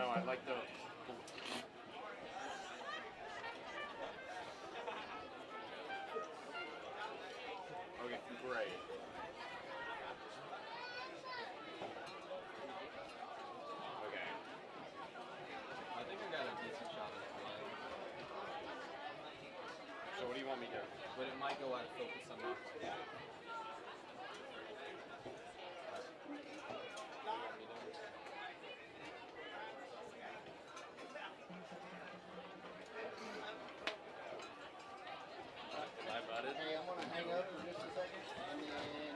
know. I'd like to. Okay, great. Okay. I think I got a decent shot at play. So what do you want me to do? But it might go out of focus on my play. Bye, butted. Hey, I'm gonna hang up for just a second, and then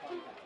call you back.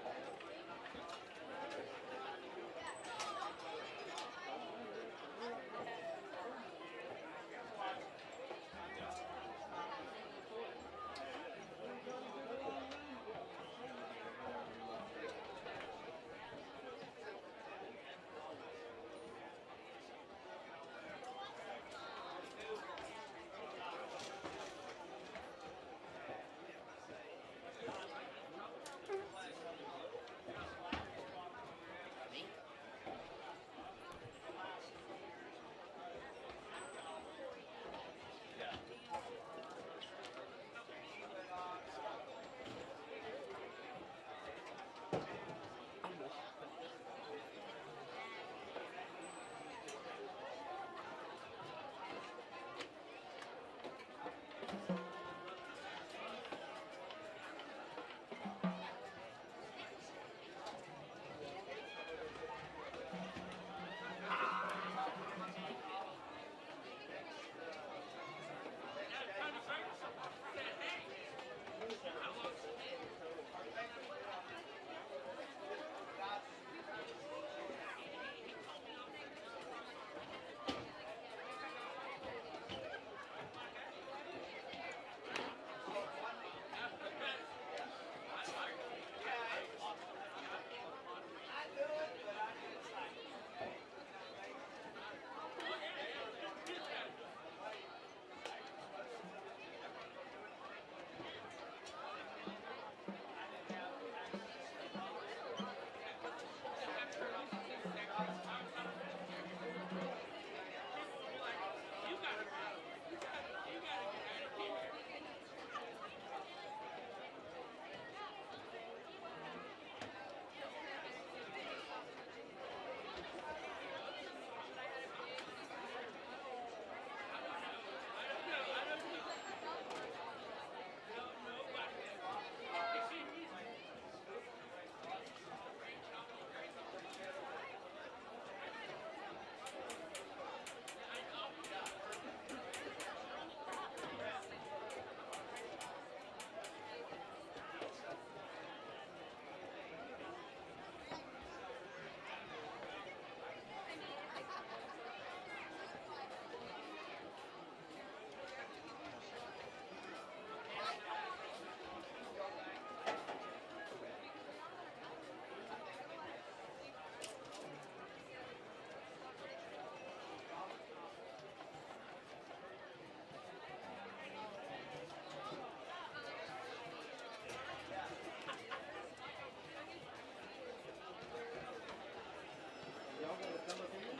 Y'all got to come up here?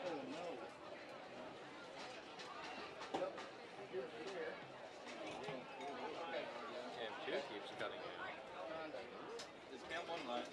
Oh, no. Yep. Here's here. And two keeps cutting it. Just count one line.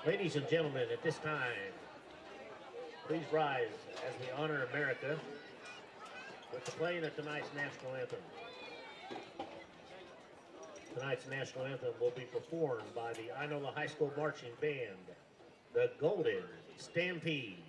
Ladies and gentlemen, at this time, please rise as we honor America with the playing of tonight's national anthem. Tonight's national anthem will be performed by the Inola High School Marching Band, the Golden Stampede.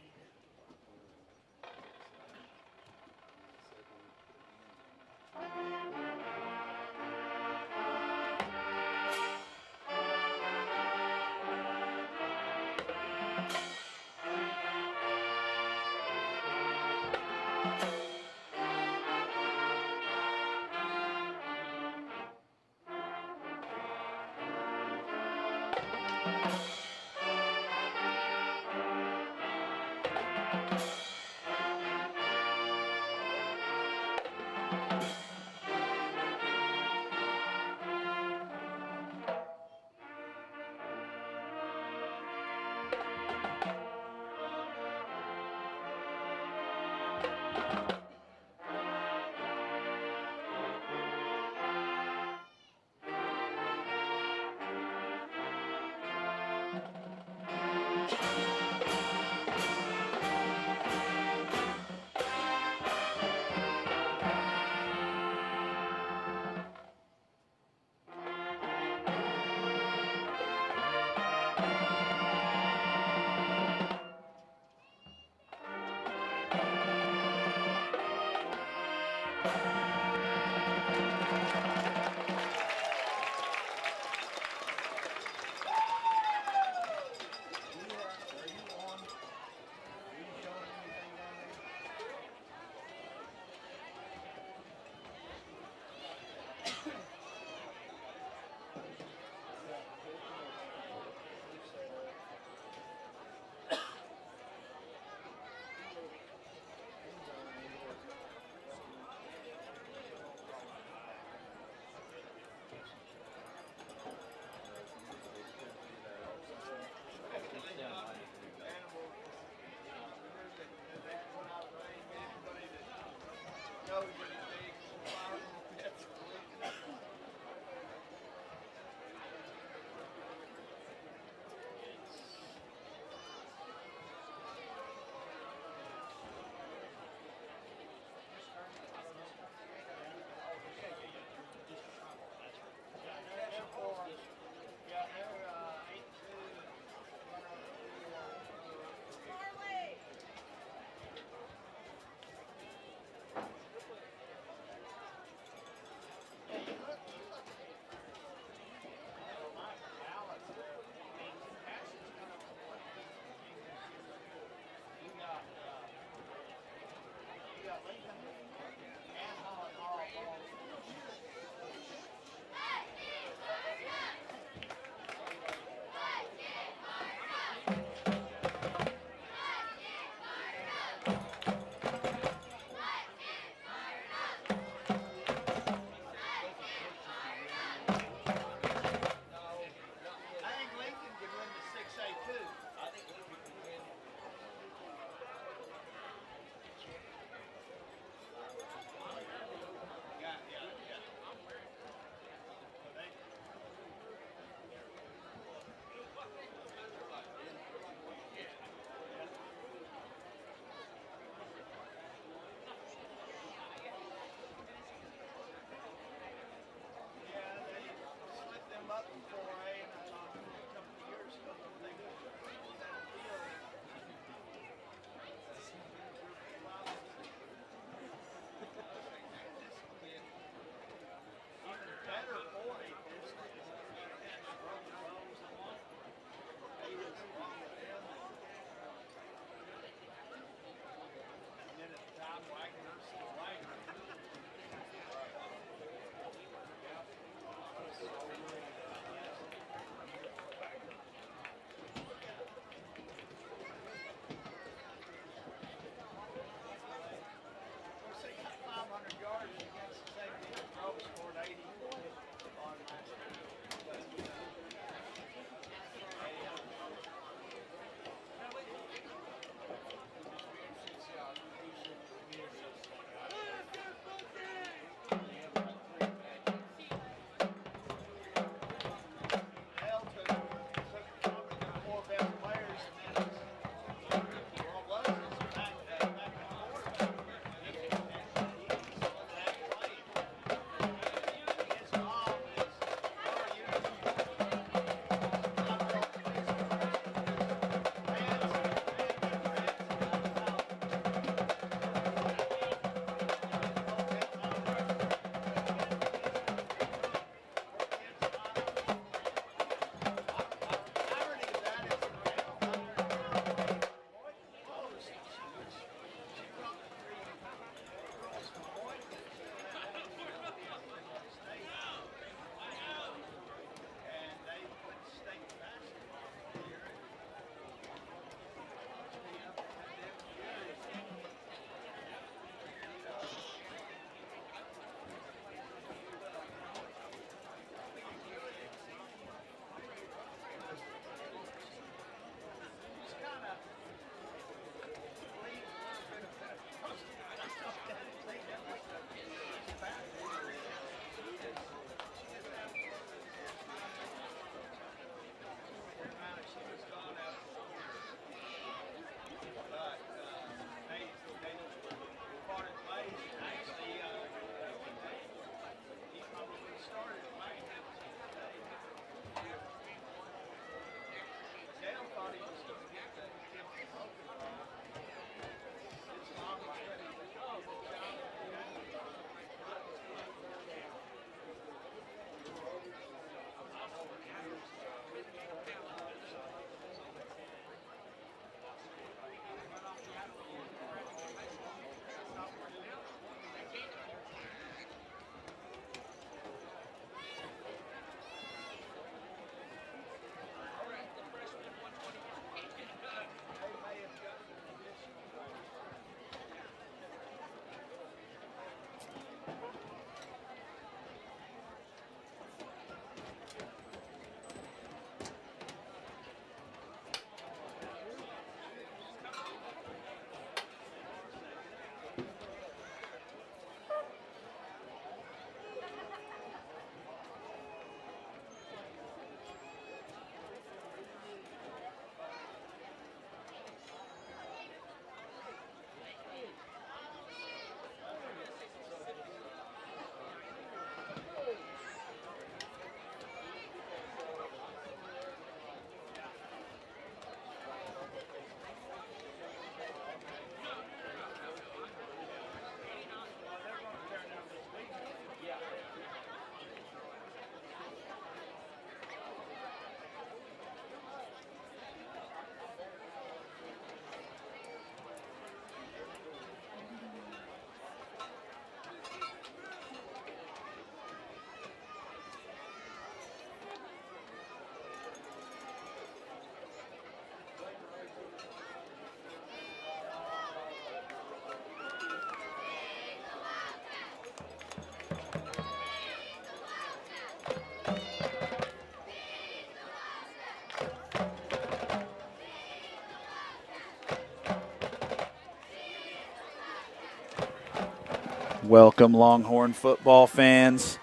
Welcome, Longhorn football fans,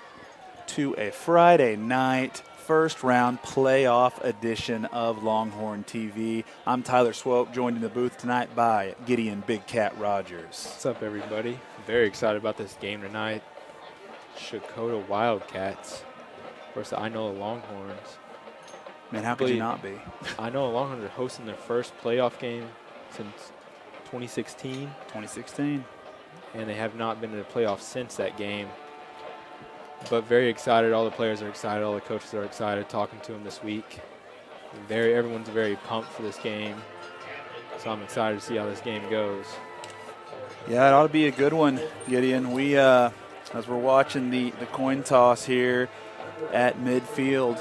to a Friday night first round playoff edition of Longhorn TV. I'm Tyler Swope, joined in the booth tonight by Gideon Big Cat Rogers. What's up, everybody? Very excited about this game tonight. Checotah Wildcats versus the Inola Longhorns. Man, how could you not be? Inola Longhorns are hosting their first playoff game since 2016. 2016. And they have not been to the playoffs since that game. But very excited. All the players are excited. All the coaches are excited talking to them this week. Everyone's very pumped for this game. So I'm excited to see how this game goes. Yeah, it ought to be a good one, Gideon. We, as we're watching the coin toss here at midfield,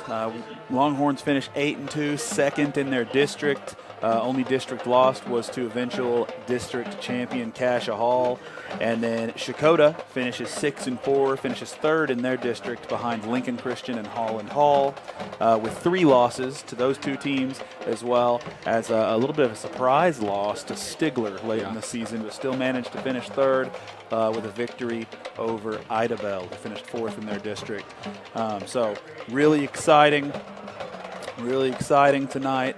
Longhorns finished 8-2, second in their district. Only district lost was to eventual district champion Cassia Hall. And then Checotah finishes 6-4, finishes third in their district behind Lincoln Christian and Holland Hall, with 3 losses to those 2 teams, as well as a little bit of a surprise loss to Stigler late in the season, but still managed to finish third with a victory over Idabel, who finished 4th in their district. So really exciting tonight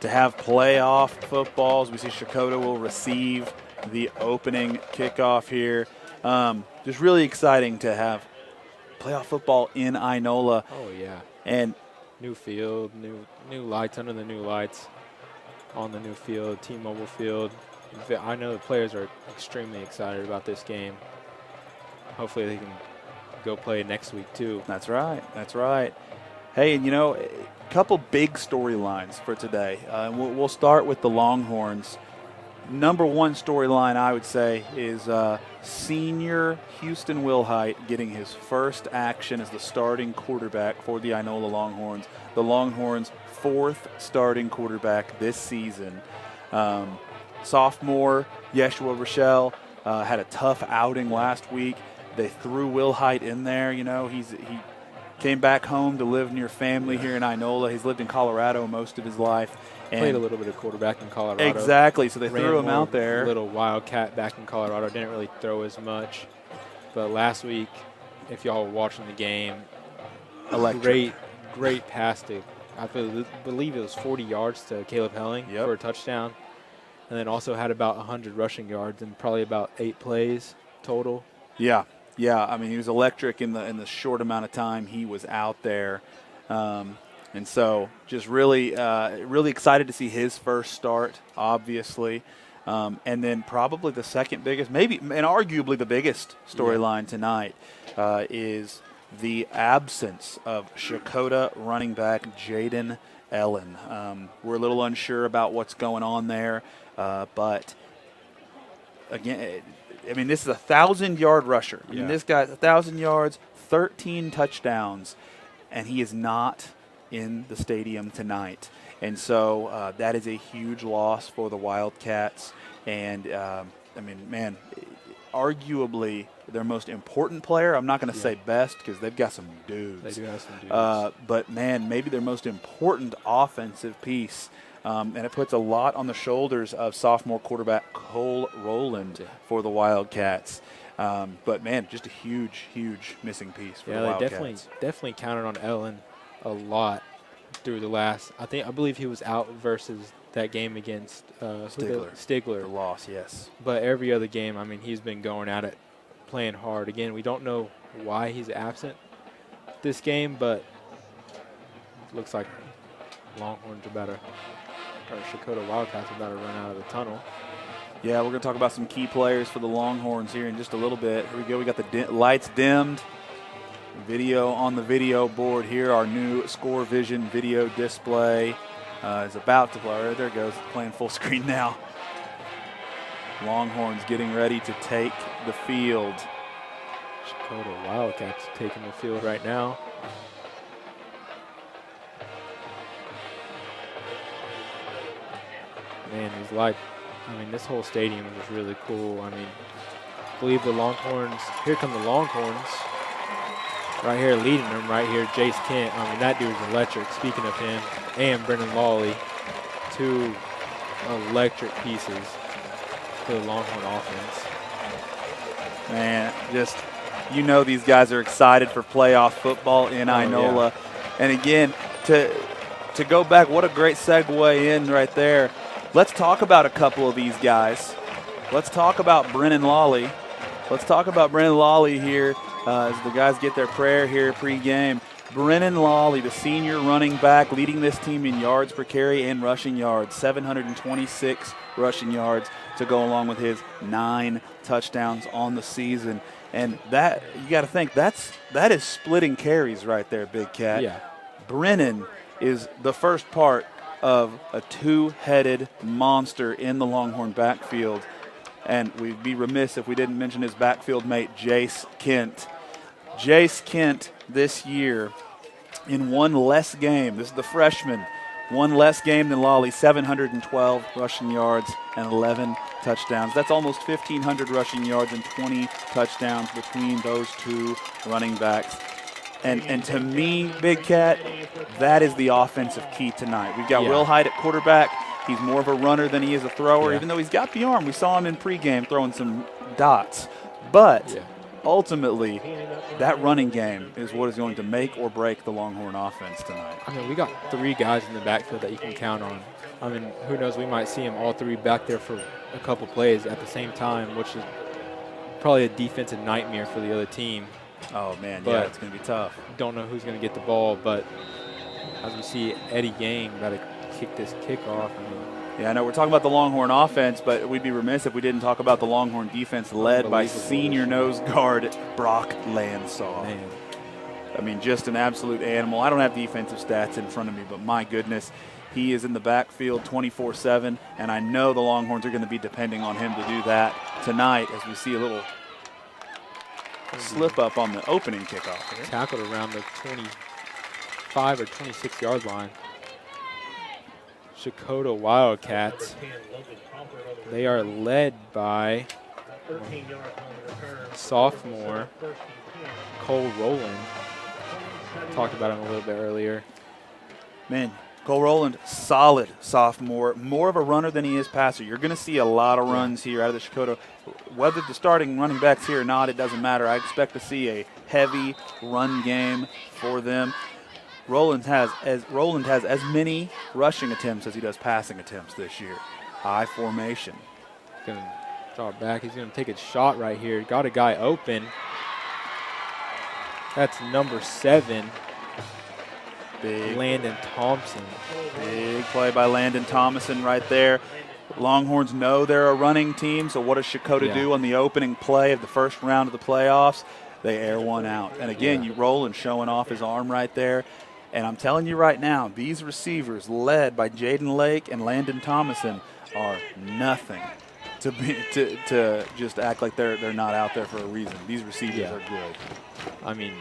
to have playoff footballs. We see Checotah will receive the opening kickoff here. Just really exciting to have playoff football in Inola. Oh, yeah. And new field, new lights under the new lights on the new field, T-Mobile Field. I know the players are extremely excited about this game. Hopefully they can go play next week too. That's right. That's right. Hey, and a couple big storylines for today. We'll start with the Longhorns. Number one storyline, I would say, is senior Houston Wilhite getting his first action as the starting quarterback for the Inola Longhorns. The Longhorns' 4th starting quarterback this season. Sophomore Yeshua Rochelle had a tough outing last week. They threw Wilhite in there. He came back home to live near family here in Inola. He's lived in Colorado most of his life. And played a little bit of quarterback in Colorado. Exactly, so they threw him out there. Little wildcat back in Colorado. Didn't really throw as much. But last week, if y'all were watching the game, Electric. great pass to, I believe it was 40 yards to Caleb Helling for a touchdown. And then also had about 100 rushing yards and probably about 8 plays total. Yeah. I mean, he was electric in the short amount of time he was out there. And so just really excited to see his first start, obviously. And then probably the second biggest, maybe, and arguably the biggest storyline tonight is the absence of Checotah running back Jaden Ellen. We're a little unsure about what's going on there, but again, I mean, this is a 1,000-yard rusher. I mean, this guy's 1,000 yards, 13 touchdowns, and he is not in the stadium tonight. And so that is a huge loss for the Wildcats. And, I mean, man, arguably their most important player. I'm not going to say best because they've got some dudes. They do have some dudes. But, man, maybe their most important offensive piece. And it puts a lot on the shoulders of sophomore quarterback Cole Rowland for the Wildcats. But, man, just a huge missing piece for the Wildcats. Yeah, they definitely counted on Ellen a lot through the last. I believe he was out versus that game against Stigler. The loss, yes. But every other game, I mean, he's been going at it, playing hard. Again, we don't know why he's absent this game, but it looks like Longhorns are about to, or Checotah Wildcats are about to run out of the tunnel. Yeah, we're going to talk about some key players for the Longhorns here in just a little bit. Here we go. We got the lights dimmed. Video on the video board here. Our new Score Vision video display is about to play. There it goes. It's playing full screen now. Longhorns getting ready to take the field. Checotah Wildcats taking the field right now. Man, these lights. I mean, this whole stadium is really cool. I mean, I believe the Longhorns. Here come the Longhorns. Right here, leading them right here, Jace Kent. I mean, that dude's electric. Speaking of him, and Brendan Lawley, 2 electric pieces for the Longhorn offense. Man, just you know these guys are excited for playoff football in Inola. Yeah. And again, to go back, what a great segue in right there. Let's talk about a couple of these guys. Let's talk about Brennan Lawley. Let's talk about Brennan Lawley here as the guys get their prayer here pregame. Brennan Lawley, the senior running back, leading this team in yards per carry and rushing yards, 726 rushing yards to go along with his 9 touchdowns on the season. And that, you got to think, that is splitting carries right there, Big Cat. Yeah. Brennan is the first part of a 2-headed monster in the Longhorn backfield. And we'd be remiss if we didn't mention his backfield mate, Jace Kent. Jace Kent this year in one less game, this is the freshman, one less game than Lawley, 712 rushing yards and 11 touchdowns. That's almost 1,500 rushing yards and 20 touchdowns between those two running backs. And to me, Big Cat, that is the offensive key tonight. We've got Will Hyde at quarterback. He's more of a runner than he is a thrower, even though he's got the arm. We saw him in pregame throwing some dots. But ultimately, that running game is what is going to make or break the Longhorn offense tonight. I mean, we got 3 guys in the backfield that you can count on. I mean, who knows, we might see them all 3 back there for a couple plays at the same time, which is probably a defensive nightmare for the other team. Oh, man, but it's going to be tough. Don't know who's going to get the ball, but as we see Eddie Gang about to kick this kickoff. I mean, yeah, I know we're talking about the Longhorn offense, but we'd be remiss if we didn't talk about the Longhorn defense led by senior nose guard Brock Landsaw. Man. I mean, just an absolute animal. I don't have defensive stats in front of me, but my goodness, he is in the backfield 24/7, and I know the Longhorns are going to be depending on him to do that tonight as we see a little slip up on the opening kickoff. Tackled around the 25 or 26 yard line. Checotah Wildcats. They are led by sophomore Cole Rowland. Talked about him a little bit earlier. Man, Cole Rowland, solid sophomore, more of a runner than he is passer. You're going to see a lot of runs here out of the Checotah. Whether the starting running back's here or not, it doesn't matter. I expect to see a heavy run game for them. Rowland has as many rushing attempts as he does passing attempts this year. High formation. Going to draw it back. He's going to take a shot right here. Got a guy open. That's number 7. Big Landon Thompson. Big play by Landon Thomason right there. Longhorns know they're a running team, so what does Checotah do on the opening play of the first round of the playoffs? They air one out. And again, you Rowland showing off his arm right there. And I'm telling you right now, these receivers led by Jaden Lake and Landon Thomason are nothing to just act like they're not out there for a reason. These receivers are good. I mean,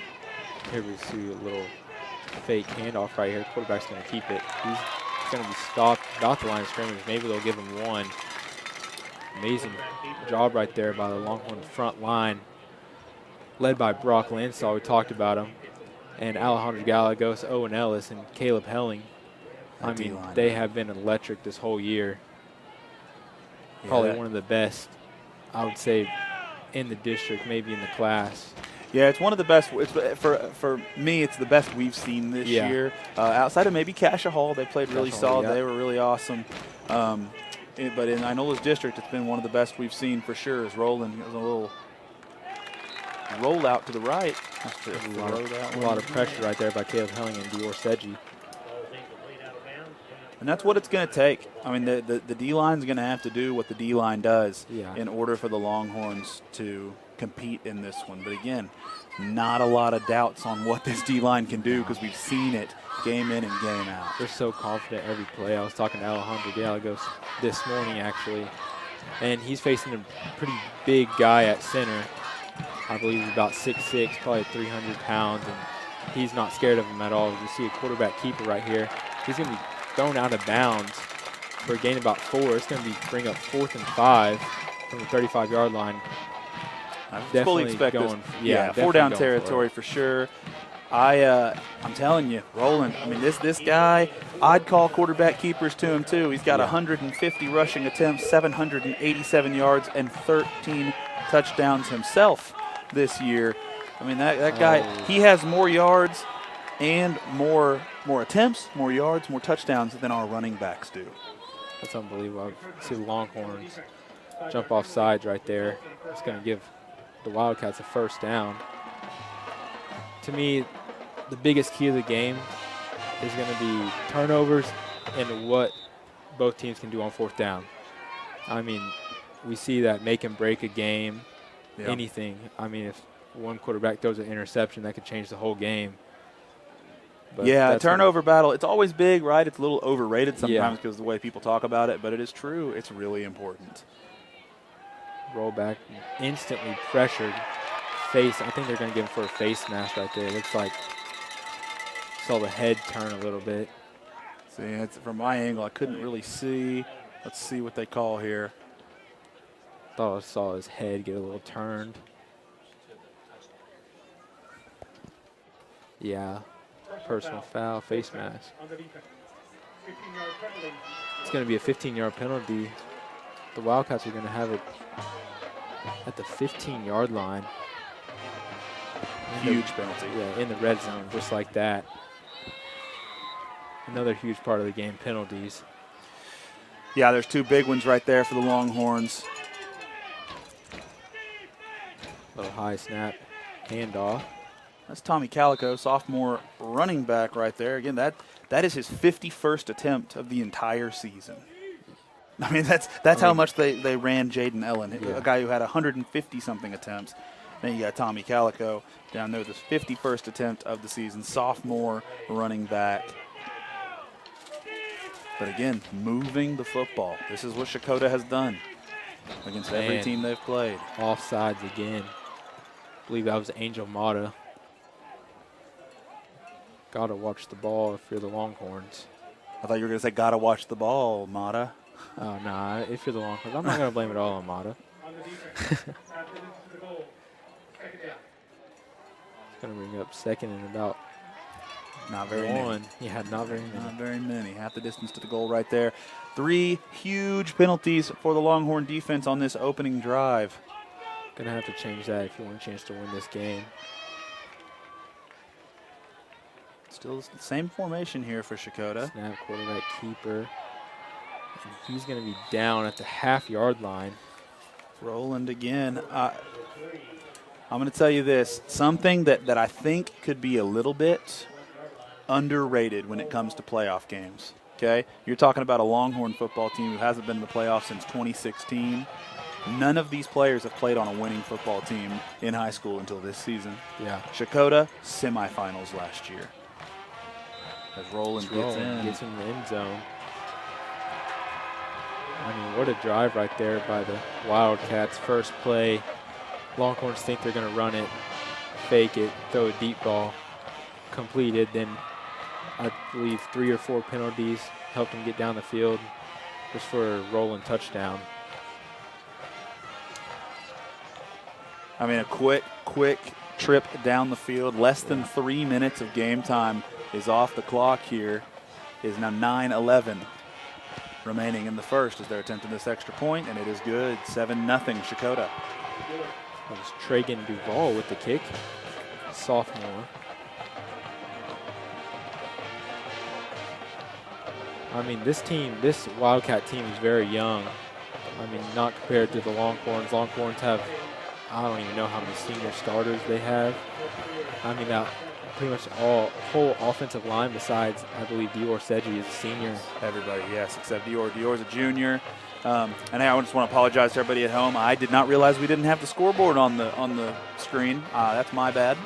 here we see a little fake handoff right here. Quarterback's going to keep it. He's going to be stopped about the line of scrimmage. Maybe they'll give him one. Amazing job right there by the Longhorn front line, led by Brock Landsaw. We talked about him. And Alejandro Gallegos, Owen Ellis, and Caleb Helling. I mean, they have been electric this whole year. Probably one of the best, I would say, in the district, maybe in the class. Yeah, it's one of the best. For me, it's the best we've seen this year. Outside of maybe Cassia Hall, they played really solid. They were really awesome. But in Inola's district, it's been one of the best we've seen for sure. As Rowland has a little roll out to the right. A lot of pressure right there by Caleb Helling and Dior Sedgy. And that's what it's going to take. I mean, the D-line's going to have to do what the D-line does in order for the Longhorns to compete in this one. But again, not a lot of doubts on what this D-line can do because we've seen it game in and game out. They're so confident every play. I was talking to Alejandro Gallegos this morning, actually, and he's facing a pretty big guy at center. I believe he's about 6'6", probably 300 pounds, and he's not scared of him at all. You see a quarterback keeper right here. He's going to be thrown out of bounds for a gain about 4. It's going to bring up 4th and 5 from the 35-yard line. I fully expect going, this. 4-down territory for sure. I'm telling you, Rowland, I mean, this guy, I'd call quarterback keepers to him too. He's got 150 rushing attempts, 787 yards, and 13 touchdowns himself this year. I mean, that guy, he has more yards and more attempts, more yards, more touchdowns than our running backs do. That's unbelievable. I see the Longhorns jump off sides right there. It's going to give the Wildcats a first down. To me, the biggest key of the game is going to be turnovers and what both teams can do on fourth down. I mean, we see that make and break a game, anything. I mean, if one quarterback throws an interception, that could change the whole game. But yeah, turnover battle, it's always big, right? It's a little overrated sometimes because of the way people talk about it, but it is true. It's really important. Roll back, instantly pressured. Face, I think they're going to give him for a face mask right there. It looks like saw the head turn a little bit. See, it's from my angle, I couldn't really see. Let's see what they call here. Thought I saw his head get a little turned. Yeah, personal foul, face mask. It's going to be a 15-yard penalty. The Wildcats are going to have it at the 15-yard line. Huge penalty. Yeah, in the red zone, just like that. Another huge part of the game, penalties. Yeah, there's two big ones right there for the Longhorns. Little high snap, handoff. That's Tommy Calico, sophomore running back right there. Again, that is his 51st attempt of the entire season. I mean, that's how much they ran Jaden Ellen, a guy who had 150-something attempts. Then you got Tommy Calico down there with his 51st attempt of the season, sophomore running back. But again, moving the football. This is what Checotah has done against every team they've played. Offsides again. I believe that was Angel Mata. Gotta watch the ball if you're the Longhorns. I thought you were going to say, gotta watch the ball, Mata. Oh, nah, if you're the Longhorns. I'm not going to blame it all on Mata. Going to bring up second and about not very one. many. Yeah, not very many. Not very many. Half the distance to the goal right there. 3 huge penalties for the Longhorn defense on this opening drive. Going to have to change that if you want a chance to win this game. Still the same formation here for Checotah. Snap, quarterback, keeper. And he's going to be down at the half-yard line. Roland again. I'm going to tell you this. Something that I think could be a little bit underrated when it comes to playoff games. Okay? You're talking about a Longhorn football team who hasn't been in the playoffs since 2016. None of these players have played on a winning football team in high school until this season. Yeah. Checotah, semifinals last year. As Roland gets in the end zone. I mean, what a drive right there by the Wildcats. First play, Longhorns think they're going to run it, fake it, throw a deep ball, completed. Then I believe 3 or 4 penalties helped them get down the field just for a rolling touchdown. I mean, a quick trip down the field. Less than 3 minutes of game time is off the clock here. It is now 9-11 remaining in the first as they're attempting this extra point, and it is good. 7-0 Checotah. That was Tragan Duvall with the kick, sophomore. I mean, this Wildcat team is very young. I mean, not compared to the Longhorns. Longhorns have, I don't even know how many senior starters they have. I mean, pretty much whole offensive line besides, I believe, Dior Seji is a senior. Everybody, yes, except Dior. Dior's a junior. And I just want to apologize to everybody at home. I did not realize we didn't have the scoreboard on the screen. That's my bad.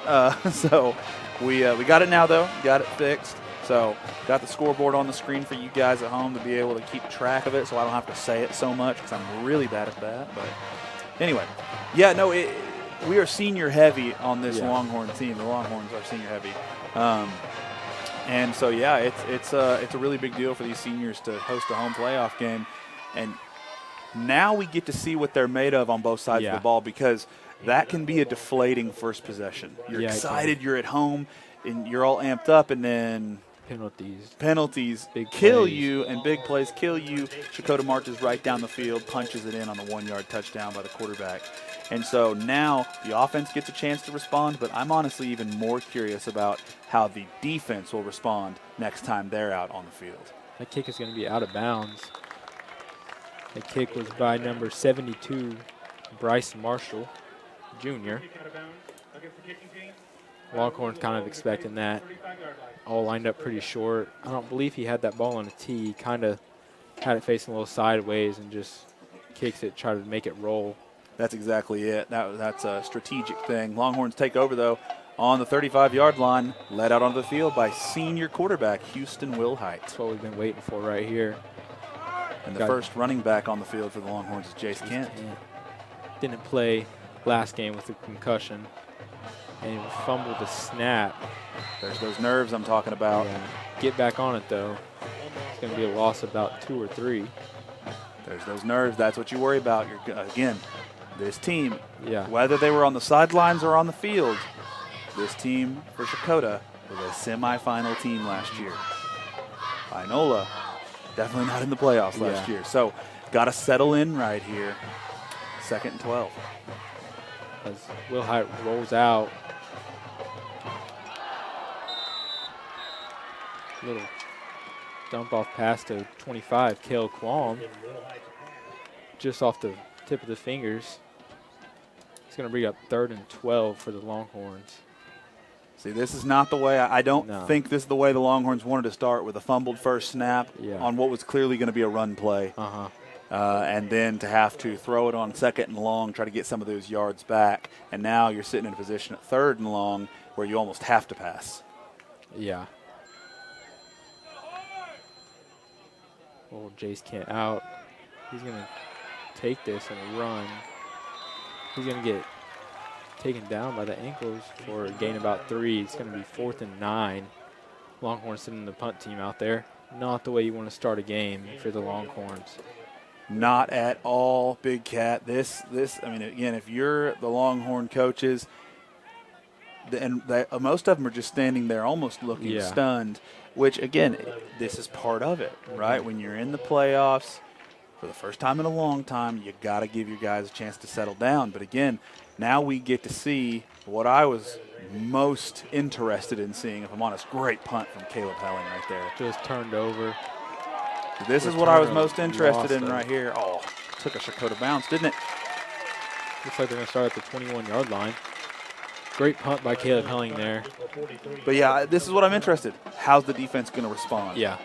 So we got it now, though. Got it fixed. So got the scoreboard on the screen for you guys at home to be able to keep track of it so I don't have to say it so much because I'm really bad at that. But anyway, yeah, no, we are senior heavy on this Longhorn team. The Longhorns are senior heavy. And so, yeah, it's a really big deal for these seniors to host a home playoff game. And now we get to see what they're made of on both sides of the ball because that can be a deflating first possession. You're excited, you're at home, and you're all amped up, and then Penalties big kill plays. You, and big plays kill you. Checotah marches right down the field, punches it in on the 1-yard touchdown by the quarterback. And so now the offense gets a chance to respond, but I'm honestly even more curious about how the defense will respond next time they're out on the field. That kick is going to be out of bounds. The kick was by number 72, Bryce Marshall, Jr. Longhorns kind of expecting that. All lined up pretty short. I don't believe he had that ball on a tee. He kind of had it facing a little sideways and just kicks it, try to make it roll. That's exactly it. That's a strategic thing. Longhorns take over, though, on the 35-yard line, led out onto the field by senior quarterback Houston Wilhite. That's what we've been waiting for right here. And the first running back on the field for the Longhorns is Jace Kent. Didn't play last game with a concussion, and he fumbled the snap. There's those nerves I'm talking about. Yeah. Get back on it, though. It's going to be a loss of about 2 or 3. There's those nerves. That's what you worry about. Again, this team, yeah, whether they were on the sidelines or on the field, this team for Checotah was a semifinal team last year. Inola, definitely not in the playoffs last year. So got to settle in right here. 2nd and 12. As Wilhite rolls out. Little dump off pass to 25, Kale Qualm. Just off the tip of the fingers. It's going to bring up 3rd and 12 for the Longhorns. See, this is not the way. I don't think this is the way the Longhorns wanted to start, with a fumbled first snap on what was clearly going to be a run play. And then to have to throw it on 2nd and long, try to get some of those yards back. And now you're sitting in a position at 3rd and long where you almost have to pass. Yeah. Old Jace Kent out. He's going to take this and run. He's going to get taken down by the ankles for a gain about 3. It's going to be 4th and 9. Longhorns sending the punt team out there. Not the way you want to start a game for the Longhorns. Not at all, Big Cat. This. I mean, again, if you're the Longhorn coaches, and most of them are just standing there almost looking stunned, which, again, this is part of it, right? When you're in the playoffs for the first time in a long time, you got to give your guys a chance to settle down. But, again, now we get to see what I was most interested in seeing, if I'm honest. Great punt from Caleb Helling right there. Just turned over. This is what I was most interested in right here. Oh, took a Checotah bounce, didn't it? Looks like they're going to start at the 21-yard line. Great punt by Caleb Helling there. But, yeah, this is what I'm interested. How's the defense going to respond? Yeah.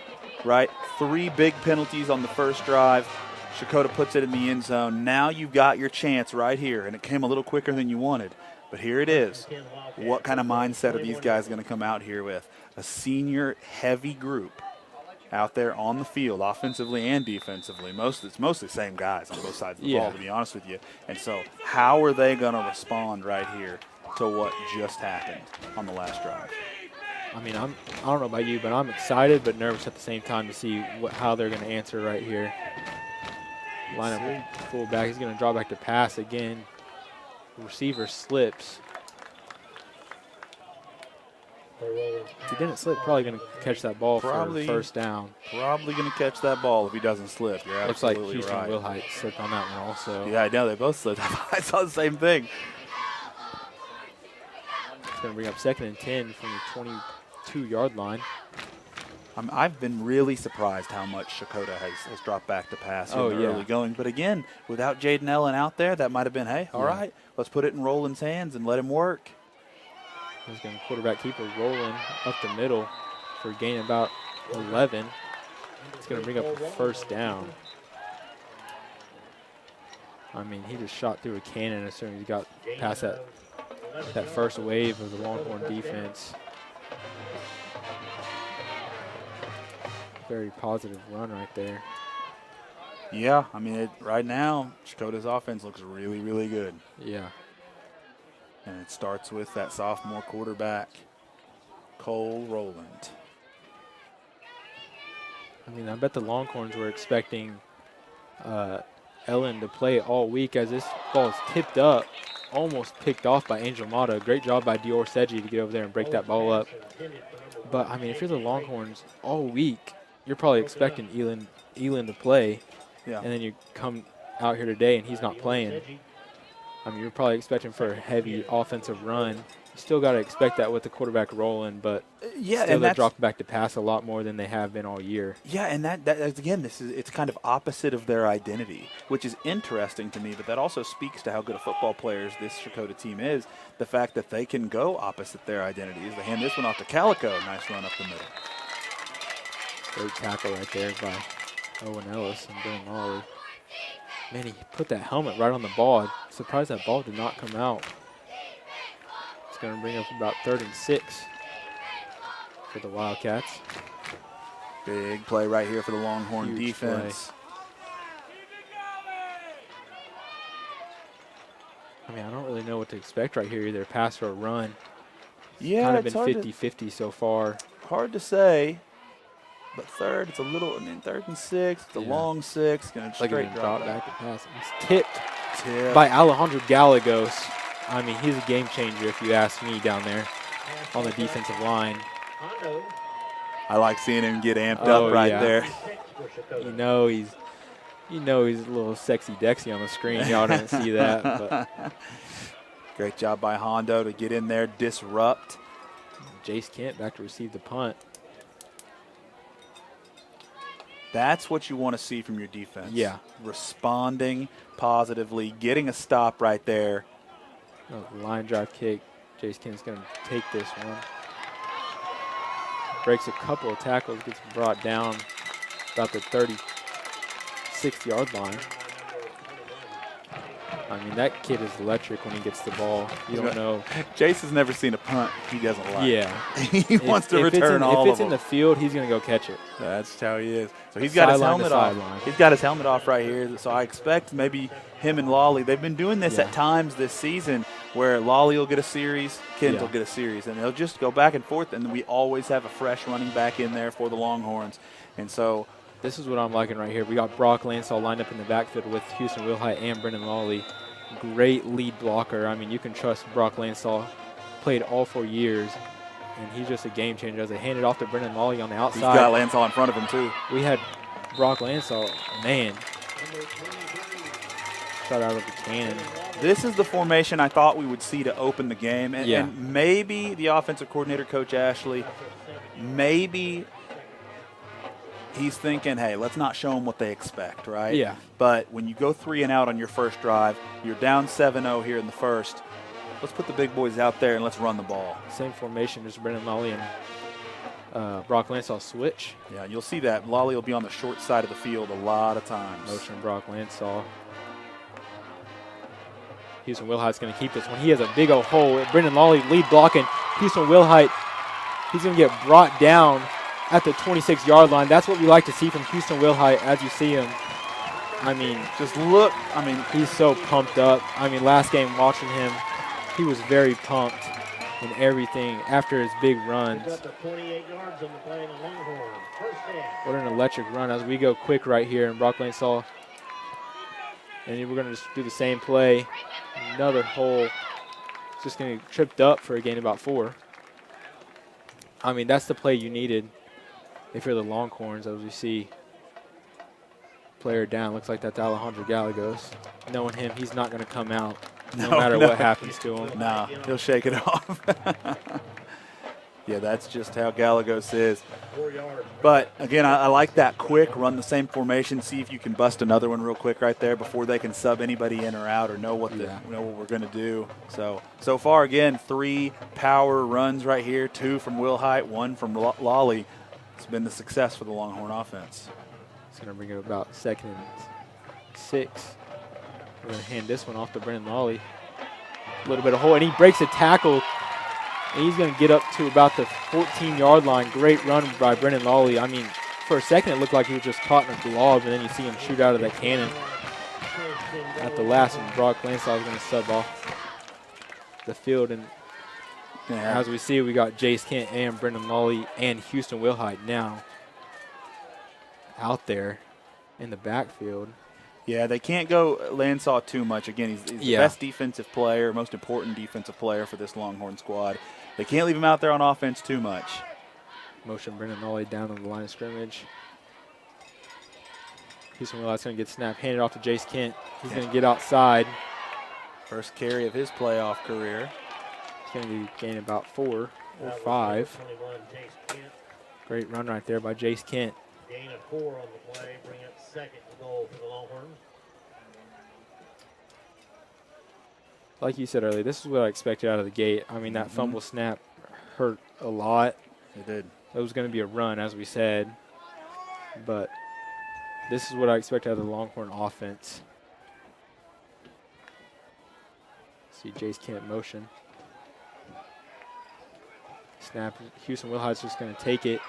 Right? 3 big penalties on the first drive. Checotah puts it in the end zone. Now you've got your chance right here, and it came a little quicker than you wanted. But here it is. What kind of mindset are these guys going to come out here with? A senior-heavy group out there on the field, offensively and defensively. It's mostly the same guys on both sides of the ball, to be honest with you. And so how are they going to respond right here to what just happened on the last drive? I mean, I don't know about you, but I'm excited but nervous at the same time to see how they're going to answer right here. Line up fullback. He's going to draw back to pass again. The receiver slips. If he didn't slip, probably going to catch that ball for first down. Probably going to catch that ball if he doesn't slip. You're absolutely Looks like Houston Wilhite slipped on that one also. Yeah, I know. They both slipped. I saw the same thing. It's going to bring up 2nd and 10 from the 22-yard line. I've been really surprised how much Checotah has dropped back to pass in the early going. But, again, without Jaden Ellen out there, that might have been, hey, all right, let's put it in Roland's hands and let him work. He's going to quarterback keeper rolling up the middle for a gain about 11. It's going to bring up a first down. I mean, he just shot through a cannon as soon as he got past that first wave of the Longhorn defense. Very positive run right there. Yeah, I mean, right now, Checotah's offense looks really, really good. Yeah. And it starts with that sophomore quarterback, Cole Rowland. I mean, I bet the Longhorns were expecting Ellen to play all week, as this ball is tipped up almost picked off by Angel Mata. Great job by Dior Seji to get over there and break that ball up. But, I mean, if you're the Longhorns all week, you're probably expecting Elin to play. Yeah. And then you come out here today and he's not playing. I mean, you're probably expecting for a heavy offensive run. You still got to expect that with the quarterback rolling, but yeah, still and they're dropping back to pass a lot more than they have been all year. Yeah, and that again, it's kind of opposite of their identity, which is interesting to me. But that also speaks to how good a football players this Checotah team is. The fact that they can go opposite their identities. They hand this one off to Calico. Nice run up the middle. Great tackle right there by Owen Ellis and Ben Lawley. Man, he put that helmet right on the ball. Surprised that ball did not come out. It's going to bring up about 3rd and 6 for the Wildcats. Big play right here for the Longhorn Huge defense. I mean, I don't really know what to expect right here, either pass or a run. Yeah, kind of it's been 50-50 so far. Hard to say. But third, it's a little, 3rd and 6. It's a long 6. Going to straight drop back. To pass. It's tipped by Alejandro Gallegos. I mean, he's a game changer if you ask me down there on the defensive line. I like seeing him get amped up right there. You know he's a little sexy Dexy on the screen. Y'all didn't see that. But great job by Hondo to get in there, disrupt. Jace Kent back to receive the punt. That's what you want to see from your defense. Yeah. Responding positively, getting a stop right there. Line drive kick. Jace Kent's going to take this one. Breaks a couple of tackles, gets brought down about the 36-yard line. I mean, that kid is electric when he gets the ball. You don't know. Jace has never seen a punt he doesn't like. Yeah. He wants to return all of them. If it's in the field, he's going to go catch it. That's how he is. So he's got his helmet off. He's got his helmet off right here. So I expect maybe him and Lawley, they've been doing this at times this season where Lawley will get a series, Kent will get a series, and they'll just go back and forth, and we always have a fresh running back in there for the Longhorns. And so this is what I'm liking right here. We got Brock Lansall lined up in the backfield with Houston Wilhite and Brendan Lawley. Great lead blocker. I mean, you can trust Brock Lansall. Played all 4 years, and he's just a game changer. As they hand it off to Brendan Lawley on the outside. He's got Lansall in front of him, too. We had Brock Lansall, man, shot out of the cannon. This is the formation I thought we would see to open the game. And maybe the offensive coordinator, Coach Ashley, maybe he's thinking, hey, let's not show them what they expect, right? Yeah. But when you go 3 and out on your first drive, you're down 7-0 here in the first. Let's put the big boys out there and let's run the ball. Same formation, just Brendan Lawley and Brock Lansall switch. Yeah, you'll see that. Lawley will be on the short side of the field a lot of times. Motion Brock Lansall. Houston Wilhite's going to keep this one. He has a big old hole. Brendan Lawley lead blocking. Houston Wilhite, he's going to get brought down at the 26-yard line. That's what we like to see from Houston Wilhite as you see him. I mean, just look. I mean, he's so pumped up. I mean, last game watching him, he was very pumped and everything after his big runs. What an electric run as we go quick right here. And Brock Lansall, and we're going to just do the same play. Another hole. It's just going to get tripped up for a gain about 4. I mean, that's the play you needed if you're the Longhorns, as we see player down. Looks like that's Alejandro Gallegos. Knowing him, he's not going to come out no matter what happens to him. Nah, he'll shake it off. Yeah, that's just how Gallegos is. But, again, I like that quick. Run the same formation. See if you can bust another one real quick right there before they can sub anybody in or out or know what know what we're going to do. So far, again, 3 power runs right here, 2 from Wilhite, 1 from Lawley. It's been the success for the Longhorn offense. It's going to bring it about 2nd and 6. We're going to hand this one off to Brendan Lawley. A little bit of hole, and he breaks a tackle. And he's going to get up to about the 14-yard line. Great run by Brendan Lawley. I mean, for a second it looked like he was just caught in a glove, and then you see him shoot out of that cannon. At the last one, Brock Lansall is going to sub off the field. And as we see, we got Jace Kent and Brendan Lawley and Houston Wilhite now out there in the backfield. Yeah, they can't go Landsaw too much. Again, he's the best defensive player, most important defensive player for this Longhorn squad. They can't leave him out there on offense too much. Motion bringing the way down on the line of scrimmage. Houston Wilhite's going to get snapped, handed off to Jace Kent. He's going to get outside. First carry of his playoff career. He's going to gain about 4 or 5. 21, Jace Kent. Great run right there by Jace Kent. Gain of 4 on the play, bring up second and goal for the Longhorns. Like you said earlier, this is what I expected out of the gate. I mean, that fumble snap hurt a lot. It did. It was going to be a run, as we said. But this is what I expect out of the Longhorn offense. See Jace Kent motion. Snap. Houston Wilhite's just going to take it.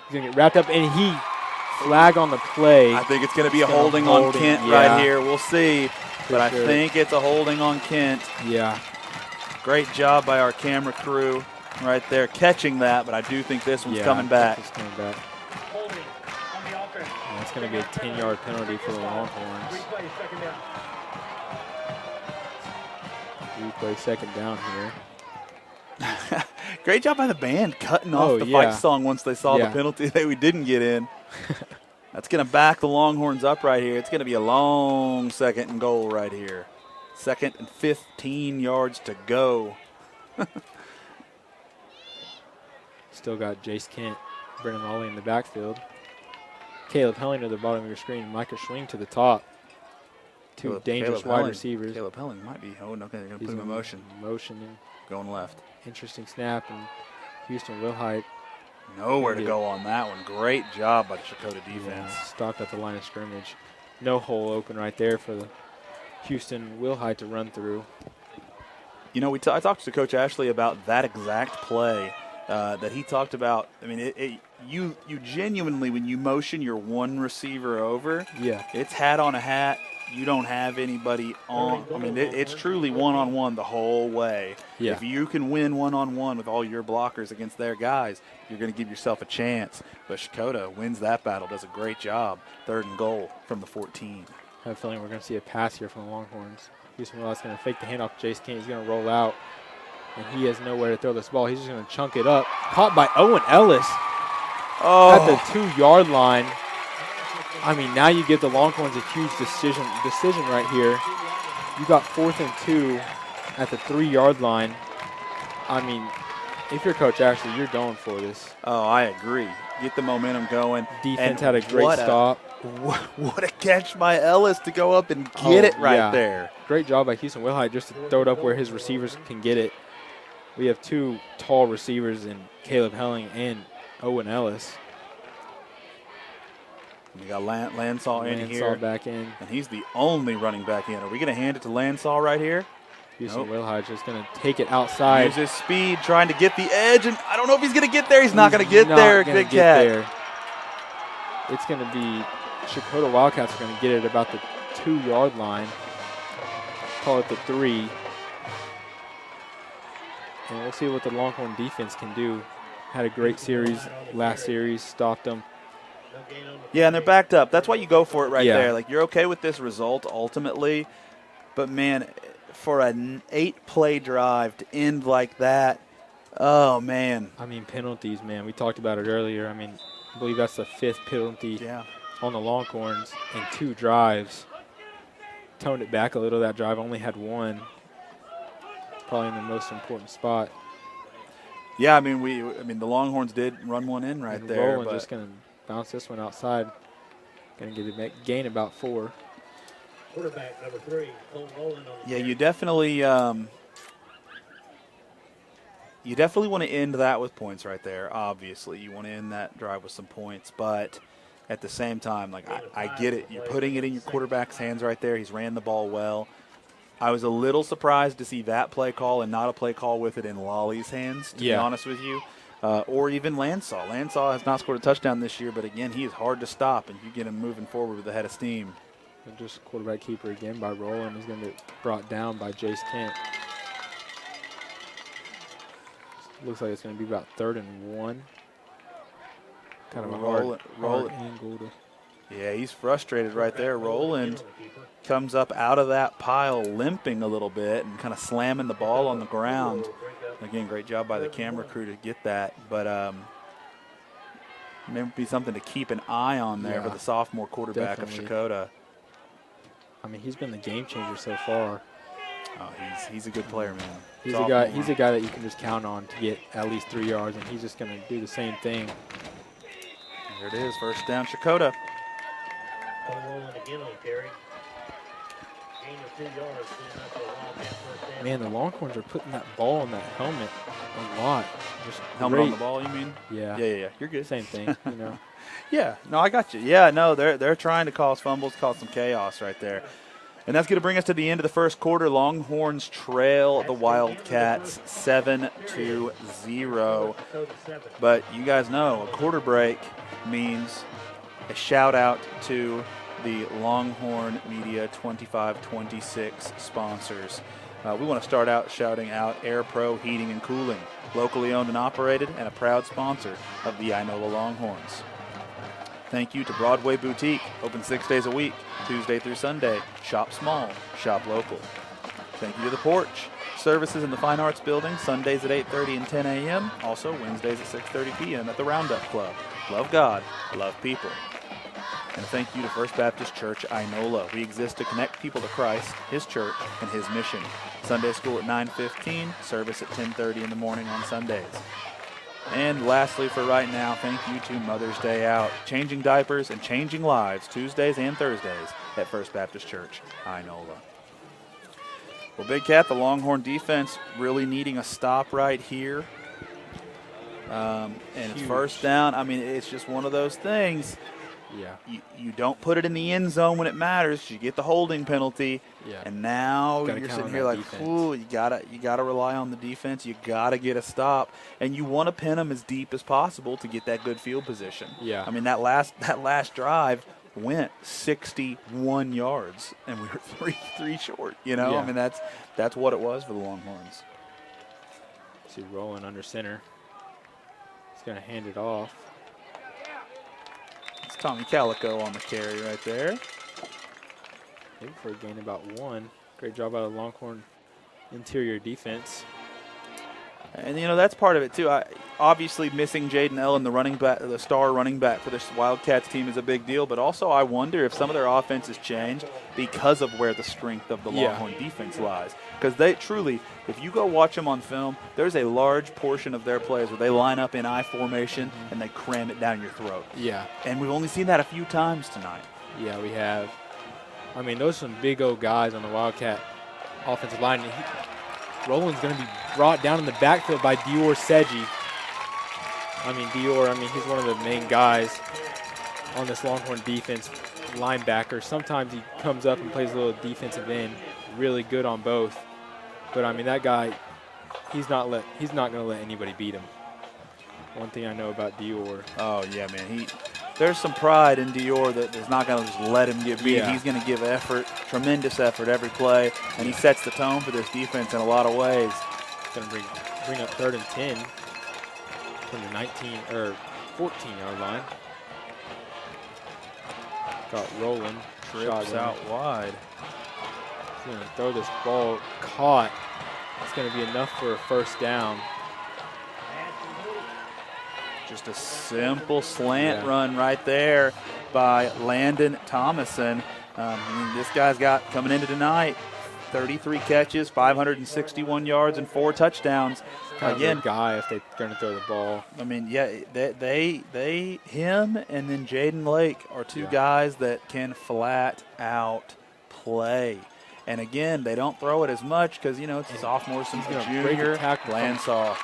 He's going to get wrapped up, and he flag on the play. I think it's going to be a holding on Kent right here. We'll see. But I think it's a holding on Kent. Yeah. Great job by our camera crew right there catching that, but I do think this one's coming back. It's coming back. Holding on the offense. And that's going to be a 10-yard penalty for the Longhorns. Replay, second down. Replay second down here. Great job by the band cutting off the fight song once they saw the penalty that we didn't get in. That's going to back the Longhorns up right here. It's going to be a long second and goal right here. 2nd and 15 yards to go. Still got Jace Kent, Brennan Lawley in the backfield. Caleb Helling to the bottom of your screen. Micah Schwing to the top. Two dangerous wide receivers. Caleb Helling might be. Oh, no, they're going to put him in motion. Motioning. Going left. Interesting snap, and Houston Wilhite. Nowhere to go on that one. Great job by the Checotah defense. Yeah, stopped at the line of scrimmage. No hole open right there for the Houston Wilhite to run through. You know, I talked to Coach Ashley about that exact play that he talked about. I mean, you genuinely, when you motion your one receiver over, it's hat on a hat. You don't have anybody on. I mean, it's truly one-on-one the whole way. Yeah. If you can win one-on-one with all your blockers against their guys, you're going to give yourself a chance. But Checotah wins that battle, does a great job. 3rd and goal from the 14. I have a feeling we're going to see a pass here from the Longhorns. Houston Wilhite's going to fake the handoff to Jace Kent. He's going to roll out, and he has nowhere to throw this ball. He's just going to chunk it up. Caught by Owen Ellis at the 2-yard line. I mean, now you give the Longhorns a huge decision right here. You got 4th and 2 at the 3-yard line. I mean, if you're Coach Ashley, you're going for this. Oh, I agree. Get the momentum going. Defense had a great stop. What a catch by Ellis to go up and get it right there. Great job by Houston Wilhite just to throw it up where his receivers can get it. We have 2 tall receivers in Caleb Helling and Owen Ellis. We got Landsaw in here. Landsaw back in. And he's the only running back in. Are we going to hand it to Landsaw right here? Houston Wilhite just going to take it outside. Use his speed, trying to get the edge, and I don't know if he's going to get there. He's not going to get there. Good catch. It's going to be Checotah Wildcats are going to get it about the 2-yard line. Call it the 3. And we'll see what the Longhorn defense can do. Had a great series last series, stopped them. Yeah, and they're backed up. That's why you go for it right there. Like, you're okay with this result ultimately, but, man, for an 8-play drive to end like that, oh, man. I mean, penalties, man. We talked about it earlier. I mean, I believe that's the 5th penalty on the Longhorns in 2 drives. Toned it back a little. That drive only had 1. Probably in the most important spot. Yeah, I mean, the Longhorns did run one in right there. Roland just going to bounce this one outside. Going to get a gain about 4. Quarterback number 3, Cole Rowland on the you definitely want to end that with points right there. Obviously, you want to end that drive with some points, but at the same time, like I get it. You're putting it in your quarterback's hands right there. He's ran the ball well. I was a little surprised to see that play call and not a play call with it in Lawley's hands, to be honest with you, or even Landsaw. Landsaw has not scored a touchdown this year, but, again, he is hard to stop, and you get him moving forward with the head of steam. And just quarterback keeper again by Roland. He's going to get brought down by Jace Kent. Looks like it's going to be about 3rd and 1. Kind of a hard angle to Yeah, he's frustrated right there. Roland comes up out of that pile limping a little bit and kind of slamming the ball on the ground. Again, great job by the camera crew to get that. But maybe be something to keep an eye on there for the sophomore quarterback of Checotah. I mean, he's been the game changer so far. Oh, he's a good player, man. He's a guy. He's a guy that you can just count on to get at least 3 yards, and he's just going to do the same thing. There it is, first down, Checotah. Rolling again on carry. Gain of 2 yards. First down. Man, the Longhorns are putting that ball on that helmet a lot. Just Helmet on the ball, you mean? Yeah. Yeah. You're good. Same thing, you know. Yeah, no, I got you. Yeah, no, they're trying to cause fumbles, cause some chaos right there. And that's going to bring us to the end of the first quarter. Longhorns trail the Wildcats 7-0. But you guys know a quarter break means a shout out to the Longhorn Media 2526 sponsors. We want to start out shouting out Air Pro Heating and Cooling, locally owned and operated and a proud sponsor of the Inola Longhorns. Thank you to Broadway Boutique, open 6 days a week, Tuesday through Sunday. Shop small, shop local. Thank you to The Porch, services in the Fine Arts Building, Sundays at 8:30 and 10 a.m., also Wednesdays at 6:30 p.m. at the Roundup Club. Love God, love people. And thank you to First Baptist Church Inola. We exist to connect people to Christ, His church, and His mission. Sunday school at 9:15, service at 10:30 in the morning on Sundays. And lastly, for right now, thank you to Mother's Day Out, changing diapers and changing lives Tuesdays and Thursdays at First Baptist Church, Inola. Well, Big Cat, the Longhorn defense really needing a stop right here. And it's first down. I mean, it's just one of those things. Yeah. You don't put it in the end zone when it matters. You get the holding penalty. Yeah. And now Gotta you're count sitting on here that like, defense. ooh, you gotta rely on the defense. You gotta get a stop, and you want to pin them as deep as possible to get that good field position. Yeah. I mean, that last drive went 61 yards, and we were three short. You know, Yeah. I mean that's what it was for the Longhorns. See, rolling under center. He's gonna hand it off. It's Tommy Calico on the carry right there. Maybe for a gain about 1. Great job out of Longhorn interior defense. And, you know, that's part of it, too. Obviously, missing Jaden Ellen, the star running back for this Wildcats team, is a big deal. But also, I wonder if some of their offense has changed because of where the strength of the Longhorn defense lies. Because they truly, if you go watch them on film, there's a large portion of their plays where they line up in I formation and they cram it down your throat. Yeah. And we've only seen that a few times tonight. Yeah, we have. I mean, those are some big old guys on the Wildcat offensive line. Roland's going to be brought down in the backfield by Dior Seji. I mean, he's one of the main guys on this Longhorn defense, linebacker. Sometimes he comes up and plays a little defensive end, really good on both. But, I mean, that guy, he's not going to let anybody beat him. One thing I know about Dior. Oh, yeah, man. There's some pride in Dior that is not going to just let him get beat. Yeah. He's going to give effort, tremendous effort every play, and he sets the tone for this defense in a lot of ways. Going to bring up 3rd and 10 from the 19 or 14-yard line. Got Roland. Trips out wide. He's going to throw this ball caught. It's going to be enough for a first down. Just a simple slant run right there by Landon Thomason. This guy's got, coming into tonight, 33 catches, 561 yards, and 4 touchdowns. Again, guy if they're going to throw the ball. I mean, yeah, him and then Jaden Lake are two guys that can flat out play. And again, they don't throw it as much because, you know, it's a sophomore, since the junior. Landsaw.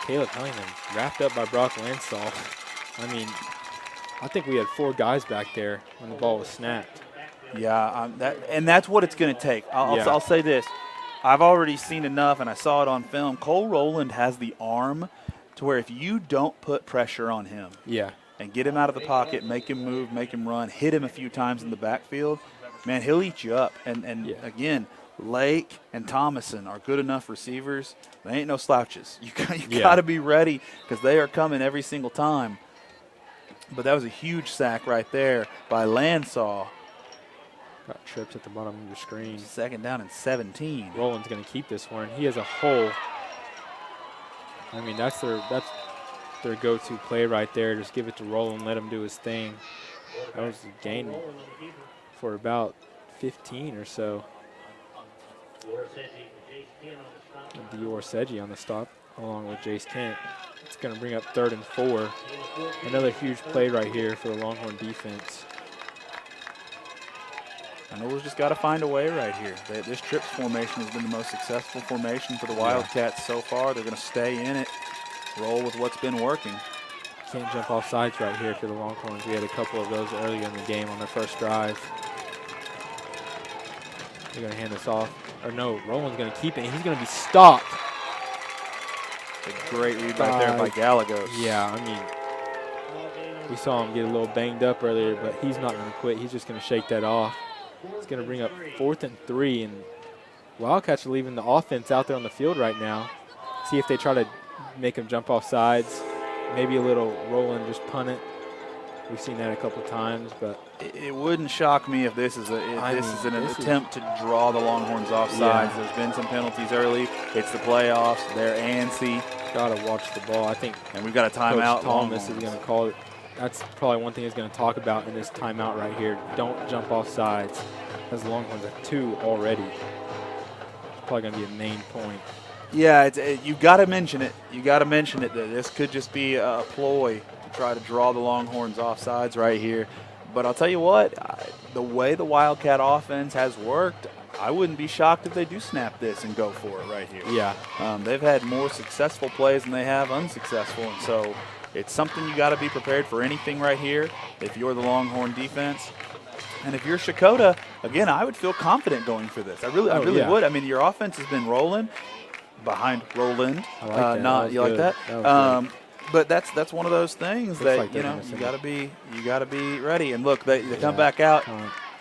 Caleb Huntington wrapped up by Brock Landsaw. I mean, I think we had 4 guys back there when the ball was snapped. Yeah, that's what it's going to take. I'll say this. I've already seen enough, and I saw it on film. Cole Rowland has the arm to where if you don't put pressure on him and get him out of the pocket, make him move, make him run, hit him a few times in the backfield, man, he'll eat you up. And again, Lake and Thomason are good enough receivers. They ain't no slouches. You got to be ready because they are coming every single time. But that was a huge sack right there by Landsaw. Got trips at the bottom of your screen. 2nd down and 17. Roland's going to keep this one. He has a hole. I mean, that's their go-to play right there. Just give it to Roland, let him do his thing. That was a gain for about 15 or so. Dior Seji on the stop, along with Jace Kent. It's going to bring up 3rd and 4. Another huge play right here for the Longhorn defense. Inola's just got to find a way right here. This trips formation has been the most successful formation for the Wildcats so far. They're going to stay in it, roll with what's been working. Can't jump off sides right here for the Longhorns. We had a couple of those earlier in the game on their first drive. They're going to hand this off. Or no, Roland's going to keep it. He's going to be stopped. A great read right there by Gallegos. Yeah, I mean, we saw him get a little banged up earlier, but he's not going to quit. He's just going to shake that off. It's going to bring up 4th and 3, and Wildcats are leaving the offense out there on the field right now. See if they try to make him jump off sides. Maybe a little roll and just punt it. We've seen that a couple times, but it wouldn't shock me if this is an attempt to draw the Longhorns off sides. There's been some penalties early. It's the playoffs. They're antsy. Got to watch the ball. I think, and we've got a timeout. Coach Thomas is going to call it. That's probably one thing he's going to talk about in this timeout right here. Don't jump off sides, as the Longhorns have 2 already. It's probably going to be a main point. Yeah, you got to mention it. You got to mention it that this could just be a ploy to try to draw the Longhorns off sides right here. But I'll tell you what, the way the Wildcat offense has worked, I wouldn't be shocked if they do snap this and go for it right here. Yeah. They've had more successful plays than they have unsuccessful, and so it's something you got to be prepared for anything right here if you're the Longhorn defense. And if you're Checotah, again, I would feel confident going for this. I really would. I mean, your offense has been rolling behind Roland. I like that. You like that? But that's one of those things that like you got to be ready. And look, they come back out.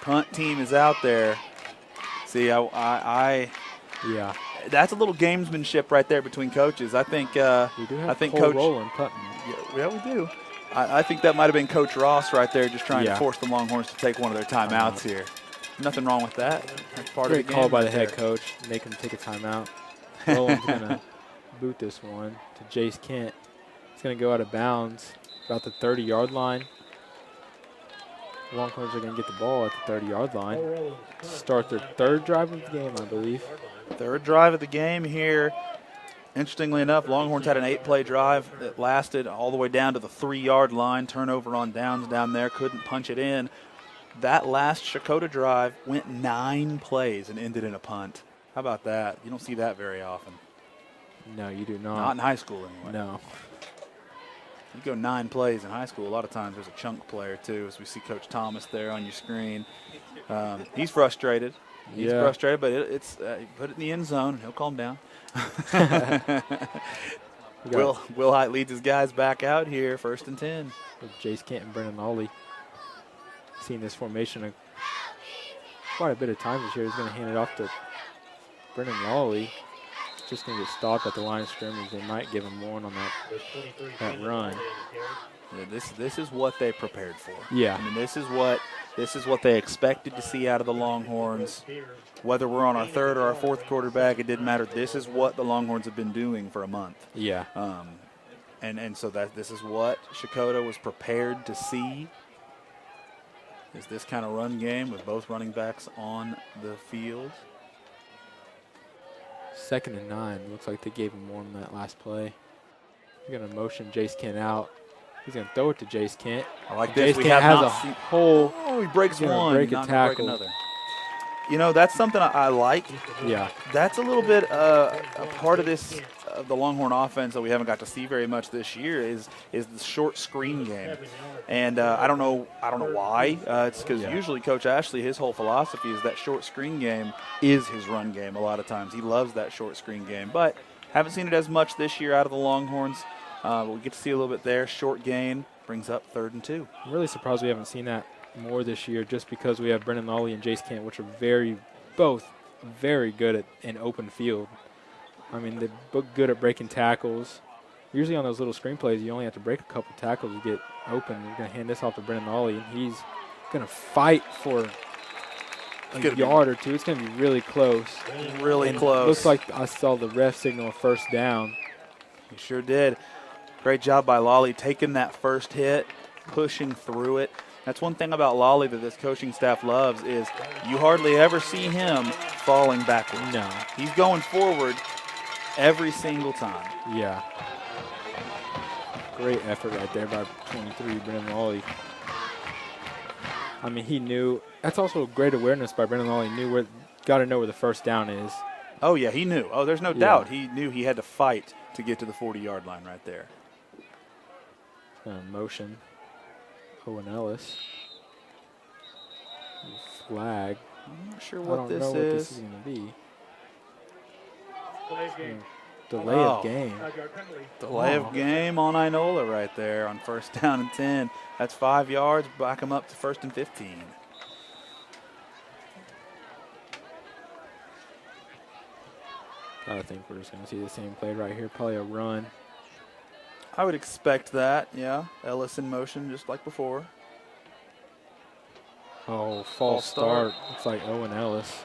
Punt team is out there. See, yeah. That's a little gamesmanship right there between coaches. I think. We do have Coach Roland punting. Yeah, we do. I think that might have been Coach Ross right there, just trying to force the Longhorns to take one of their timeouts here. Nothing wrong with that. That's part of the game. Call by the head coach, make him take a timeout. Roland's going to boot this one to Jace Kent. It's going to go out of bounds about the 30-yard line. The Longhorns are going to get the ball at the 30-yard line. Start their 3rd drive of the game, I believe. 3rd drive of the game here. Interestingly enough, Longhorns had an 8-play drive that lasted all the way down to the 3-yard line. Turnover on downs down there, couldn't punch it in. That last Checotah drive went 9 plays and ended in a punt. How about that? You don't see that very often. No, you do not. Not in high school anyway. No. You go 9 plays in high school, a lot of times there's a chunk player too, as we see Coach Thomas there on your screen. He's frustrated. He's frustrated, but it's put it in the end zone, and he'll calm down. Will Height leads his guys back out here, 1st and 10. Jace Kent and Brennan Lawley. Seen this formation quite a bit of times this year. He's going to hand it off to Brennan Lawley. Just going to get stopped at the line of scrimmage. They might give him one on that run. Yeah, this is what they prepared for. Yeah. I mean, this is what they expected to see out of the Longhorns. Whether we're on our 3rd or our 4th quarterback, it didn't matter. This is what the Longhorns have been doing for a month. Yeah. And so this is what Checotah was prepared to see. Is this kind of run game with both running backs on the field. 2nd and 9. Looks like they gave him more on that last play. He's going to motion Jace Kent out. He's going to throw it to Jace Kent. I like this. Jace Kent has a hole. Oh, he breaks one. Break a not tackle. Break another. You know, that's something I like. Yeah. That's a little bit a part of this, the Longhorn offense that we haven't got to see very much this year is the short screen game. And I don't know why. It's because usually Coach Ashley, his whole philosophy is that short screen game is his run game a lot of times. He loves that short screen game. But haven't seen it as much this year out of the Longhorns. But we get to see a little bit there. Short gain brings up 3rd and 2. I'm really surprised we haven't seen that more this year, just because we have Brennan Lawley and Jace Kent, which are both very good at an open field. I mean, they're both good at breaking tackles. Usually on those little screen plays, you only have to break a couple tackles to get open. He's going to hand this off to Brennan Lawley, and he's going to fight for a yard or two. It's going to be really close. Really And close. Looks like I saw the ref signal a first down. He sure did. Great job by Lawley taking that first hit, pushing through it. That's one thing about Lawley that this coaching staff loves is you hardly ever see him falling backwards. No. He's going forward every single time. Yeah. Great effort right there by 23, Brennan Lawley. I mean, he knew. That's also great awareness by Brennan Lawley. Got to know where the first down is. Oh, yeah, he knew. Oh, there's no doubt. He knew he had to fight to get to the 40-yard line right there. Motion. Owen Ellis. Flag. I'm not sure I what don't this know is. what this is going to be. Today's game. Delay Oh. of game. 5-yard penalty. Delay of game on Inola right there on first down and 10. That's 5 yards. Back him up to 1st and 15. I think we're just going to see the same play right here. Probably a run. I would expect that, yeah. Ellis in motion just like before. Oh, False false start. start. Looks like Owen Ellis.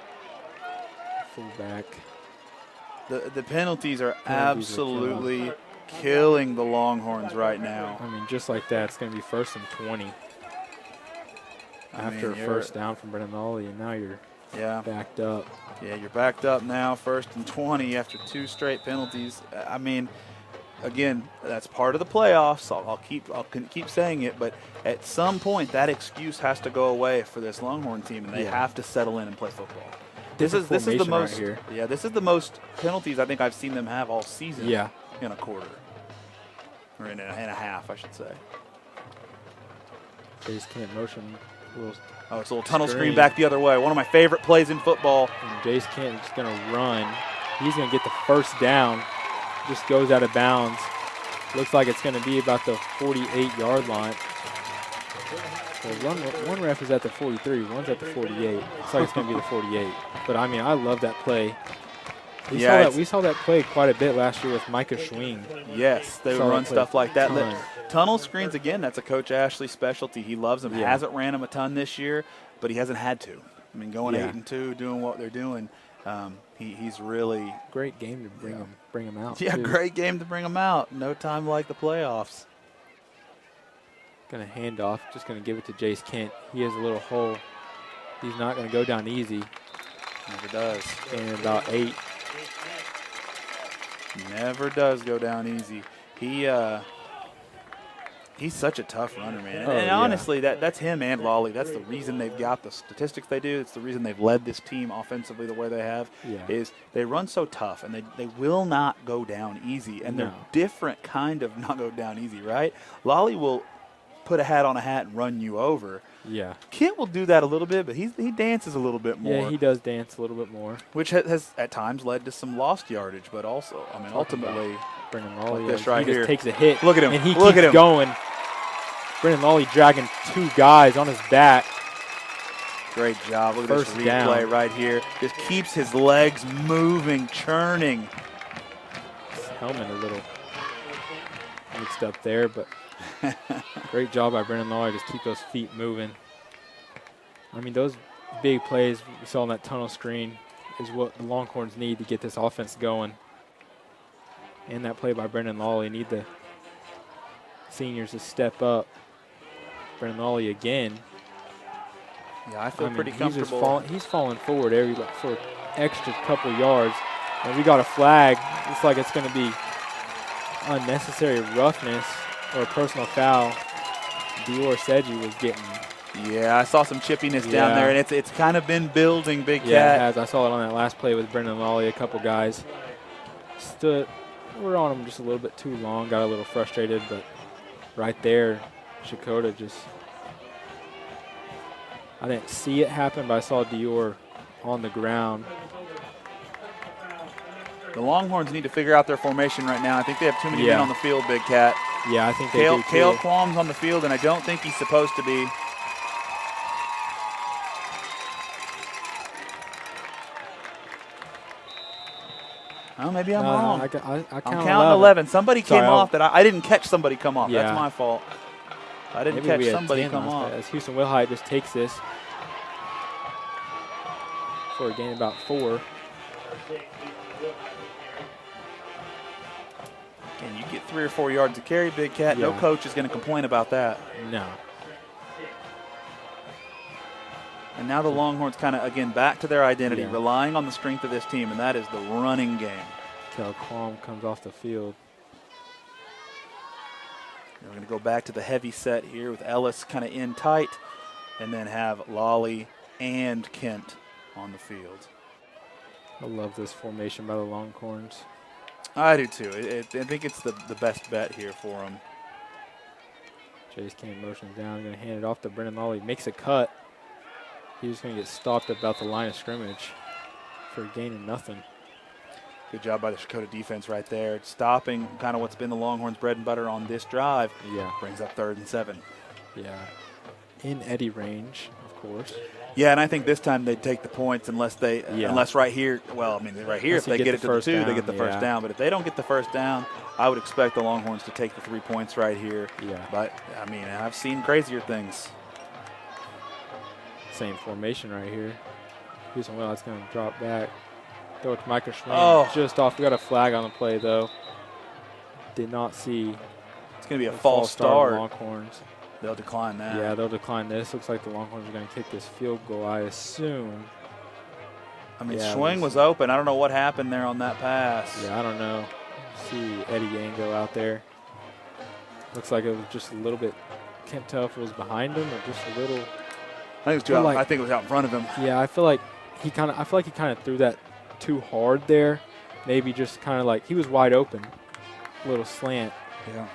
Fullback. The penalties are Penalties are absolutely killing the Longhorns right now. I mean, just like that, it's going to be 1st and 20. After a first down from Brennan Lawley, and now you're backed up. Yeah, you're backed up now, 1st and 20 after 2 straight penalties. I mean, again, that's part of the playoffs. I'll keep saying it, but at some point that excuse has to go away for this Longhorn team, and they have to settle in and play football. This is the Formation most right here. Yeah, this is the most penalties I think I've seen them have all season. Yeah. In a quarter, or in a half, I should say. Chase can't motion. Oh, it's a little tunnel screen back the other way. One of my favorite plays in football. And Jace Kent is going to run. He's going to get the first down. Just goes out of bounds. Looks like it's going to be about the 48-yard line. So one ref is at the 43, one's at the 48. Looks like it's going to be the 48. But, I mean, I love that play. We saw that play quite a bit last year with Micah Schwing. Yes, they would run stuff like that. Tunnel screens, again, that's a Coach Ashley specialty. He loves them. Yeah. Hasn't ran them a ton this year, but he hasn't had to. I mean, going 8-2, doing what they're doing, he's really – great game to bring him out. Yeah, too. great game to bring him out. No time like the playoffs. Going to hand off, just going to give it to Jace Kent. He has a little hole. He's not going to go down easy. Never does. And about 8. Never does go down easy. He's such a tough runner, man. And honestly, that's him and Lawley. That's the reason they've got the statistics they do. It's the reason they've led this team offensively the way they have. Is they run so tough, and they will not go down easy. And they're different kind of not go down easy, right? Lawley will put a hat on a hat and run you over. Yeah. Kent will do that a little bit, but he dances a little bit more. Yeah, he does dance a little bit more. Which has at times led to some lost yardage, but also, I mean, ultimately, Brennan Lawley, like this right he here. just takes a hit. Look at him. And he Look keeps at him. going. Brennan Lawley dragging 2 guys on his back. Great job. Look at this First replay down. right here. Just keeps his legs moving, churning. His helmet a little mixed up there, but great job by Brennan Lawley. Just keep those feet moving. I mean, those big plays we saw on that tunnel screen is what the Longhorns need to get this offense going. And that play by Brennan Lawley, need the seniors to step up. Brennan Lawley again. Yeah, I feel pretty comfortable. He's falling forward for extra couple yards. And we got a flag. Looks like it's going to be unnecessary roughness or a personal foul. Dior Seji was getting. Yeah, I saw some chippiness down there, and it's kind of been building, Big Cat. Yeah, it has. I saw it on that last play with Brennan Lawley. A couple guys we're on him just a little bit too long. Got a little frustrated, but right there, Checotah just. I didn't see it happen, but I saw Dior on the ground. The Longhorns need to figure out their formation right now. I think they have too many men on the field, Big Cat. Yeah, I think they do too. Cale Qualm's on the field, and I don't think he's supposed to be. Oh, maybe I'm wrong. I I'm counting 11. Somebody came off that I didn't catch somebody come off. Yeah. That's my fault. I didn't Maybe catch we had somebody 10 come last off. play, as Houston Wilhite just takes this for a gain of about 4. And you get 3 or 4 yards of carry, Big Cat. No Yeah. coach is going to complain about that. No. And now the Longhorns kind of, again, back to their identity, Yeah. relying on the strength of this team, and that is the running game. Kel Quam comes off the field. We're going to go back to the heavy set here with Ellis kind of in tight, and then have Lolly and Kent on the field. I love this formation by the Longhorns. I do too. I think it's the best bet here for them. Chase Kent motions down, going to hand it off to Brendan Lolly. Makes a cut. He's going to get stopped about the line of scrimmage for a gain of nothing. Good job by the Checotah defense right there. Stopping kind of what's been the Longhorns' bread and butter on this drive. Yeah. Brings up 3rd and 7. Yeah. In Eddie range, of course. Yeah, and I think this time they'd take the points unless right here, well, I mean, right here, Unless if they get it to the 2, down, they get the first yeah. down. But if they don't get the first down, I would expect the Longhorns to take the 3 points right here. Yeah. But, I mean, I've seen crazier things. Same formation right here. Houston Wilhite's going to drop back. Throw it to Micah Schwing. Oh. Just off. We got a flag on the play, though. Did not see It's going to be a the false start. Longhorns. They'll decline that. Yeah, they'll decline this. Looks like the Longhorns are going to kick this field goal, I assume. I mean, Yeah, Schwing was open. I don't know what happened there on that pass. Yeah, I don't know. See Eddie Yang go out there. Looks like it was just a little bit. Can't tell if it was behind him or just a little. I think it was out in front of him. Yeah, I feel like he kind of threw that too hard there. Maybe just kind of like he was wide open, little slant. Yeah.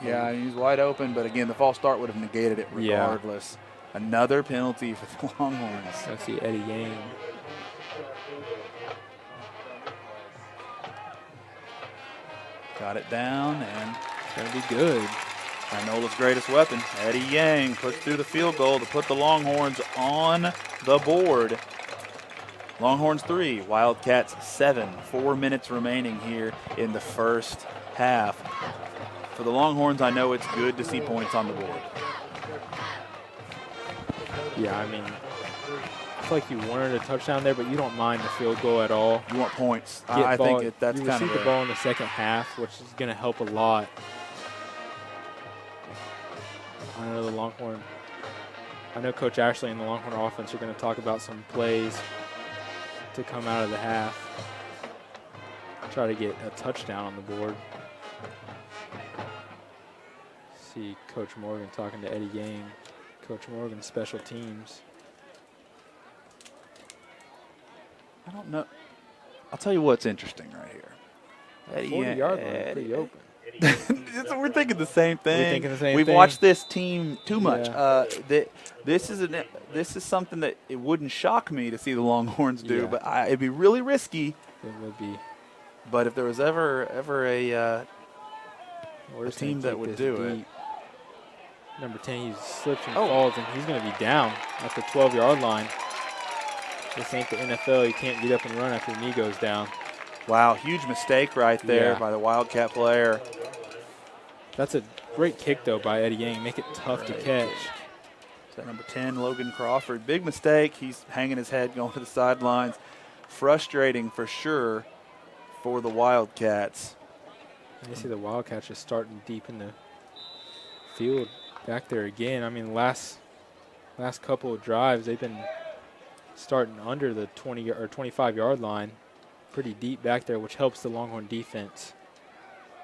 Yeah, he was wide open, but again, the false start would have negated it regardless. Yeah. Another penalty for the Longhorns. I see Eddie Yang. Got it down, and It's going to be good. Inola's greatest weapon, Eddie Yang, puts through the field goal to put the Longhorns on the board. Longhorns 3, Wildcats 7. 4 minutes remaining here in the first half. For the Longhorns, I know it's good to see points on the board. Yeah, I mean, I feel like you wanted a touchdown there, but you don't mind the field goal at all. You want points. Get I ball, think that's you kind of receive the ball in the second half, which is going to help a lot. I know Coach Ashley and the Longhorn offense are going to talk about some plays to come out of the half. Try to get a touchdown on the board. See Coach Morgan talking to Eddie Yang. Coach Morgan, special teams. I don't know. I'll tell you what's interesting right here. 40-yard line, pretty open. We're thinking the same thing. We're thinking the same We've thing. watched this team too much. Yeah. This is something that it wouldn't shock me to see the Longhorns do, Yeah. but it'd be really risky. It would be. But if there was ever a We're just team gonna that kick would this do it. deep. Number 10, he slips and Oh. falls, and he's going to be down at the 12-yard line. This ain't the NFL. You can't get up and run after your knee goes down. Wow, huge mistake right there Yeah. by the Wildcat player. That's a great kick, though, by Eddie Yang. Make it tough to catch. Is that number 10, Logan Crawford? Big mistake. He's hanging his head, going to the sidelines. Frustrating for sure for the Wildcats. You see the Wildcats just starting deep in the field back there again. I mean, last couple of drives, they've been starting under the 20 or 25-yard line, pretty deep back there, which helps the Longhorn defense.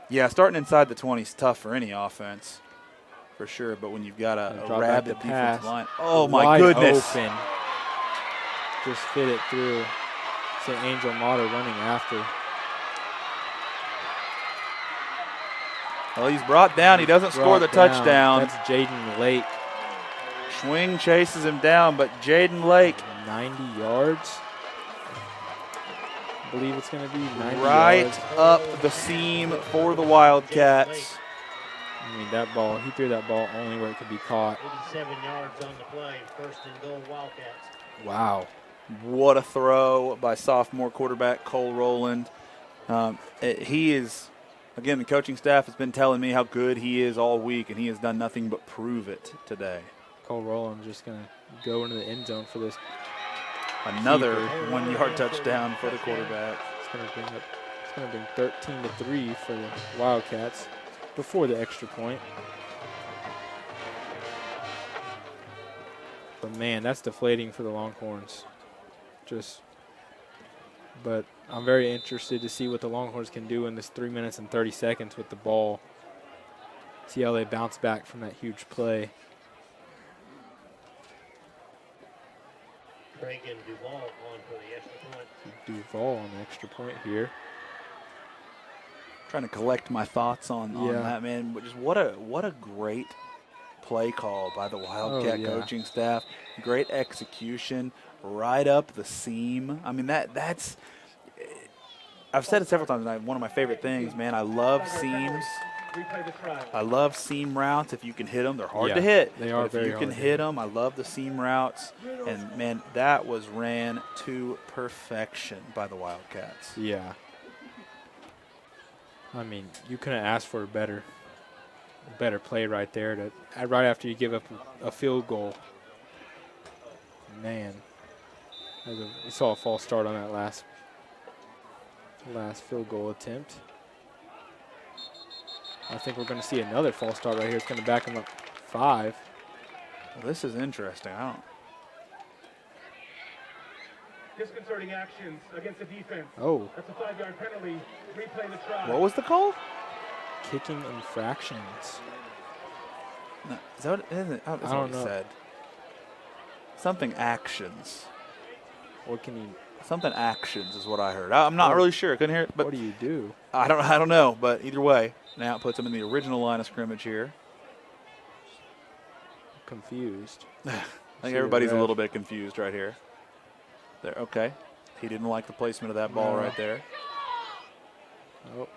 Yeah, starting inside the 20 is tough for any offense, for sure. But when you've got a Drop back rabid to defensive pass. line, oh my Wide goodness! Open. Just fit it through. See Angel Mata running after. Well, he's brought down. He doesn't score the Brought down. touchdown. That's Jaden Lake. Schwing chases him down, but Jaden Lake 90 yards. I believe it's going to be 90 right yards. up the seam for the Wildcats. I mean, that ball, he threw that ball only where it could be caught. 87 yards on the play, 1st and goal Wildcats. Wow. What a throw by sophomore quarterback Cole Rowland. He is Again, the coaching staff has been telling me how good he is all week, and he has done nothing but prove it today. Cole Rowland's just going to go into the end zone for this. Another keeper. 1-yard touchdown for the quarterback. It's going to bring 13-3 for the Wildcats before the extra point. But man, that's deflating for the Longhorns. But I'm very interested to see what the Longhorns can do in this 3 minutes and 30 seconds with the ball. See how they bounce back from that huge play. Pregame Duval on for the extra point. Duval on the extra point here. Trying to collect my thoughts on that, man. But just what a great play call by the Wildcat coaching staff. Great execution right up the seam. I mean, that's I've said it several times, and one of my favorite things, man. I love seams. I love seam routes. If you can hit them, they're hard to hit. They are but very if you can hard hit them, I love the seam routes. And, man, that was ran to perfection by the Wildcats. Yeah. I mean, you couldn't ask for a better play right there. Right after you give up a field goal. Man, we saw a false start on that last field goal attempt. I think we're going to see another false start right here. It's going to back him up 5. Well, this is interesting. Disconcerting actions against the defense. Oh. That's a 5-yard penalty. Replay the try. What was the call? Kicking infractions. No, is that what, isn't it? Oh, that's I what don't he know. said. Something actions. What can you? Something actions is what I heard. I'm not really sure. I couldn't hear it. But What do you do? I don't know. But either way, now it puts him in the original line of scrimmage here. Confused. I See think the everybody's a ref. little bit confused right here. There, okay. He didn't like the placement of that ball No. right there. Oh.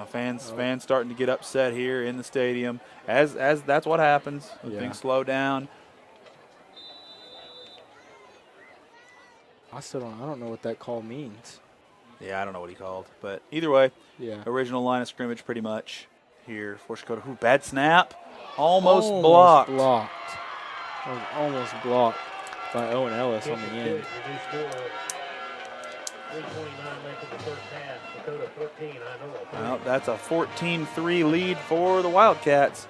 Fans starting to get upset here in the stadium. As that's what happens when Yeah. things slow down. I don't know what that call means. Yeah, I don't know what he called, but either way, Yeah. original line of scrimmage pretty much here for Checotah. Ooh, bad snap, almost blocked. That was almost blocked by Owen Ellis on the end. Reduced score. 3:29 left in the first half. Checotah 14, Inola 3. Well, that's a 14-3 lead for the Wildcats,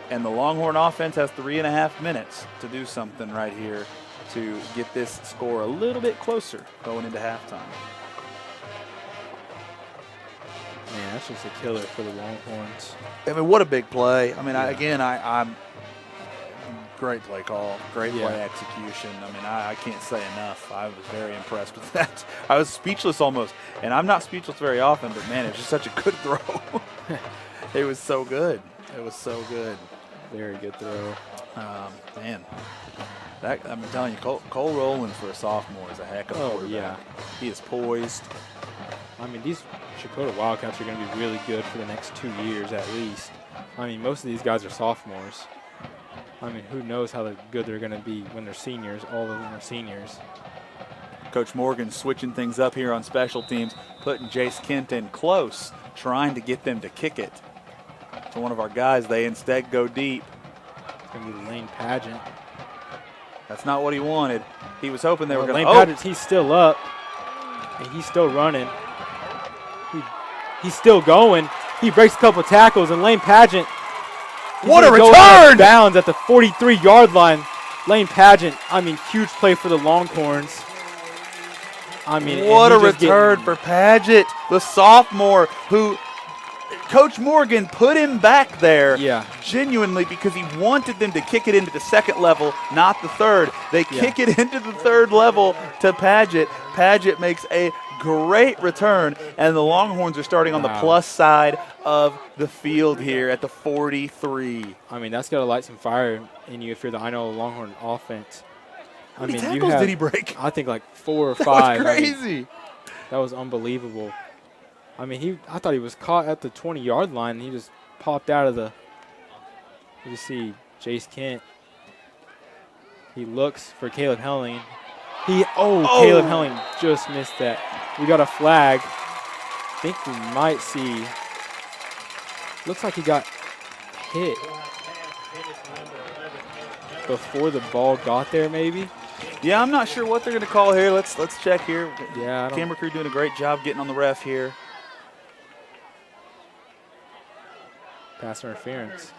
and the Longhorn offense has 3.5 minutes to do something right here to get this score a little bit closer going into halftime. Man, that's just a killer for the Longhorns. I mean, what a big play. I mean, I'm great play call, great play execution. I mean, I can't say enough. I was very impressed with that. I was speechless almost, and I'm not speechless very often, but, man, it was just such a good throw. It was so good. It was so good. Very good throw. Man, I'm telling you, Cole Rowland for a sophomore is a heck of a quarterback. Yeah. He is poised. I mean, these Checotah Wildcats are going to be really good for the next 2 years at least. I mean, most of these guys are sophomores. I mean, who knows how good they're going to be when they're seniors. All of them are seniors. Coach Morgan switching things up here on special teams, putting Jace Kent in close, trying to get them to kick it to one of our guys. They instead go deep. It's going to be Lane Pageant. That's not what he wanted. He was hoping they were going Lane to. Pageant, he's still up, and he's still running. He's still going. He breaks a couple tackles, and Lane Pageant. What a Go out return! of bounds at the 43-yard line. Lane Pageant, I mean, huge play for the Longhorns. I mean, What a return for Paget, the sophomore, who Coach Morgan put him back there genuinely because he wanted them to kick it into the second level, not the third. They kick it into the third level to Paget. Paget makes a great return, and the Longhorns are starting on the plus side of the field here at the 43. I mean, that's got to light some fire in you if you're the Inola Longhorn offense. How many tackles did he break? I think like 4 or 5. That was crazy. I mean, that was unbelievable. I mean, I thought he was caught at the 20-yard line, and he just popped out of the – you see Jace Kent. He looks for Caleb Helling. Caleb Helling just missed that. We got a flag. I think we might see Looks like he got hit before the ball got there, maybe. Yeah, I'm not sure what they're going to call here. Let's check here. Yeah, I don't. Camera crew doing a great job getting on the ref here. Pass interference.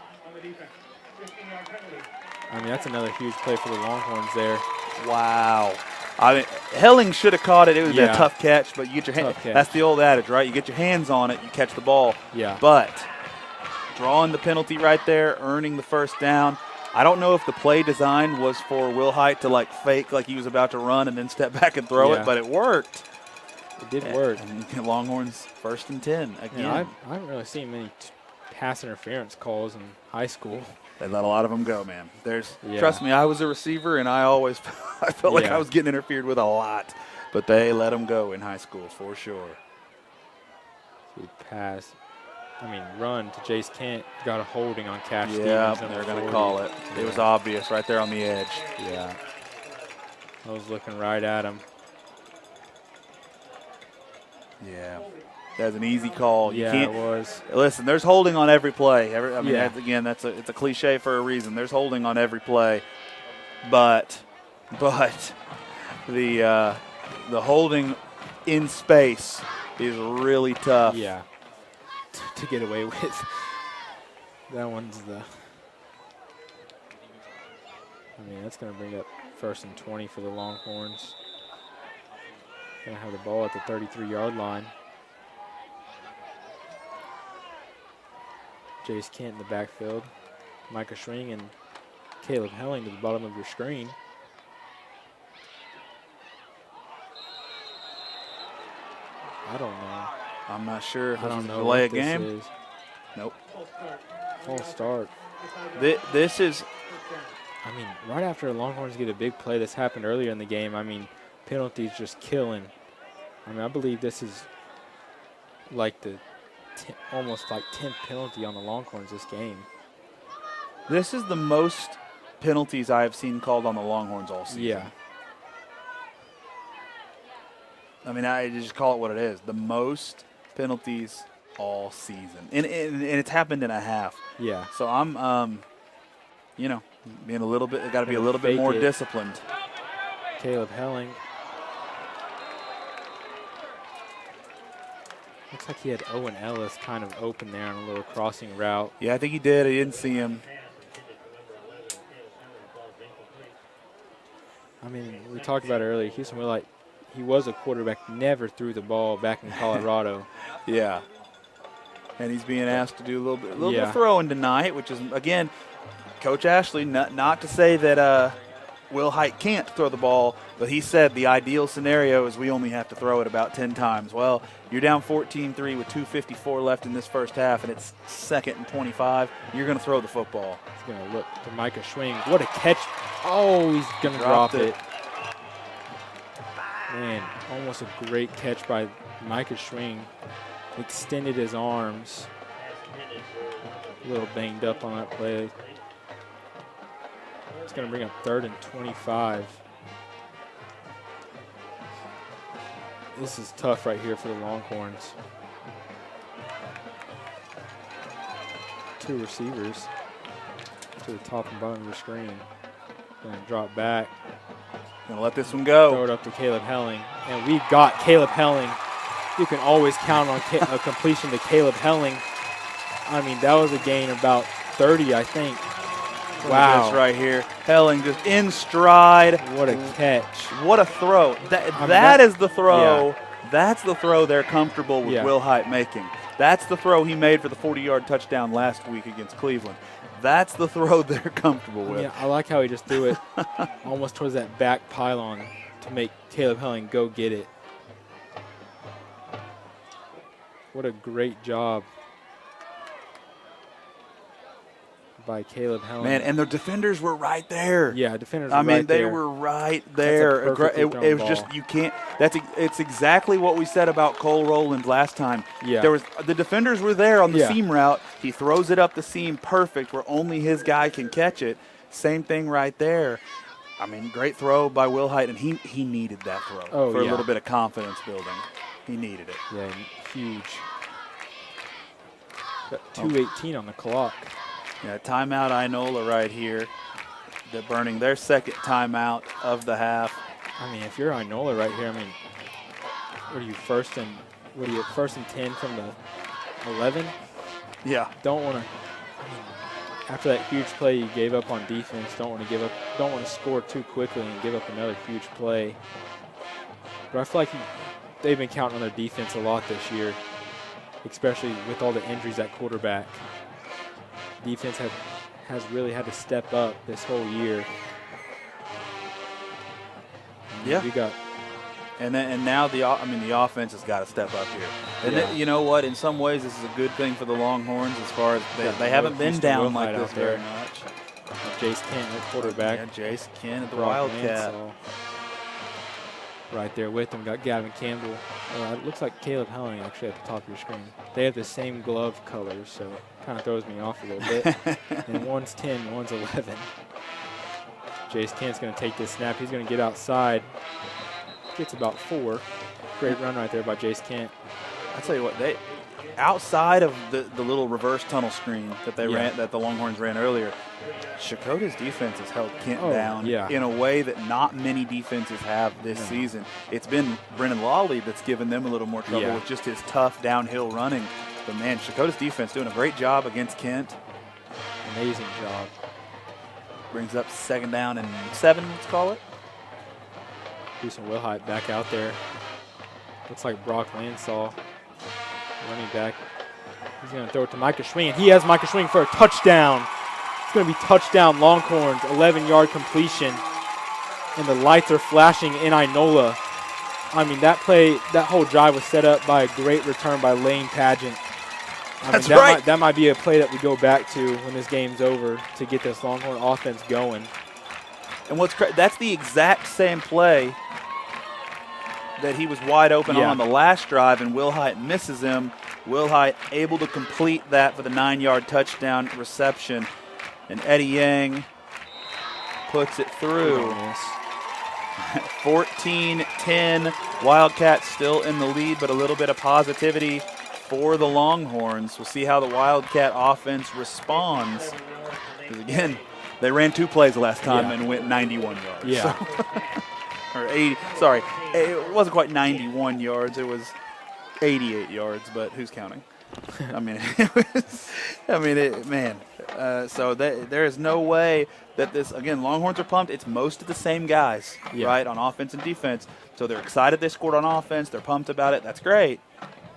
I mean, that's another huge play for the Longhorns there. Wow. I mean, Helling should have caught it. It was a Yeah. tough catch, but you get your hand. Tough catch. That's the old adage, right? You get your hands on it, you catch the ball. Yeah. But drawing the penalty right there, earning the first down. I don't know if the play design was for Will Height to like fake like he was about to run and then step back and throw Yeah. it, but it worked. It did work. And Longhorns 1st and 10 again. Yeah, I haven't really seen many pass interference calls in high school. They let a lot of them go, man. Yeah. Trust me, I was a receiver, and I always I felt like Yeah. I was getting interfered with a lot. But they let them go in high school for sure. Good pass. I mean, run to Jace Kent. Got a holding on Cash Yeah, Stevens. number they're going to 40. call it. It was obvious right there on the edge. Yeah. I was looking right at him. Yeah. That's an easy call. You Yeah, can't, it was. listen, there's holding on every play. I mean, Yeah. it's a cliche for a reason. There's holding on every play. But the holding in space is really tough. Yeah. To get away with. That one's the. I mean, that's going to bring up 1st and 20 for the Longhorns. Going to have the ball at the 33-yard line. Jace Kent in the backfield. Micah Schring and Caleb Helling to the bottom of your screen. I don't know. I'm not sure if I this don't is a know delay what of this game. is. Nope. False start. This is I mean, right after the Longhorns get a big play that's happened earlier in the game, I mean, penalties just killing. I mean, I believe this is like the almost like 10th penalty on the Longhorns this game. This is the most penalties I have seen called on the Longhorns all season. Yeah. I mean, I just call it what it is. The most penalties all season. And it's happened in a half. Yeah. So I'm, being a little bit, got to be a little bit Fake more it. disciplined. Caleb Helling. Looks like he had Owen Ellis kind of open there on a little crossing route. Yeah, I think he did. I didn't see him. I mean, we talked about it earlier. Houston Willite, he was a quarterback, never threw the ball back in Colorado. Yeah. And he's being asked to do a little bit Yeah. of throwing tonight, which is, again, Coach Ashley, not to say that Will Height can't throw the ball, but he said the ideal scenario is we only have to throw it about 10 times. Well, you're down 14-3 with 2:54 left in this first half, and it's 2nd and 25. You're going to throw the football. He's going to look to Micah Schwing. What a catch. Oh, he's going to drop it. Man, almost a great catch by Micah Schwing. Extended his arms. A little banged up on that play. It's going to bring up 3rd and 25. This is tough right here for the Longhorns. 2 receivers to the top and bottom of the screen. Going to drop back. Going to let this one Throw go. it up to Caleb Helling. And we got Caleb Helling. You can always count on a completion to Caleb Helling. I mean, that was a gain about 30, I think. Look at Wow. this right here. Helling just in stride. What a catch. What a throw. mean, that is the throw. Yeah. That's the throw they're comfortable with Yeah. Will Height making. That's the throw he made for the 40-yard touchdown last week against Cleveland. That's the throw they're comfortable with. Yeah, I like how he just threw it almost towards that back pylon to make Caleb Helling go get it. What a great job by Caleb Helling. Man, and the defenders were right there. Yeah, defenders I were mean, right they there. were right That's a there. perfectly thrown It was just ball. you can't. It's exactly what we said about Cole Rowland last time. Yeah. There was the defenders were there on the Yeah. seam route. He throws it up the seam perfect where only his guy can catch it. Same thing right there. I mean, great throw by Will Height, and he needed that throw Oh, for a yeah. little bit of confidence building. He needed it. Yeah, huge. Got 2:18 on the clock. Yeah, timeout Inola right here. They're burning their second timeout of the half. I mean, if you're Inola right here, I mean, what are you, first and 10 from the 11? Yeah. Don't want to, after that huge play you gave up on defense, don't want to score too quickly and give up another huge play. But I feel like they've been counting on their defense a lot this year, especially with all the injuries at quarterback. Defense has really had to step up this whole year. Yeah. We got, And now the offense has got to step up here. And Yeah. you know what? In some ways, this is a good thing for the Longhorns as far as Yeah, they haven't been Houston down Wilhite like this out there. very much. Jace Kent at quarterback. Yeah, Jace Kent at the Brock Wildcat. Mansell right there with them. Got Gavin Campbell. It looks like Caleb Helling actually at the top of your screen. They have the same glove colors, so it kind of throws me off a little bit. And one's 10, one's 11. Jace Kent's going to take this snap. He's going to get outside. Gets about 4. Great run right there by Jace Kent. I tell you what, they outside of the little reverse tunnel screen that they ran, that the Longhorns ran earlier, Checotah's defense has held Kent down in a way that not many defenses have this season. It's been Brennan Lawley that's given them a little more trouble with just his tough downhill running. But man, Checotah's defense doing a great job against Kent. Amazing job. Brings up 2nd down and 7, let's call it. Houston Wilhite back out there. Looks like Brock Lansall, running back. He's going to throw it to Micah Schwing, and he has Micah Schwing for a touchdown. It's going to be touchdown Longhorns, 11-yard completion, and the lights are flashing in Inola. I mean, that whole drive was set up by a great return by Lane Pageant. That's right. That might be a play that we go back to when this game's over to get this Longhorn offense going. And that's the exact same play that he was wide open on the last drive, and Wilhite misses him. Wilhite able to complete that for the 9-yard touchdown reception. And Eddie Yang puts it through. 14-10. Wildcats still in the lead, but a little bit of positivity for the Longhorns. We'll see how the Wildcat offense responds. Because again, they ran 2 plays the last time and went 91 yards. Yeah. Or 80, sorry, it wasn't quite 91 yards. It was 88 yards, but who's counting? I mean, so there is no way that this, again, Longhorns are pumped. It's most of the same guys, right, on offense and defense. So they're excited they scored on offense. They're pumped about it. That's great.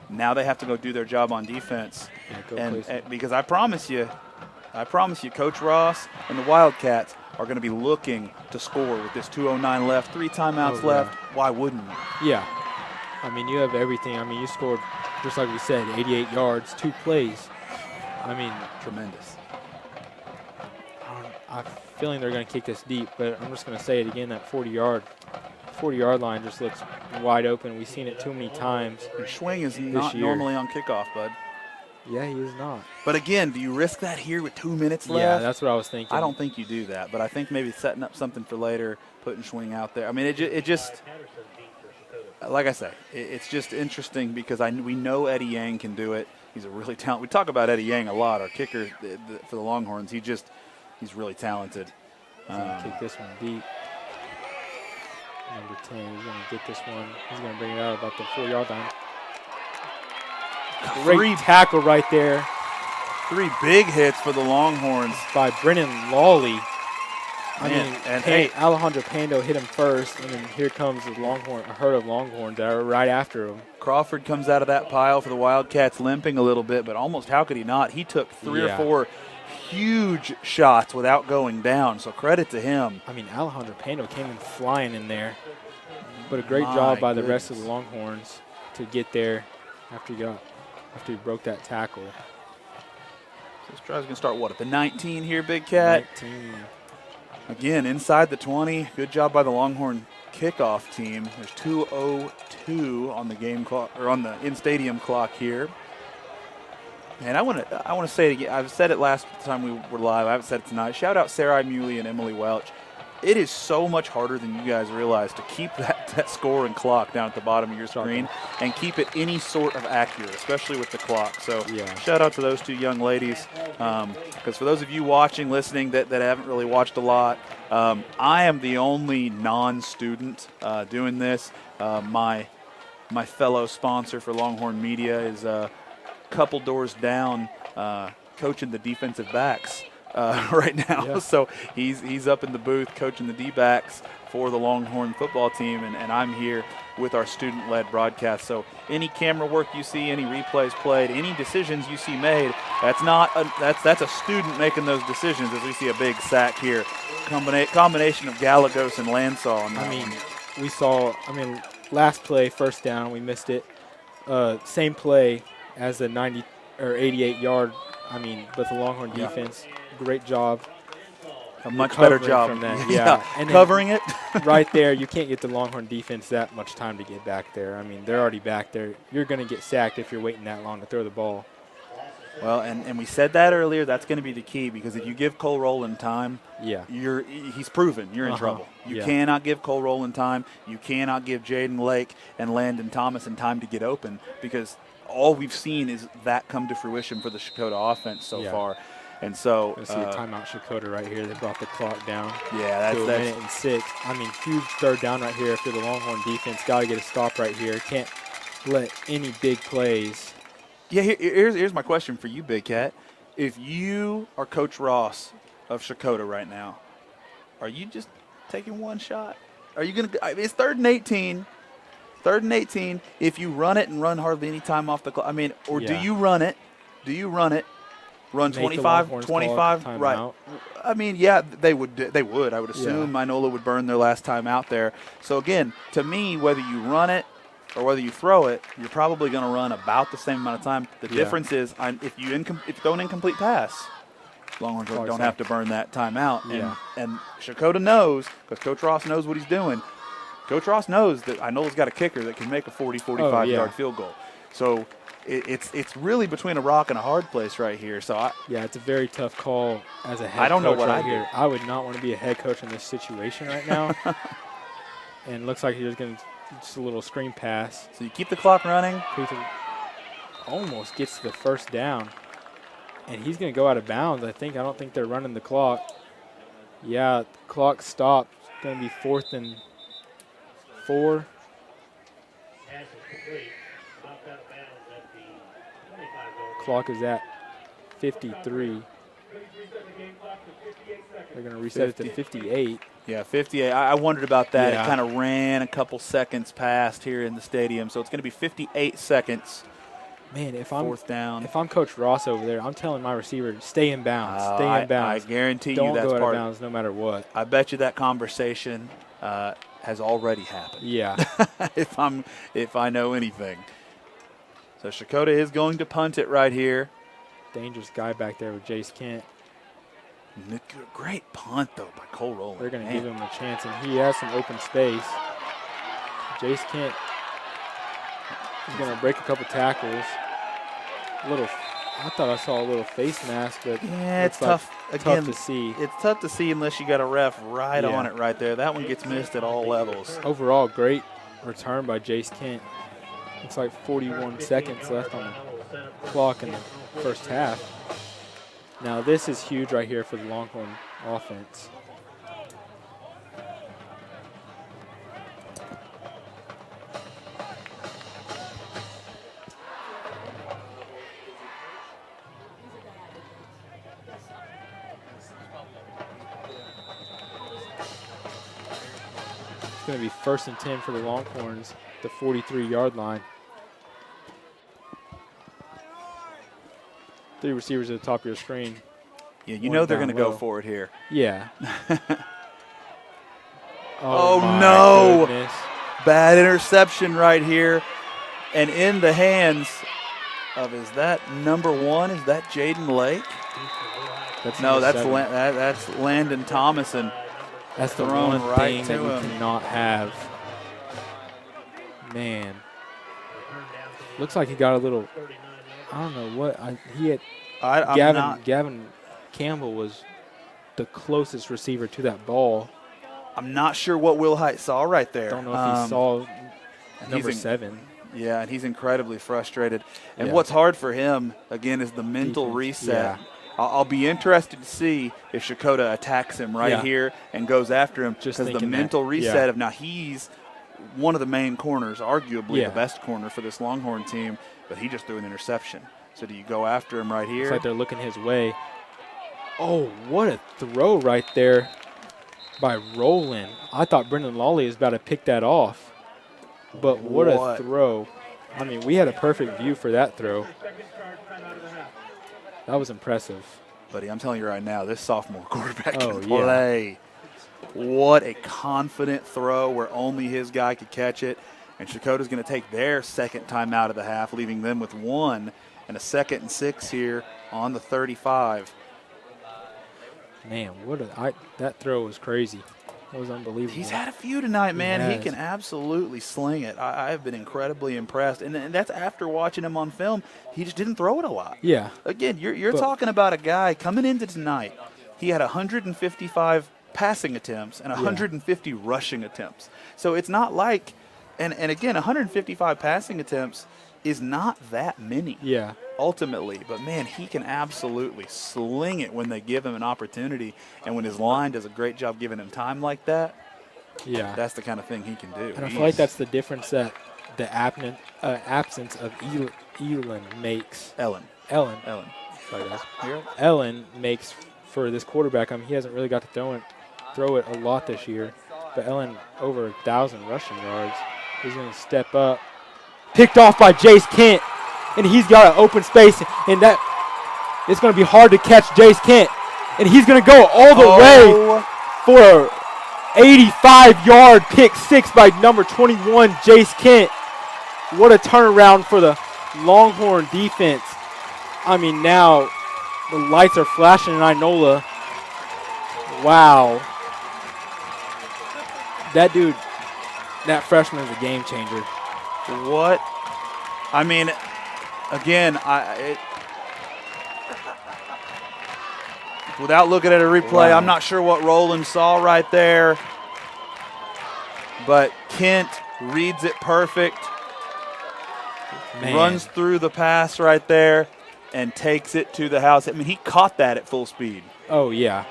Now they have to go do their job on defense. And because I promise you, Coach Ross and the Wildcats are going to be looking to score with this 2:09 left, 3 timeouts left. Why wouldn't you? Yeah. I mean, you have everything. I mean, you scored, just like we said, 88 yards, 2 plays. I mean, tremendous. I'm feeling they're going to kick this deep, but I'm just going to say it again, that 40-yard line just looks wide open. We've seen it too many times. And Schwing is not normally on kickoff, bud. Yeah, he is not. But again, do you risk that here with 2 minutes left? Yeah, that's what I was thinking. I don't think you do that, but I think maybe setting up something for later, putting Schwing out there. I mean, it just, like I say, it's just interesting because we know Eddie Yang can do it. He's a really talented. We talk about Eddie Yang a lot, our kicker for the Longhorns. He's really talented. He's going to kick this one deep. Number 10, he's going to get this one. He's going to bring it out about the 4-yard line. Great tackle right there. 3 big hits for the Longhorns. By Brennan Lawley. Hey, Alejandro Pando hit him first, and then here comes a herd of Longhorns that are right after him. Crawford comes out of that pile for the Wildcats, limping a little bit, but almost how could he not? He took 3 or 4 huge shots without going down, so credit to him. I mean, Alejandro Pando came in flying in there, but a great job by the rest of the Longhorns to get there after he broke that tackle. So this drive's going to start, at the 19 here, Big Cat? 19. Again, inside the 20. Good job by the Longhorn kickoff team. There's 2:02 on the game clock, or on the in-stadium clock here. And I want to say it again. I've said it last time we were live. I haven't said it tonight. Shout out Sarah Muley and Emily Welch. it is so much harder than you guys realize to keep that score and clock down at the bottom of your screen and keep it any sort of accurate, especially with the clock. So shout out to those two young ladies, because for those of you watching, listening that haven't really watched a lot, I am the only non-student doing this. My fellow sponsor for Longhorn Media is a couple doors down, coaching the defensive backs right now. Yeah. So he's up in the booth coaching the D-backs for the Longhorn football team, and I'm here with our student-led broadcast. So any camera work you see, any replays played, any decisions you see made, that's a student making those decisions, as we see a big sack here. Combination of Gallegos and Lansall. Last play, first down, we missed it. Same play as the 90 or 88-yard. But the Longhorn defense, great job. A much better job from that. Yeah. And covering it. Right there, you can't get the Longhorn defense that much time to get back there. They're already back there. You're going to get sacked if you're waiting that long to throw the ball. Well, and we said that earlier. That's going to be the key, because if you give Cole Rowland time, he's proven you're in trouble. You cannot give Cole Rowland time. You cannot give Jaden Lake and Landon Thomason time to get open, because all we've seen is that come to fruition for the Checotah offense so far. And so see a timeout Checotah right here. They brought the clock down to a minute and 6. Huge third down right here for the Longhorn defense. Got to get a stop right here. Can't let any big plays. Yeah, here's my question for you, Big Cat. If you are Coach Ross of Checotah right now, are you just taking one shot? Are you going to – it's 3rd and 18. 3rd and 18. If you run it and run hardly any time off the clock, do you run it? Do you run it? Run 25, right? They would. I would assume Inola would burn their last time out there. So again, to me, whether you run it or whether you throw it, you're probably going to run about the same amount of time. The difference is if you throw an incomplete pass, Longhorns don't have to burn that time out. And Checotah knows, because Coach Ross knows what he's doing. Coach Ross knows that Inola's got a kicker that can make a 40, 45-yard field goal. So it's really between a rock and a hard place right here. So it's a very tough call as a head coach. I don't know what I would not want to be a head coach in this situation right now. And it looks like he's going to just a little screen pass. So you keep the clock running. Almost gets to the first down, and he's going to go out of bounds. I don't think they're running the clock. Yeah, the clock stopped. It's going to be 4th and 4. Clock is at 53. They're going to reset it to 58. Yeah, 58. I wondered about that. It kind of ran a couple seconds past here in the stadium, so it's going to be 58 seconds. Man, if 4th down. If I'm Coach Ross over there, I'm telling my receiver, stay in bounds. Stay in bounds. I guarantee you Don't that's go out part of bounds no matter what. I bet you that conversation has already happened. Yeah. if I know anything. So Checotah is going to punt it right here. Dangerous guy back there with Jace Kent. Great punt, though, by Cole Rowland. They're going to give him a chance, and he has some open space. Jace Kent is going to break a couple tackles. I thought I saw a little face mask, but it's tough. Tough to see. It's tough to see unless you got a ref right on it right there. That one gets missed at all levels. Overall, great return by Jace Kent. Looks like 41 seconds left on the clock in the first half. Now this is huge right here for the Longhorn offense. It's going to be 1st and 10 for the Longhorns, the 43-yard line. 3 receivers at the top of your screen. Yeah, you know they're going to go for it here. Yeah. Oh no! Goodness. Bad interception right here. And in the hands of, is that number 1? Is that Jaden Lake? That's Landon Thomason. That's the thrown one right thing that to you him. cannot have. Man. Looks like he got a little, I don't know what, he had, Gavin Campbell was the closest receiver to that ball. I'm not sure what Will Height saw right there. Don't know if he saw number he's 7. Yeah, and he's incredibly frustrated. And Yeah. what's hard for him, again, is the mental Defense, reset. yeah. I'll be interested to see if Checotah attacks him right Yeah. here and goes after him. Just Because the thinking that, mental reset yeah. of now he's one of the main corners, arguably Yeah. the best corner for this Longhorn team, but he just threw an interception. So do you go after him right here? It's like they're looking his way. Oh, what a throw right there by Roland. I thought Brendan Lawley was about to pick that off. But what a throw. I mean, we had a perfect view for that throw. That was impressive. Buddy, I'm telling you right now, this sophomore quarterback Oh, can yeah. play. What a confident throw where only his guy could catch it. And Checotah's going to take their second time out of the half, leaving them with 1 and a 2nd and 6 here on the 35. Man, that throw was crazy. That was unbelievable. He's had a few tonight, man. He has. can absolutely sling it. I've been incredibly impressed. And that's after watching him on film. He just didn't throw it a lot. Yeah. Again, you're talking about a guy coming into tonight. He had 155 passing attempts and 150 rushing attempts. So it's not like, and again, 155 passing attempts is not that many. Yeah. Ultimately, but man, he can absolutely sling it when they give him an opportunity, and when his line does a great job giving him time like that. Yeah. That's the kind of thing he can do. And I feel like that's the difference that the absence of Ellen makes. Ellen. Sorry, guys. Ellen makes for this quarterback. I mean, he hasn't really got to throw it a lot this year, but Ellen over 1,000 rushing yards. He's going to step up. Picked off by Jace Kent, and he's got an open space, and that it's going to be hard to catch Jace Kent, and he's going to go all the way for a 85-yard pick 6 by number 21, Jace Kent. What a turnaround for the Longhorn defense. I mean, now the lights are flashing in Inola. Wow. That dude, that freshman is a game changer. What? I mean, again, without looking at a replay, Wow. I'm not sure what Roland saw right there, but Kent reads it perfect, Man. runs through the pass right there, and takes it to the house. I mean, he caught that at full speed. Oh, yeah.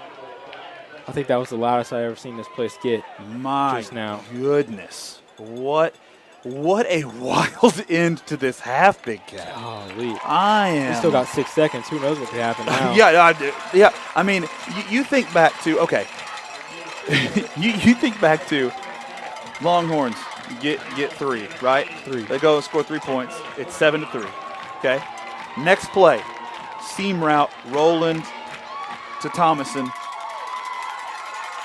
I think that was the loudest I ever seen this place get. My Just now. goodness. What a wild end to this half, Big Cat. Golly. I We am. still got 6 seconds. Who knows what could happen now? Yeah. I mean, you think back to, okay. you think back to Longhorns get 3, right? 3. They go and score 3 points. It's 7-3. Okay. Next play, seam route, Roland to Thomason.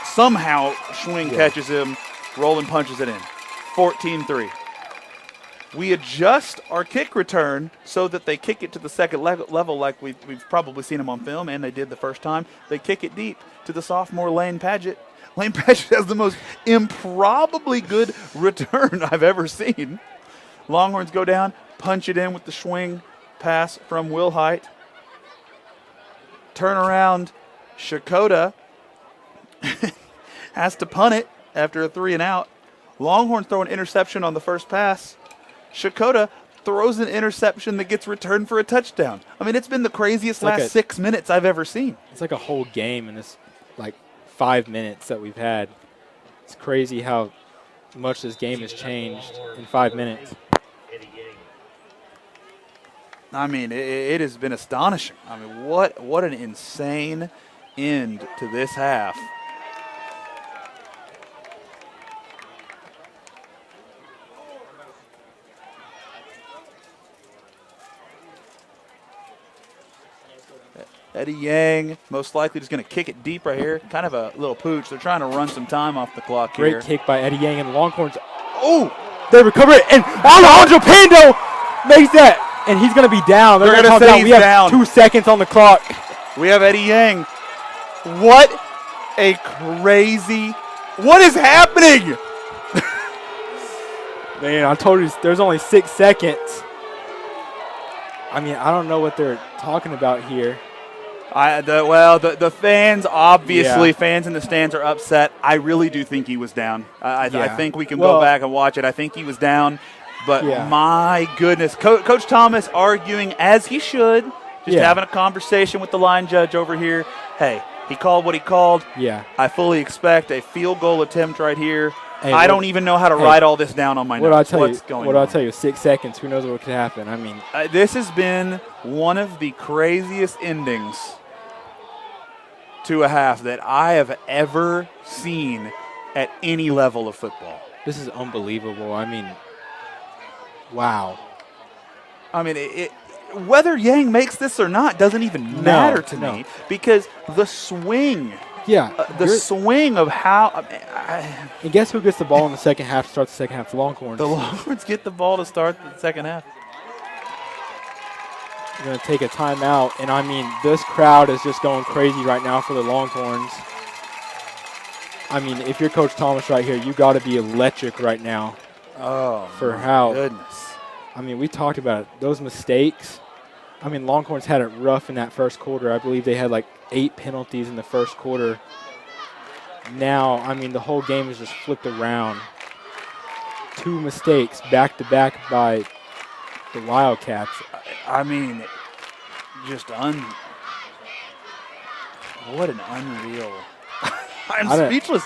Somehow Schwing catches him. Roland punches it in. 14-3. We adjust our kick return so that they kick it to the second level like we've probably seen them on film, and they did the first time. They kick it deep to the sophomore Lane Padgett. Lane Padgett has the most improbably good return I've ever seen. Longhorns go down, punch it in with the swing pass from Will Height. Turn around, Checotah has to punt it after a 3 and out. Longhorns throw an interception on the first pass. Checotah throws an interception that gets returned for a touchdown. I mean, it's been the craziest last 6 minutes I've ever seen. It's like a whole game in this, 5 minutes that we've had. It's crazy how much this game has changed in 5 minutes. I mean, it has been astonishing. I mean, what an insane end to this half. Eddie Yang most likely just going to kick it deep right here. Kind of a little pooch. They're trying to run some time off the clock here. Great kick by Eddie Yang and the Longhorns. Oh! They recover it, and Alejandro Pando makes that, and he's going to be down. They're going to say he's down. We have 2 seconds on the clock. We have Eddie Yang. What a crazy... What is happening? Man, I told you there's only 6 seconds. I mean, I don't know what they're talking about here. The fans, obviously, Yeah. fans in the stands are upset. I really do think he was down. I Yeah. think we can Well- go back and watch it. I think he was down. But Yeah. my goodness, Coach Thomas arguing as he should, just Yeah. having a conversation with the line judge over here. Hey, he called what he called. Yeah. I fully expect a field goal attempt right here. Hey, I what- don't even know how to hey, write all this down on my What I notes. tell What's you? going What on? I tell you? 6 seconds. Who knows what could happen? I mean, This has been one of the craziest endings to a half that I have ever seen at any level of football. this is unbelievable. I mean, wow. I mean, whether Yang makes this or not doesn't even matter to no. me because the swing, Yeah. swing of how And guess who gets the ball in the second half to start the second half? The Longhorns. the Longhorns get the ball to start the second half. We're going to take a timeout, and I mean, this crowd is just going crazy right now for the Longhorns. I mean, if you're Coach Thomas right here, you got to be electric right now. Oh, For my how- goodness. I mean, we talked about it. Those mistakes. I mean, Longhorns had it rough in that first quarter. I believe they had like 8 penalties in the first quarter. Now, I mean, the whole game is just flipped around. 2 mistakes back-to-back by the Wildcats. I mean, just what an unreal. I'm I don't- speechless.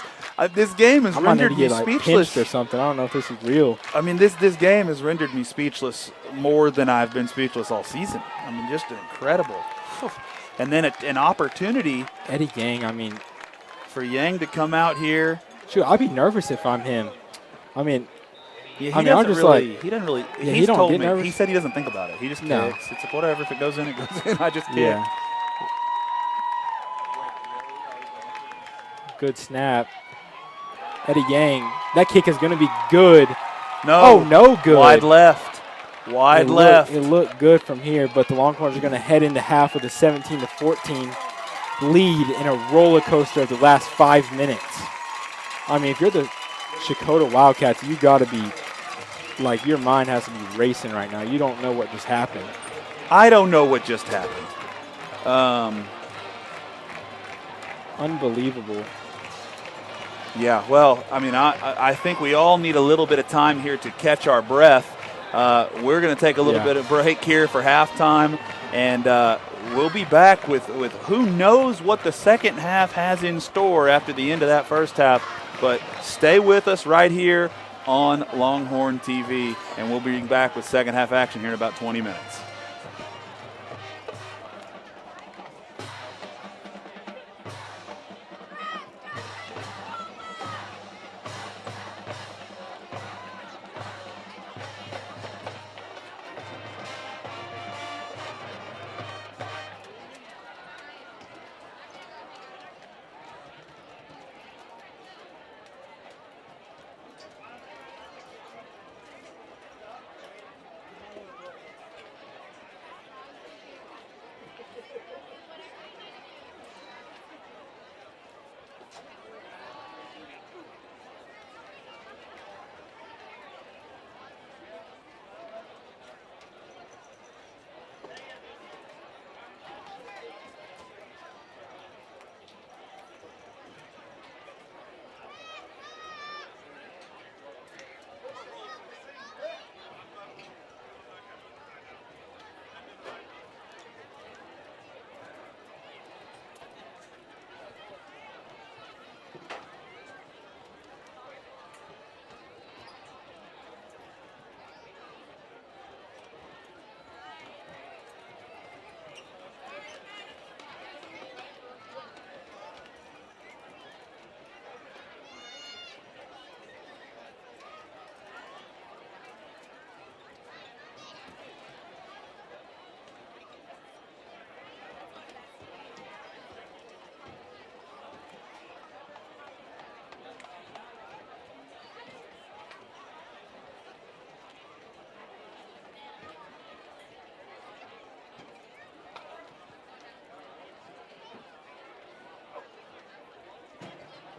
This game has I might need rendered to me get like speechless. pinched or something. I don't know if this is real. I mean, this game has rendered me speechless more than I've been speechless all season. I mean, just incredible. And then an opportunity Eddie Yang, I mean, for Yang to come out here. shoot, I'd be nervous if I'm him. I mean, Yeah, he I mean, doesn't I'm just really. like- He doesn't really. Yeah, he he's don't told get me. nervous. He said he doesn't think about it. He just No. kicks. It's like whatever. If it goes in, it goes in. I just kick. yeah. Good snap. Eddie Yang, that kick is going to be good. No. Oh, no good. Wide left. Wide left. It looked good from here, but the Longhorns are going to head into half with a 17-14 lead in a roller coaster of the last 5 minutes. I mean, if you're the Checotah Wildcats, you got to be, like, your mind has to be racing right now. You don't know what just happened. I don't know what just happened. Unbelievable. Yeah, well, I mean, I think we all need a little bit of time here to catch our breath. We're going to take a little bit of break here for halftime, and we'll be back with who knows what the second half has in store after the end of that first half. But stay with us right here on Longhorn TV, and we'll be back with second half action here in about 20 minutes.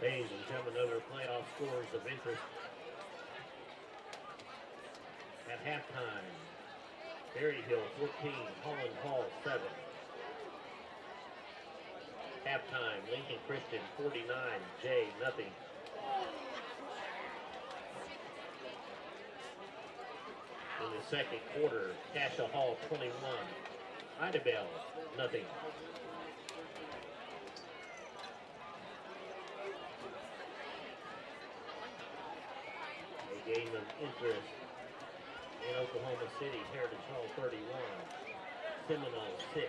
Ladies and gentlemen, other playoff scores of interest at halftime. Berryhill 14, Holland Hall 7. halftime, Lincoln Christian 49, Jay nothing. In the second quarter, Cassia Hall 21, Idabel nothing. A game of interest in Oklahoma City, Heritage Hall 31, Seminole 6.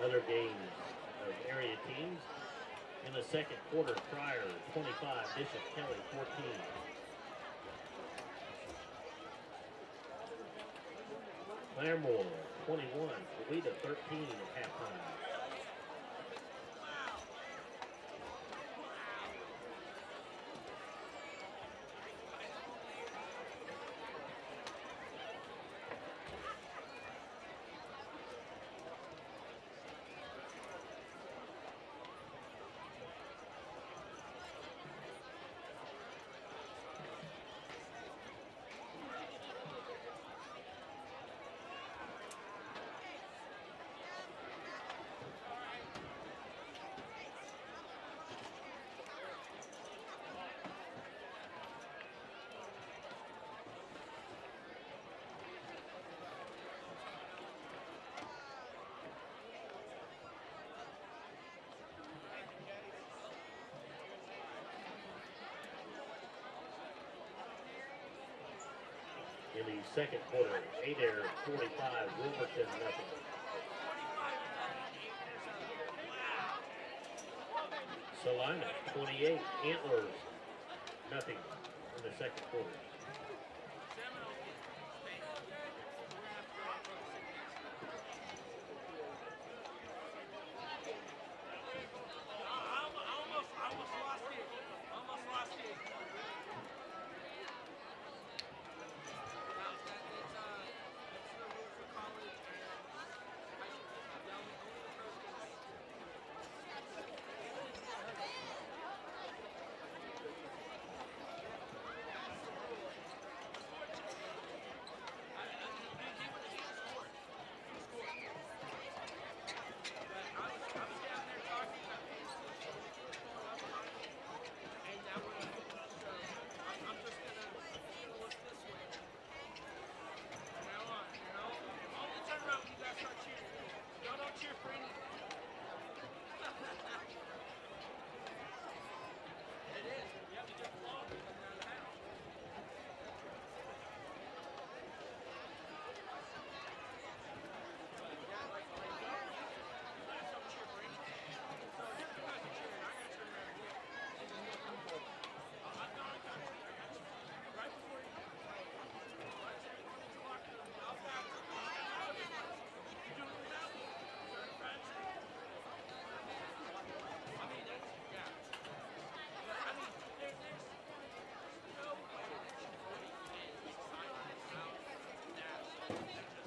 Other games of area teams in the second quarter, Pryor 25, Bishop Kelly 14. Claremore 21, Toledo 13 at halftime. In the second quarter, Adair 45, Wilburton nothing. Salina 28, Antlers nothing in the second quarter.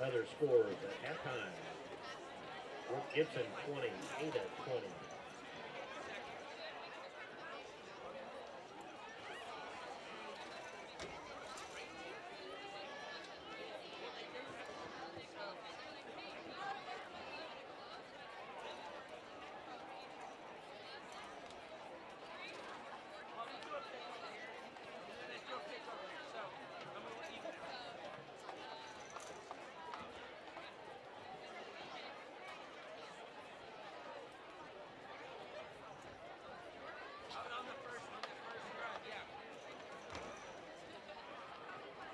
Other scores at halftime. Brooke Gibson 20, Ada 20.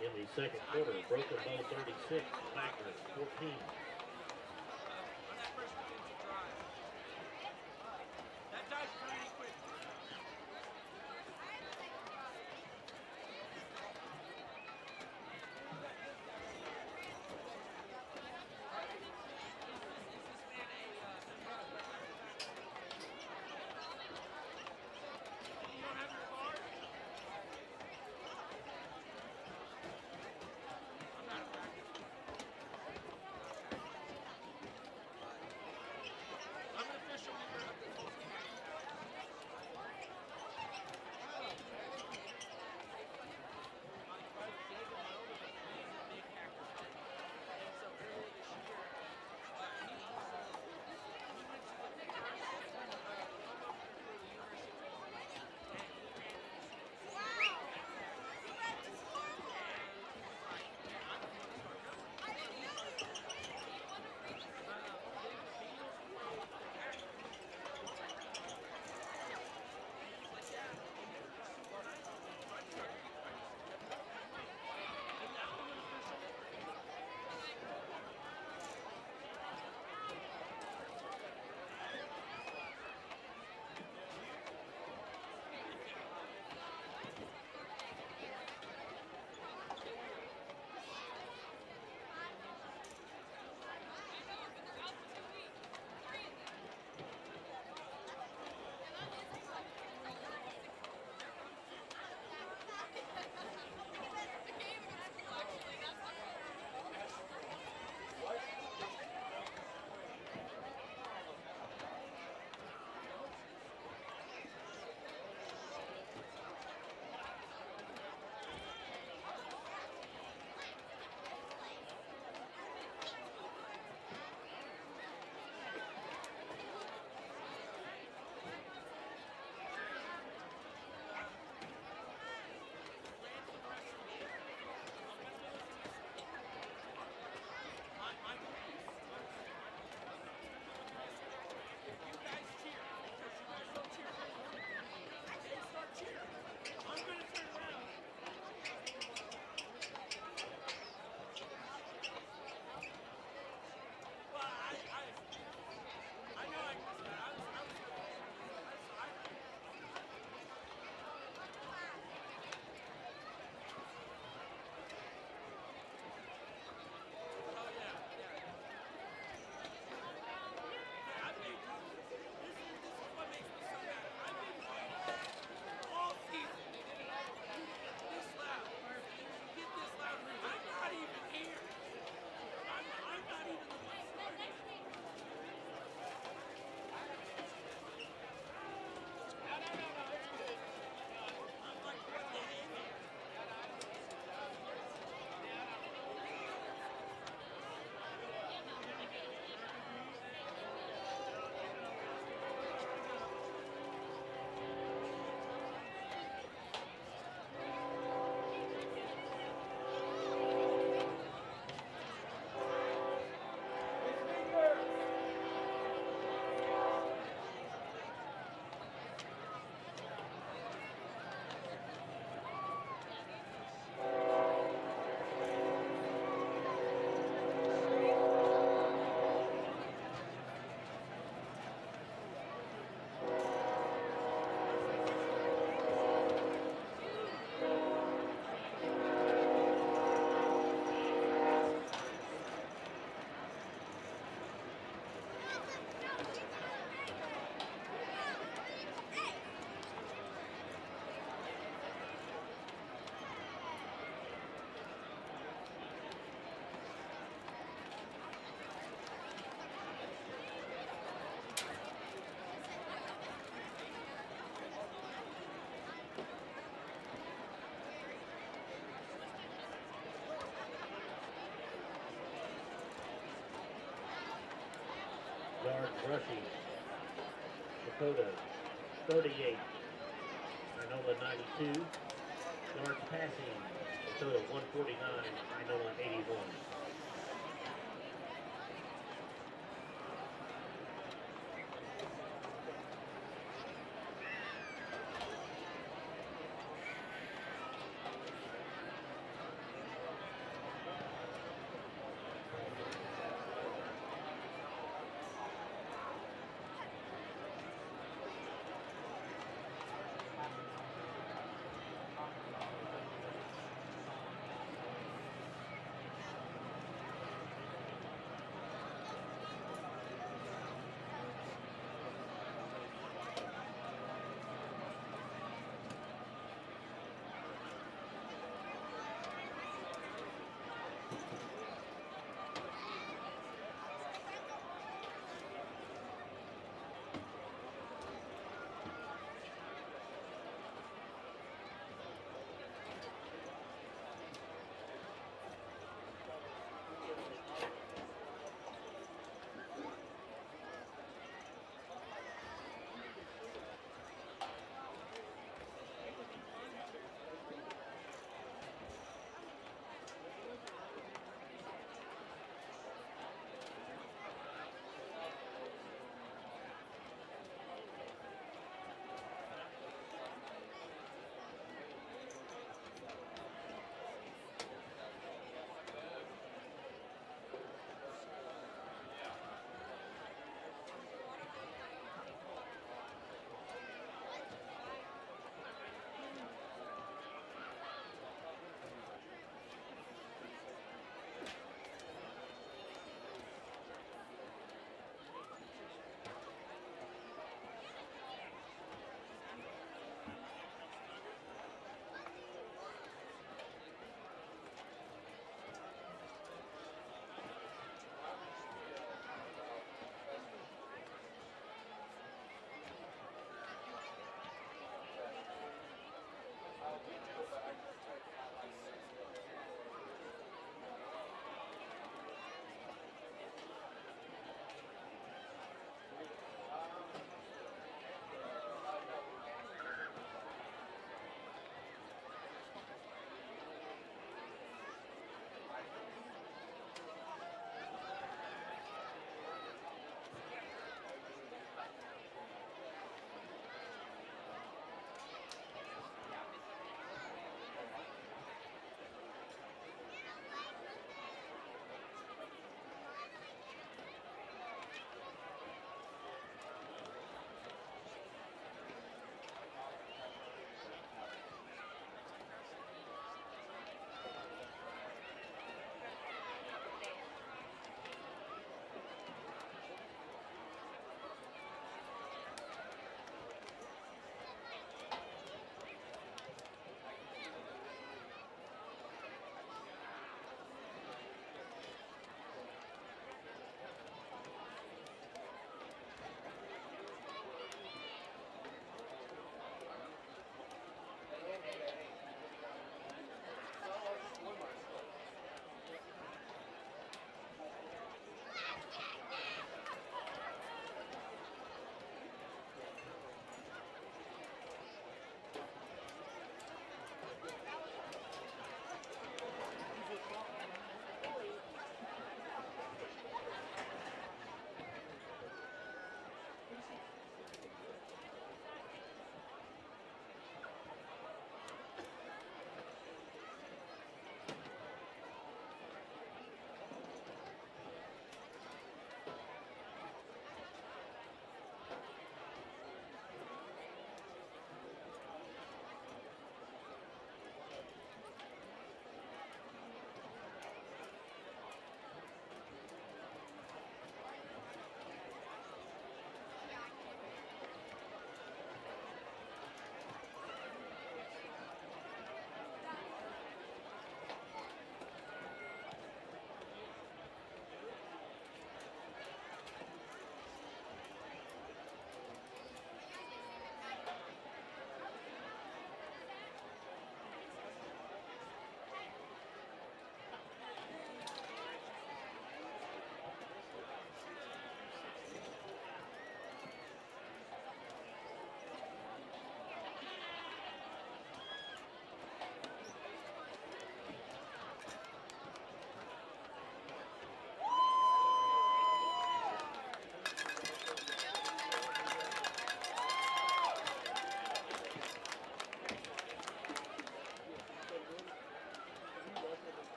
In the second quarter, Broken Bow 36, Packers 14. Yards rushing, Checotah 38, Inola 92. Yards passing, Checotah 149, Inola 81.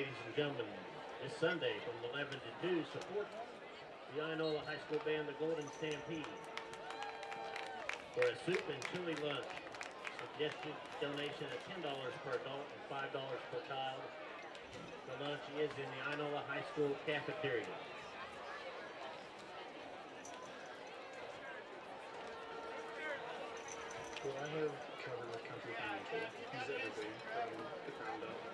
ladies and gentlemen, this Sunday from 11 to 2, support the Inola High School Band, the Golden Stampede, for a soup and chili lunch. Suggested donation of $10 per adult and $5 per child. The lunch is in the Inola High School cafeteria. Well, I have covered with Country Financial. He's everything from the ground up.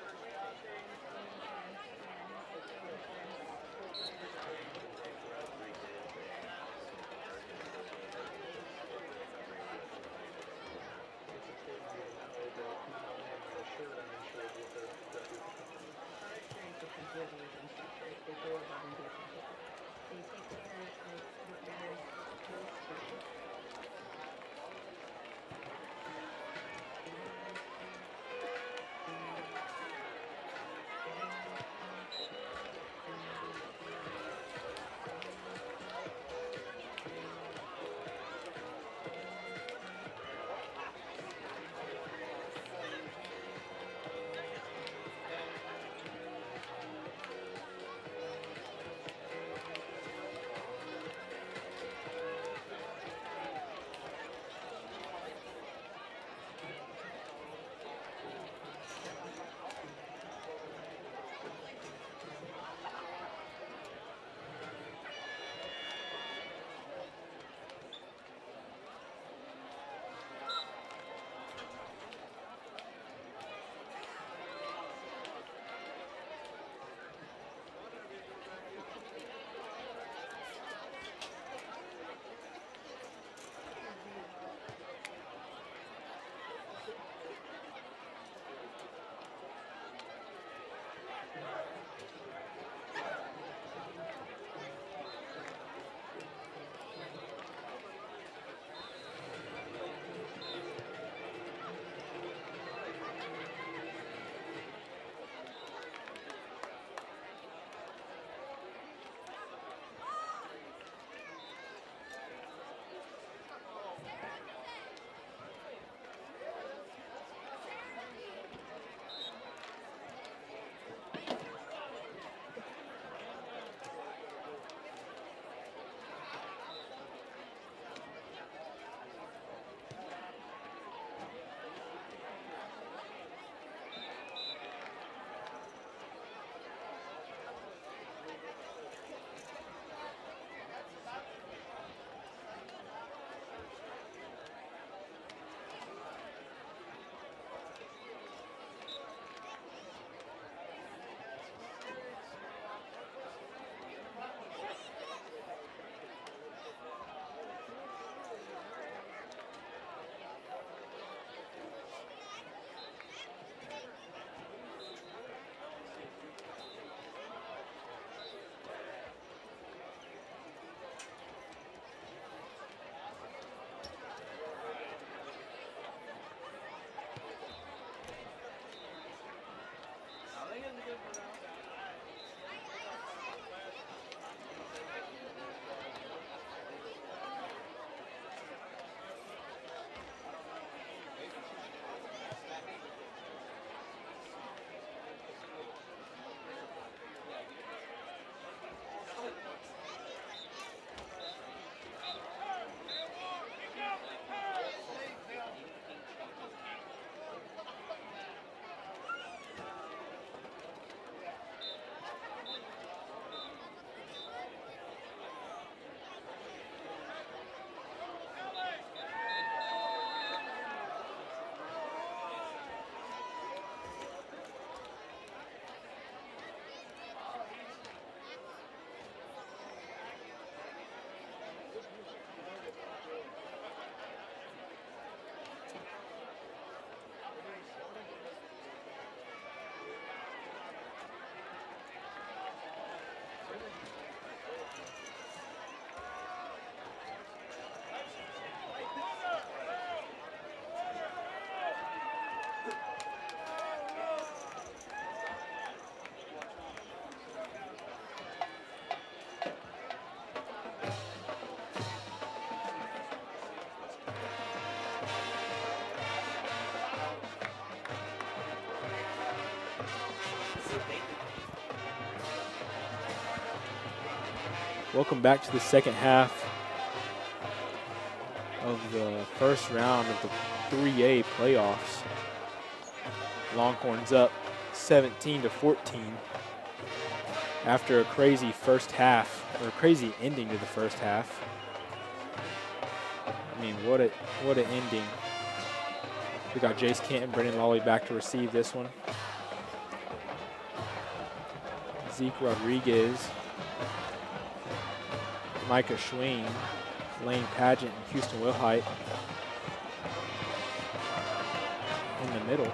Welcome back to the second half of the first round of the 3A playoffs. Longhorns up 17-14 after a crazy first half, or a crazy ending to the first half. I mean, what an ending. We got Jace Kent and Brendan Lawley back to receive this one. Zeke Rodriguez, Micah Schwing, Lane Pageant, and Houston Wilhite in the middle.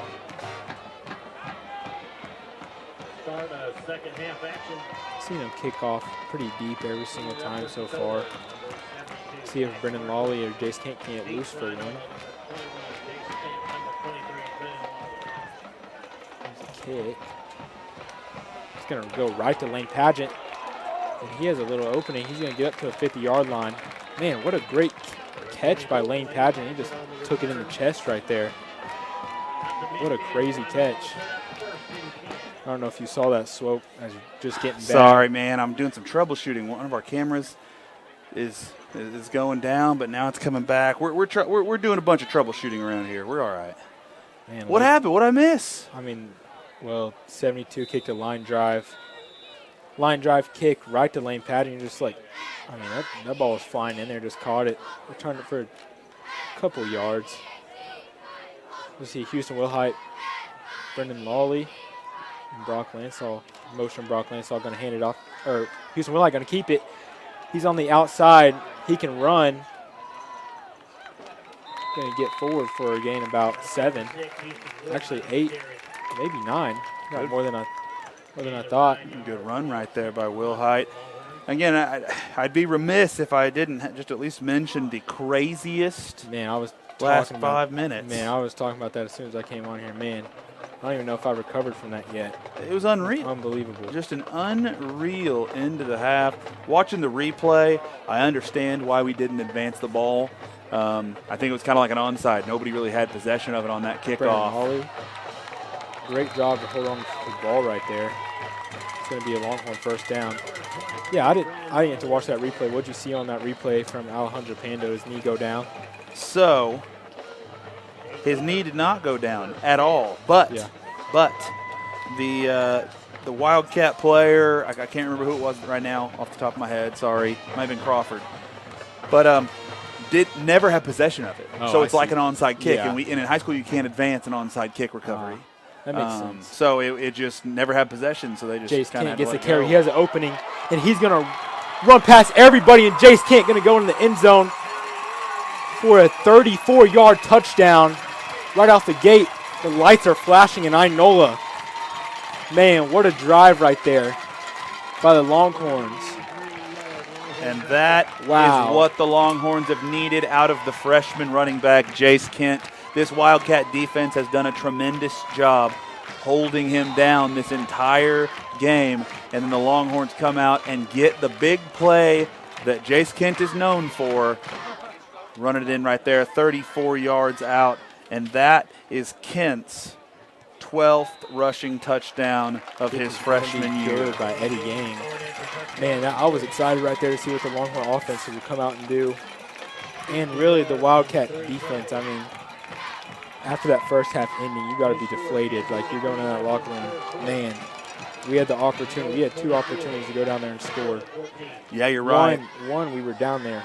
Start of second half action. Seen him kick off pretty deep every single time so far. See if Brendan Lawley or Jace Kent can get loose for one. There's a kick. He's going to go right to Lane Pageant. And he has a little opening. He's going to get up to the 50-yard line. Man, what a great catch by Lane Pageant. He just took it in the chest right there. What a crazy catch. I don't know if you saw that swope as you're just getting back. Sorry, man. I'm doing some troubleshooting. One of our cameras is going down, but now it's coming back. We're doing a bunch of troubleshooting around here. We're all right. Man, what happened? What'd I miss? I mean, well, 72 kicked a line drive. Line drive kick right to Lane Pageant. Just like, I mean, that ball was flying in there, just caught it. Returned it for a couple yards. We'll see Houston Wilhite, Brendan Lawley, and Brock Lansall. Motion Brock Lansall going to hand it off. Or Houston Wilhite going to keep it. He's on the outside. He can run. Going to get forward for a gain about 7. Actually 8, maybe 9. Got more than I thought. Good run right there by Wilhite. Again, I'd be remiss if I didn't just at least mention the craziest last 5 minutes. Man, I was talking about that as soon as I came on here. Man, I don't even know if I recovered from that yet. It was unreal. Unbelievable. Just an unreal end to the half. Watching the replay, I understand why we didn't advance the ball. I think it was kind of like an onside. Nobody really had possession of it on that kickoff. Holly, great job to hold on to the ball right there. It's going to be a Longhorn first down. Yeah, I didn't get to watch that replay. What did you see on that replay from Alejandro Pando? His knee go down? So, his knee did not go down at all. But the Wildcat player, I can't remember who it was right now off the top of my head. Sorry, might have been Crawford. But did never have possession of it. So it's like an onside kick, and in high school you can't advance an onside kick recovery. That makes sense. So it just never had possession, so they just Jace kind Kent of gets the carry. He has an opening, and he's going to run past everybody, and Jace Kent going to go in the end zone for a 34-yard touchdown right off the gate. The lights are flashing in Inola. Man, what a drive right there by the Longhorns. And that is what the Longhorns have needed out of the freshman running back, Jace Kent. This Wildcat defense has done a tremendous job holding him down this entire game. And then the Longhorns come out and get the big play that Jace Kent is known for, running it in right there, 34 yards out. And that is Kent's 12th rushing touchdown of his freshman year. By Eddie Gang. Man, I was excited right there to see what the Longhorn offense would come out and do. And really the Wildcat defense, I mean, after that first half ending, you got to be deflated. Like, you're going in that locker room, man, we had the opportunity. We had 2 opportunities to go down there and score. Yeah, you're right. One, we were down there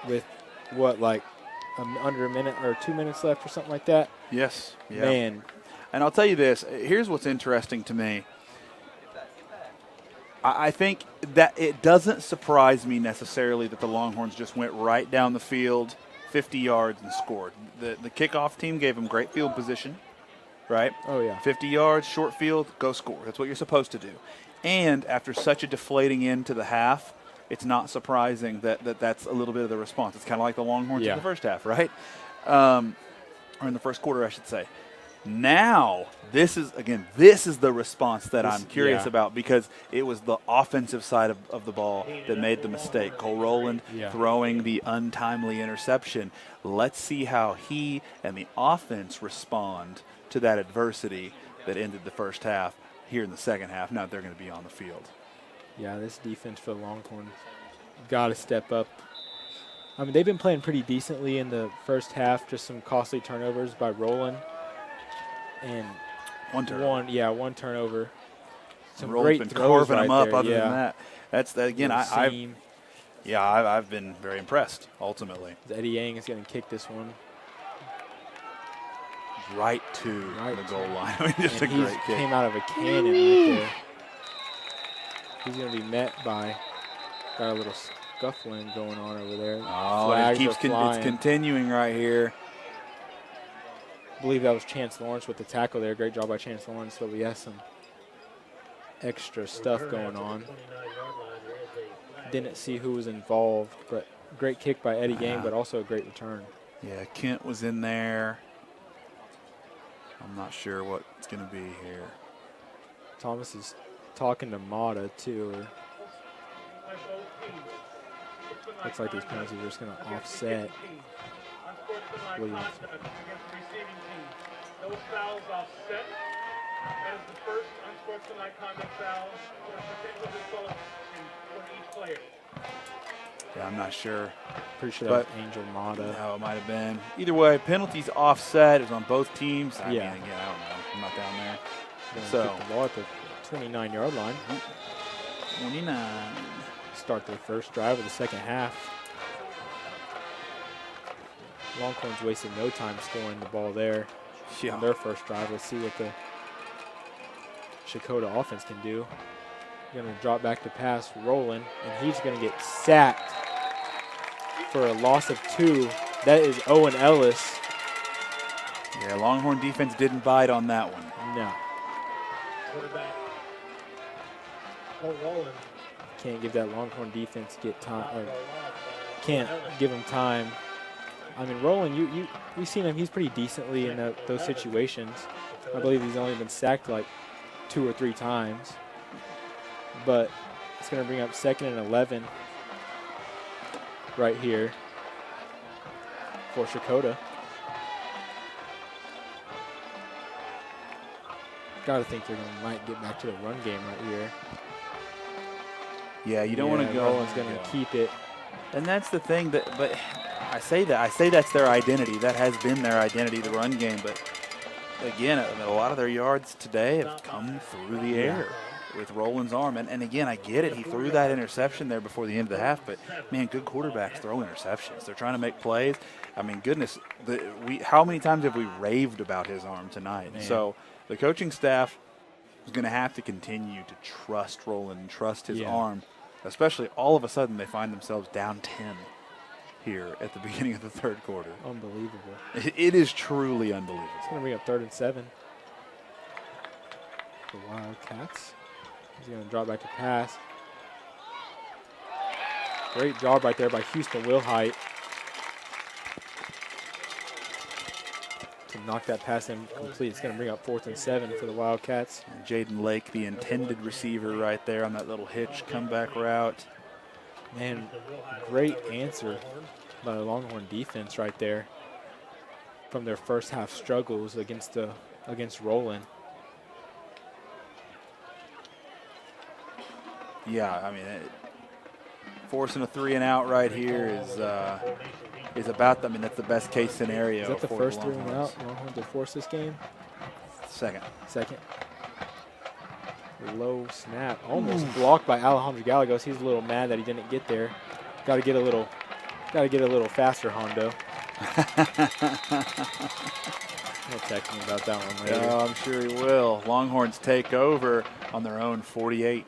with, under a minute or 2 minutes left or something like that. Yes. Yeah. Man. And I'll tell you this. Here's what's interesting to me. I think that it doesn't surprise me necessarily that the Longhorns just went right down the field, 50 yards, and scored. The kickoff team gave them great field position, right? Oh, yeah. 50 yards, short field, go score. That's what you're supposed to do. And after such a deflating end to the half, it's not surprising that that's a little bit of the response. It's kind of like the Longhorns in the first half, right? Or in the first quarter, I should say. Now, this is the response that I'm curious about, because it was the offensive side of the ball that made the mistake. Cole Rowland throwing the untimely interception. Let's see how he and the offense respond to that adversity that ended the first half here in the second half. Now they're going to be on the field. Yeah, this defense for the Longhorns, got to step up. I mean, they've been playing pretty decently in the first half, just some costly turnovers by Roland. And One turnover. one turnover. Some Roland's great been throws carving right them up. there, Other yeah. than that, that's again. Little seam. I've been very impressed. Ultimately, Eddie Yang is going to kick this one. right to the goal line. I mean, just And a he great kick. came out of a cannon right there. He's going to be met by, got a little scuffling going on over there. Oh, Flags it keeps are flying. it's continuing right here. I believe that was Chance Lawrence with the tackle there. Great job by Chance Lawrence, but we have some extra stuff going on. Didn't see who was involved, but great kick by Eddie Gang, but also a great return. Yeah, Kent was in there. I'm not sure what's going to be here. Thomas is talking to Mata, too. Looks like these penalties are just going to offset Williams. Those fouls offset. That is the first unsportsmanlike conduct foul for each player. Yeah, I'm not sure. Pretty sure that was Angel Mata. How it might have been. Either way, penalties offset. It was on both teams. I mean, Yeah. again, I don't know. I'm not down there. Gonna So, kick the ball at the 29-yard line. 29. Start their first drive of the second half. Longhorns wasted no time scoring the ball there on their first drive. Let's see what the Checotah offense can do. Going to drop back to pass, Roland, and he's going to get sacked for a loss of 2. That is Owen Ellis. Yeah, Longhorn defense didn't bite on that one. No. Quarterback. Cole Roland. Can't give that Longhorn defense get time, or can't give him time. I mean, Roland, we've seen him. He's pretty decently in those situations. I believe he's only been sacked like 2 or 3 times. But it's going to bring up 2nd and 11 right here for Checotah. Got to think they're might get back to the run game right here. Yeah, you don't want to go. Roland's going to keep it. And that's the thing but I say that's their identity. That has been their identity, the run game. But again, a lot of their yards today have come through the air with Roland's arm. And again, I get it. He threw that interception there before the end of the half. But, man, good quarterbacks throw interceptions. They're trying to make plays. I mean, goodness, how many times have we raved about his arm tonight? Man. So the coaching staff is going to have to continue to trust Roland and trust his arm, especially all of a sudden they find themselves down 10 here at the beginning of the third quarter. Unbelievable. It is truly unbelievable. It's going to bring up 3rd and 7 for Wildcats. He's going to drop back to pass. Great job right there by Houston Wilhite to knock that pass in complete. It's going to bring up 4th and 7 for the Wildcats. And Jaden Lake, the intended receiver right there on that little hitch comeback route. Man, great answer by the Longhorn defense right there from their first half struggles against Roland. Yeah, I mean, forcing a 3 and out right here is about. I mean, that's the best case scenario. Is that the for first the 3 and Longhorns. out Longhorns to force this game? Second. Low snap, almost blocked by Alejandro Gallegos. He's a little mad that he didn't get there. Got to get a little faster, Hondo. He'll text me about that one later. Oh, I'm sure he will. Longhorns take over on their own 48.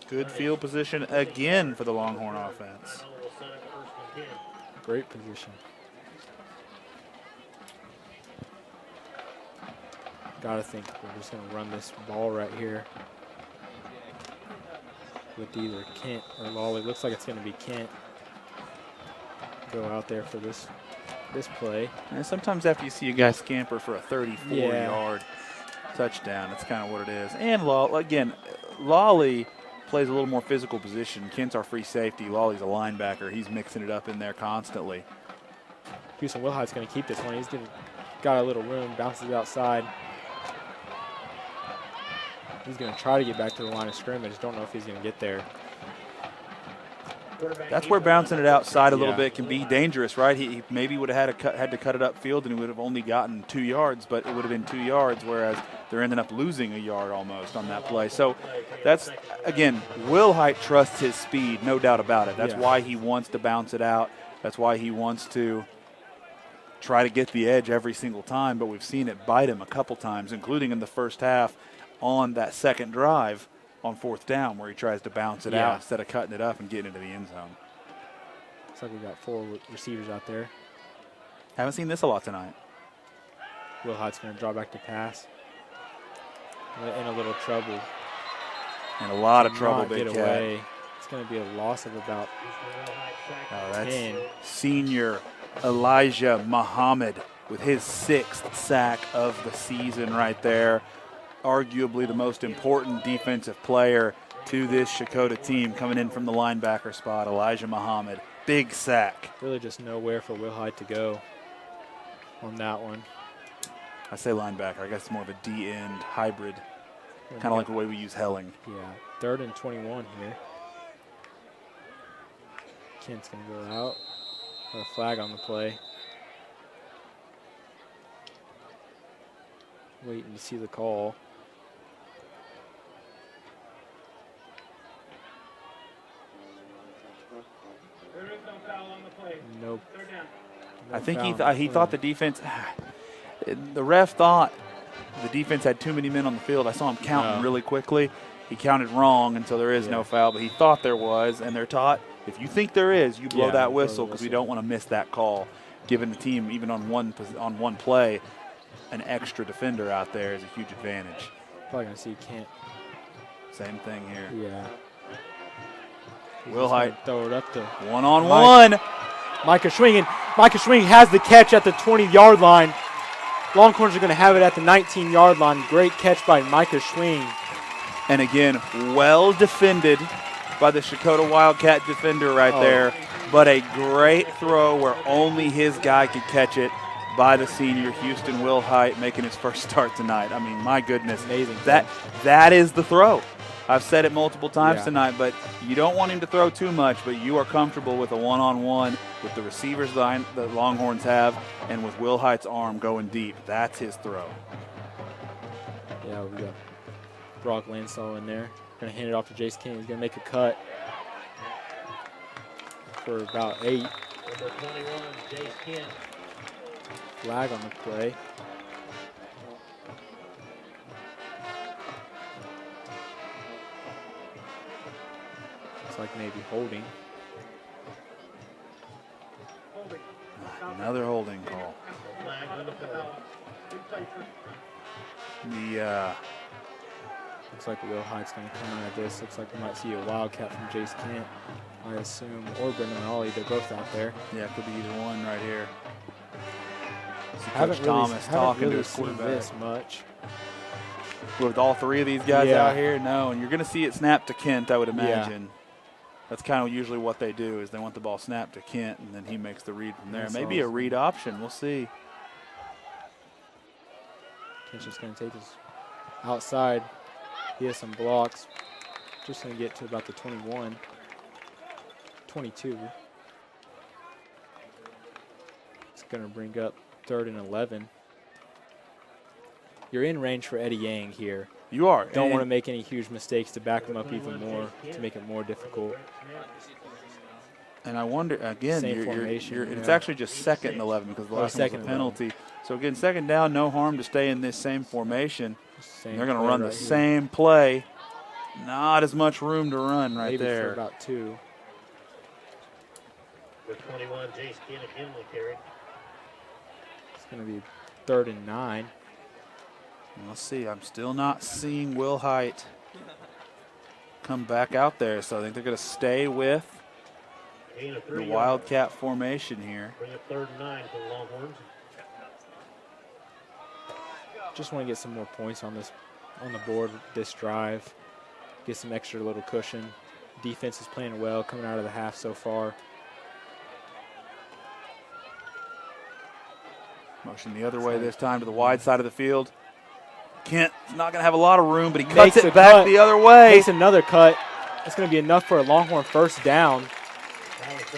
Good field position again for the Longhorn offense. Great position. Gotta think we're just gonna run this ball right here with either Kent or Lawley. Looks like it's gonna be Kent. Go out there for this play. And sometimes after you see a guy scamper for a 34-yard touchdown, that's kind of what it is. And Lawley plays a little more physical position. Kent's our free safety. Lawley's a linebacker. He's mixing it up in there constantly. Houston Wilhite's gonna keep this one. Got a little room, bounces it outside. He's going to try to get back to the line of scrimmage. Don't know if he's going to get there. That's where bouncing it outside a little Yeah. bit can be dangerous, right? He maybe would have had to cut it upfield, and he would have only gotten 2 yards, but it would have been 2 yards, whereas they're ending up losing a yard almost on that play. So that's, again, Will Height trusts his speed, no doubt about it. That's Yeah. why he wants to bounce it out. That's why he wants to try to get the edge every single time, but we've seen it bite him a couple times, including in the first half on that second drive on 4th down where he tries to bounce it Yeah. out instead of cutting it up and getting into the end zone. Looks like we got 4 receivers out there. Haven't seen this a lot tonight. Will Height's going to draw back to pass. In a little trouble. And a lot of trouble, Not Big get Cat. away. It's going to be a loss of about Oh, that's 10. senior Elijah Muhammad with his 6th sack of the season right there. Arguably the most important defensive player to this Checotah team coming in from the linebacker spot, Elijah Muhammad. Big sack. Really just nowhere for Will Height to go on that one. I say linebacker. I guess it's more of a D-end hybrid, kind of like the way we use Helling. Yeah, 3rd and 21 here. Kent's going to go out. Got a flag on the play. Waiting to see the call. There is no foul on the play. Nope. Third down. I think foul on he the thought play. the defense. The ref thought the defense had too many men on the field. I saw him counting Oh. really quickly. He counted wrong, and so there is no Yeah. foul. But he thought there was, and they're taught if you think there is, you blow Yeah, that you blow the whistle because we whistle. don't want to miss that call. Giving the team even on one play, an extra defender out there is a huge advantage. Probably going to see Kent. Same thing here. Yeah. Will Height Throw it up to one-on-one. Micah Schwingen. Micah Schwingen has the catch at the 20-yard line. Longhorns are going to have it at the 19-yard line. Great catch by Micah Schwing. And again, well defended by the Checotah Wildcat defender right Oh. there. But a great throw where only his guy could catch it by the senior Houston Will Height, making his first start tonight. I mean, my goodness. Amazing. That is the throw. I've said it multiple times Yeah. tonight, but you don't want him to throw too much, but you are comfortable with a one-on-one with the receivers line the Longhorns have and with Will Height's arm going deep. That's his throw. Yeah, we got Brock Lansall in there. Going to hand it off to Jace King. He's going to make a cut for about 8. Number 21, Jace Kent. Flag on the play. Looks like maybe holding. Holding. Another holding call. Flag on the play. Big play for Looks like Will Height's going to come out of this. Looks like we might see a wildcat from Jace Kent, I assume, or Brendan Ollie. They're both out there. Yeah, it could be either one right here. See Haven't Coach really, Thomas haven't talking really to his seen quarterback. this much. With all 3 of these guys Yeah. out here, no. And you're going to see it snap to Kent, I would imagine. That's kind of usually what they do is they want the ball snapped to Kent, and then he makes the read from there. That's Maybe a awesome. read option. We'll see. Kent's just going to take this outside. He has some blocks. Just going to get to about the 21, 22. It's going to bring up 3rd and 11. You're in range for Eddie Yang here. You are. Don't want to And- make any huge mistakes to back him up even more, to make it more difficult. And I wonder, again, Same you're, formation, it's yeah. actually just 2nd and 11 because the Oh, last one was a 2nd and penalty. So, again, 2nd down, no harm to stay in this same formation. Same They're going to play run right the here. same play. Not as much room to run right Maybe for there. about 2. Number 21, Jace Kent again will carry. It's going to be 3rd and 9. Let's see. I'm still not seeing Will Height come back out there. So I think they're going to stay with Gain of the 3 yards. Wildcat formation here. Bring up 3rd and 9 for the Longhorns. Just want to get some more points on the board this drive. Get some extra little cushion. Defense is playing well coming out of the half so far. Motion the other way this time to the wide side of the field. Kent's not going to have a lot of room, but he Makes cuts a it back cut. the other way. Makes another cut. It's going to be enough for a Longhorn first down.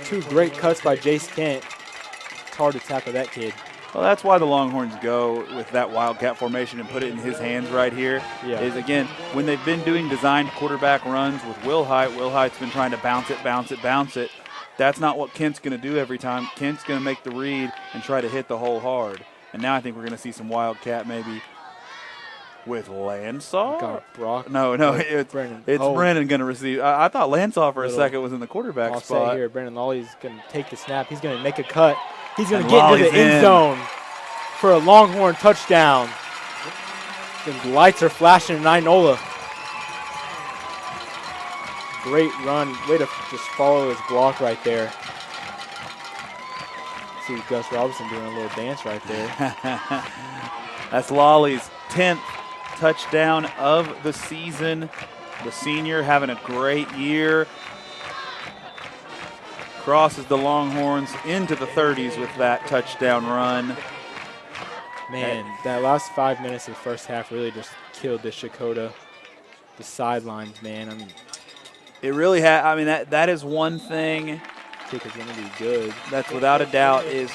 Two great cuts by Jace Kent. It's hard to tackle that kid. Well, that's why the Longhorns go with that wildcat formation and put it in his hands right here. Yeah. Is, again, when they've been doing designed quarterback runs with Will Height's been trying to bounce it. That's not what Kent's going to do every time. Kent's going to make the read and try to hit the hole hard. And now I think we're going to see some wildcat maybe with Lansaw. Got Brock. No, it's Brennan. Brennan going to receive. I thought Lansaw for a second was in the quarterback I'll spot. say here, Brennan Lawley's going to take the snap. He's going to make a cut. He's going to And get into Lawley's the end in. zone for a Longhorn touchdown. The lights are flashing in Inola. Great run. Way to just follow his block right there. See Gus Robinson doing a little dance right there. That's Lawley's 10th touchdown of the season. The senior having a great year. Crosses the Longhorns into the 30s with that touchdown run. Man, that last 5 minutes of the first half really just killed the Checotah. The sidelines, man. I mean, It really had. I mean, that is one thing kick is going to be good. that's without a doubt is,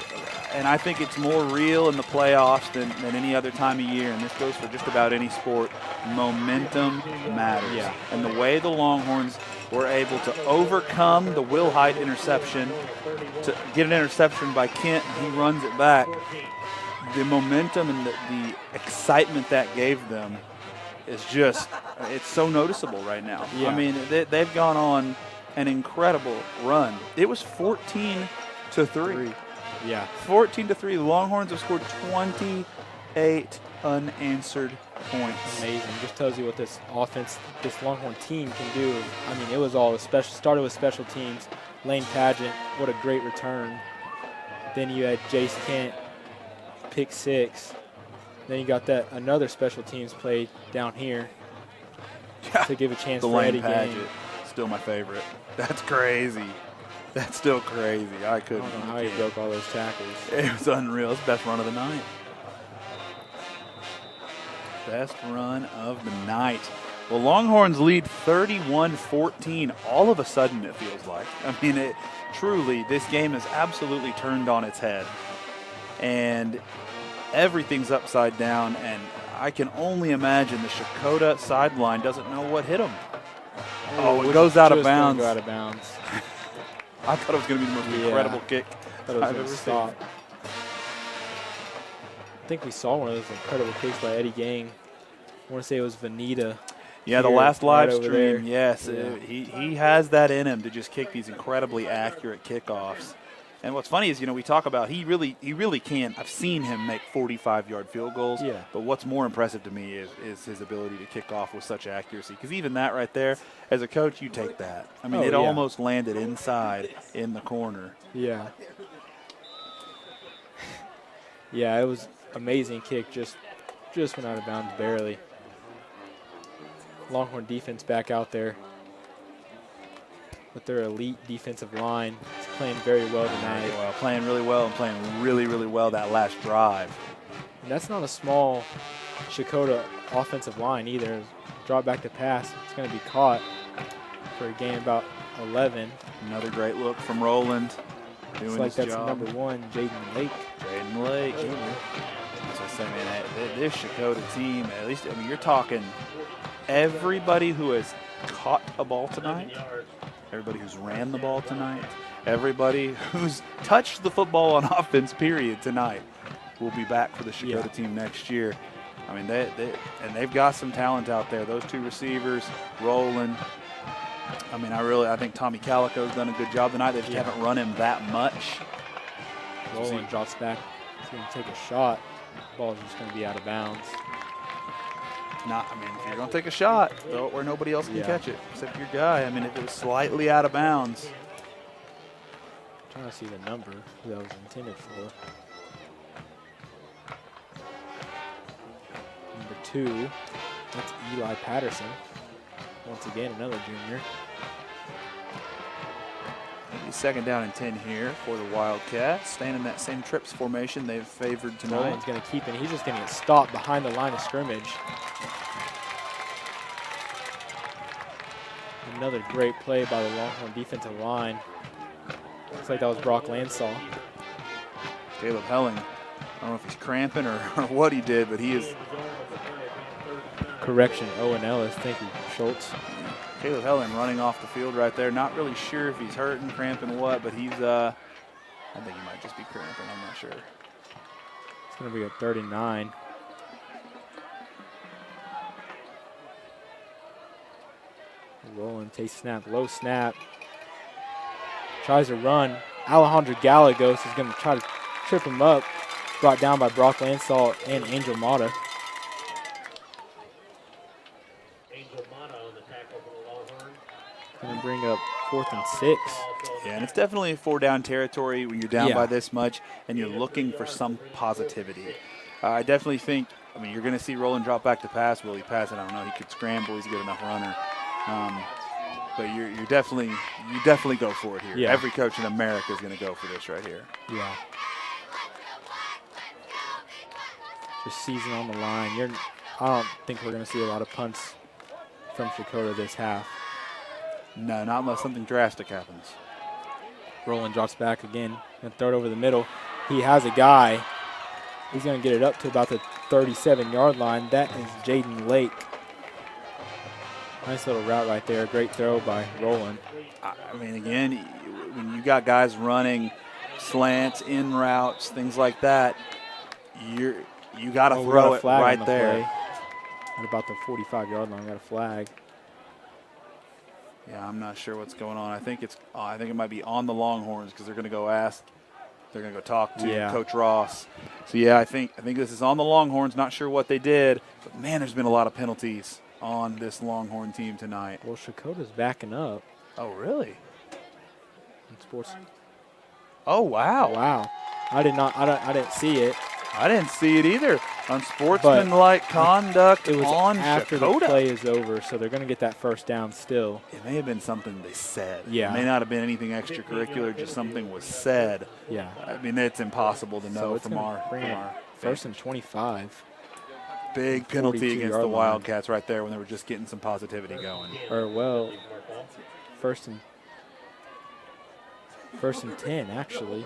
and I think it's more real in the playoffs than any other time of year, and this goes for just about any sport. Momentum matters. Yeah. And the way the Longhorns were able to overcome the Will Height interception, to get an interception by Kent, he runs it back. The momentum and the excitement that gave them is just, it's so noticeable right now. Yeah. I mean, they've gone on an incredible run. It was 14-3. Yeah. 14-3. The Longhorns have scored 28 unanswered points. Amazing. Just tells you what this offense, this Longhorn team can do. I mean, it was all started with special teams. Lane Pageant, what a great return. Then you had Jace Kent, pick 6. Then you got that another special teams play down here to give a chance The for Lane Eddie Pageant, Gang. still my favorite. That's crazy. That's still crazy. I I couldn't. don't know how he broke all those tackles. It was unreal. It's the best run of the night. Best run of the night. Well, Longhorns lead 31-14 all of a sudden, it feels like. I mean, truly, this game has absolutely turned on its head. And everything's upside down, and I can only imagine the Checotah sideline doesn't know what hit them. Oh, it goes out of bounds. Go out of bounds. I thought it was going to be the most Yeah. incredible kick Thought it was I've going ever to seen. stop. I think we saw one of those incredible kicks by Eddie Gang. I want to say it was Vanita. Yeah, the here, last right live over stream, there. yes. Yeah. He has that in him to just kick these incredibly accurate kickoffs. And what's funny is, we talk about he really can. I've seen him make 45-yard field goals. Yeah. But what's more impressive to me is his ability to kick off with such accuracy. Because even that right there, as a coach, you take that. I mean, Oh, it yeah. almost landed inside in the corner. Yeah. Yeah, it was amazing kick. Just went out of bounds barely. Longhorn defense back out there with their elite defensive line. It's playing very well tonight. Well, playing really well and playing really, really well that last drive. And that's not a small Checotah offensive line either. Drop back to pass. It's going to be caught for a gain about 11. Another great look from Roland. Doing It's like his that's job. number 1, Jaden Lake. Jaden Lake. Jr. That's what I say, man. This Checotah team, at least, I mean, you're talking everybody who has caught a ball tonight, everybody who's ran the ball tonight, everybody who's touched the football on offense, period, tonight, will be back for the Checotah team next year. I mean, they've got some talent out there. Those two receivers, Roland. I mean, I think Tommy Calico's done a good job tonight. They just haven't run him that much. Roland drops back. He's going to take a shot. Ball's just going to be out of bounds. If you're going to take a shot, throw it where nobody else can catch it, except your guy. I mean, if it was slightly out of bounds. I'm trying to see the number that was intended for. Number 2, that's Eli Patterson. Once again, another junior. second down and 10 here for the Wildcats. Staying in that same trips formation they've favored tonight. Roland's going to keep it. He's just going to get stopped behind the line of scrimmage. Another great play by the Longhorn defensive line. Looks like that was Brock Lansall. Caleb Helling, I don't know if he's cramping or what he did, but he is. Correction, Owen Ellis. Thank you, Schultz. Caleb Helling running off the field right there. Not really sure if he's hurting, cramping, what, but he's, I think he might just be cramping. I'm not sure. It's going to be a 39. Roland takes snap, low snap. Tries to run. Alejandro Gallegos is going to try to trip him up. Brought down by Brock Lansall and Angel Mata. Angel Mata on the tackle for the Longhorns. Going to bring up 4th and 6. Yeah, and it's definitely 4-down territory when you're down Yeah. by this much and you're looking for some positivity. I definitely think, I mean, you're going to see Roland drop back to pass. Will he pass it? I don't know. He could scramble. He's a good enough runner. But you definitely go for it here. Yeah. Every coach in America is going to go for this right here. Yeah. Just season on the line. I don't think we're going to see a lot of punts from Checotah this half. No, not unless something drastic happens. Roland drops back again and throw it over the middle. He has a guy. He's going to get it up to about the 37-yard line. That is Jaden Lake. Nice little route right there. Great throw by Roland. I mean, again, when you got guys running slants, in routes, things like that, you got to throw it right there. Play. At about the 45-yard line, got a flag. Yeah, I'm not sure what's going on. I think it might be on the Longhorns because they're going to go ask. They're going to go talk to Coach Ross. So yeah, I think this is on the Longhorns. Not sure what they did, but man, there's been a lot of penalties on this Longhorn team tonight. Well, Checotah's backing up. Oh, really? In sports. Oh, wow. Wow. I didn't see it. I didn't see it either. Unsportsmanlike conduct It was on after Checotah. the play is over, so they're going to get that first down still. It may have been something they said. Yeah. It may not have been anything extracurricular, just something was said. Yeah. I mean, it's impossible to know So it's from gonna our bring it first and 25. Big penalty 42 against yard the line. Wildcats right there when they were just getting some positivity going. Or well, first and 10 actually.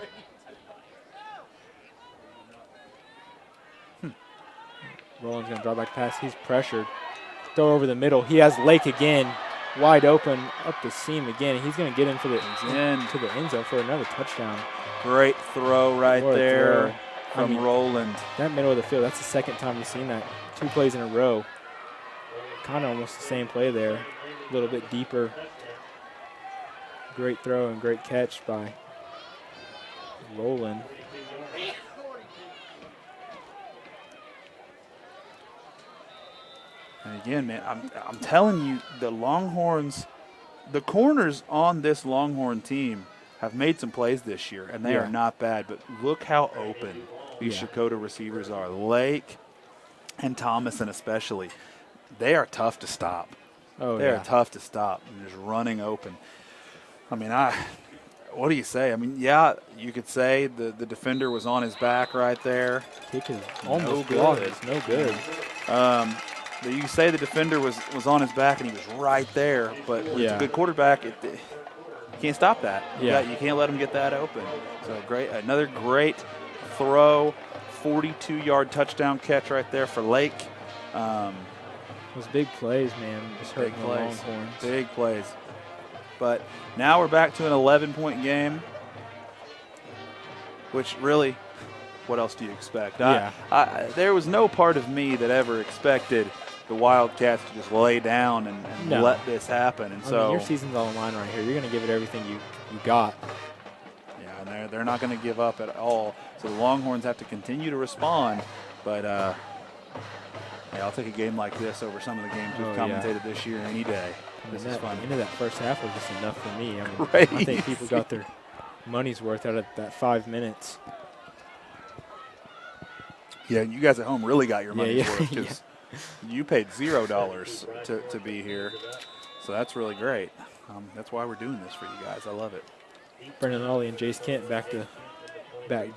Roland's going to draw back pass. He's pressured. Throw over the middle. He has Lake again, wide open up the seam again. He's going to get into the end zone for another touchdown. Great throw right What a there throw. from Roland. That middle of the field, that's the second time we've seen that. 2 plays in a row. Kind of almost the same play there. A little bit deeper. Great throw and great catch by Roland. And again, man, I'm telling you, the Longhorns, the corners on this Longhorn team have made some plays this year, and they are not bad. But look how open these Checotah receivers are. Lake and Thomason especially. They are tough to stop. Oh, they are tough to stop. And just running open. I mean, what do you say? I mean, yeah, you could say the defender was on his back right there. Kick is almost good. blocked. It's no good. You can say the defender was on his back and he was right there, but when it's a good quarterback, you can't stop that. You can't let him get that open. So another great throw, 42-yard touchdown catch right there for Lake. Those big plays, man, just hurting the Longhorns. Big plays. But now we're back to an 11-point game, which really, what else do you expect? There was no part of me that ever expected the Wildcats to just lay down and let this happen. And I mean, your season's on the line right here. You're going to give it everything you got. Yeah, and they're not going to give up at all. So the Longhorns have to continue to respond. But I'll take a game like this over some of the games we've commentated this year any day. This is fun. The end of that first half was just enough for me. I mean, Crazy. I think people got their money's worth out of that 5 minutes. Yeah, you guys at home really got your money's worth because you paid $0 to be here. So that's really great. That's why we're doing this for you guys. I love it. Brendan Ollie and Jace Kent back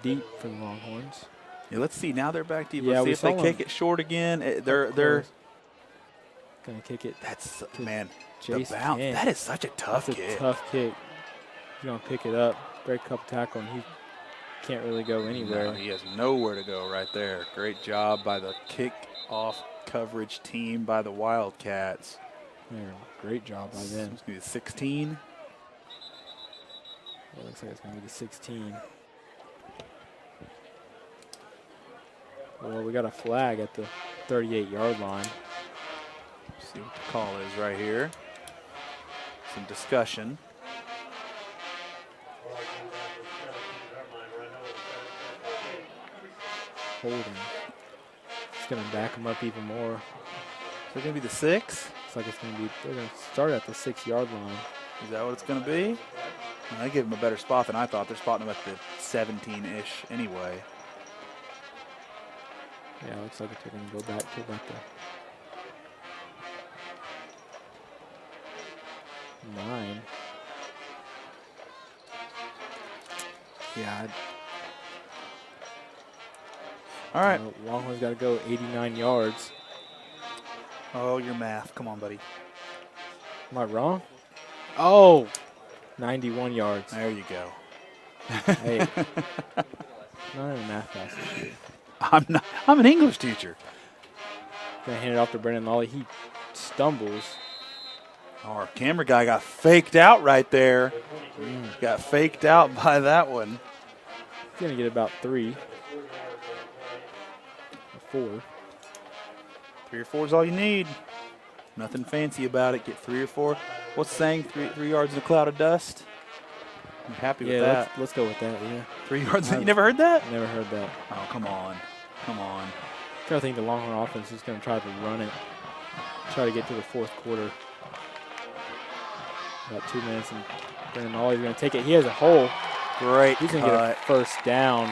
deep for the Longhorns. Yeah, let's see. Now they're back deep. Yeah, Let's see we if they saw kick him it short again. They're gonna kick it. that's man. The Jace bounce. Kent. That is such a tough That's kick. a tough kick. He's gonna pick it up, break up tackle, and he can't really go anywhere. No, he has nowhere to go right there. Great job by the kick-off coverage team by the Wildcats. Yeah, great job by them. It's going to be 16. It looks like it's gonna be the 16. Well, we got a flag at the 38-yard line. See what the call is right here. Some discussion. Holding. It's gonna back him up even more. Is it going to be the 6? Looks like it's gonna be. They're gonna start at the 6-yard line. Is that what it's going to be? Well, they give him a better spot than I thought. They're spotting him at the 17-ish anyway. Yeah, it looks like they're gonna go back to about the 9. Yeah. All right. Longhorns got to go 89 yards. Oh, your math. Come on, buddy. Am I wrong? Oh, 91 yards. There you go. Hey, not in a math class this year. I'm not. I'm an English teacher. Gonna hand it off to Brendan Lawley. He stumbles. Our camera guy got faked out right there. Got faked out by that one. He's gonna get about 3 or 4. 3 or 4 is all you need. Nothing fancy about it. Get 3 or 4. What's the saying? 3 yards in a cloud of dust. I'm happy with Yeah, that. let's go with that. Yeah, 3 yards. You never heard that? never heard that. Oh, come on. Come on. I think the Longhorn offense is gonna try to run it. Try to get to the 4th quarter. About 2 minutes, and Brendan Lawley's gonna take it. He has a hole. Great He's gonna cut. get a first down.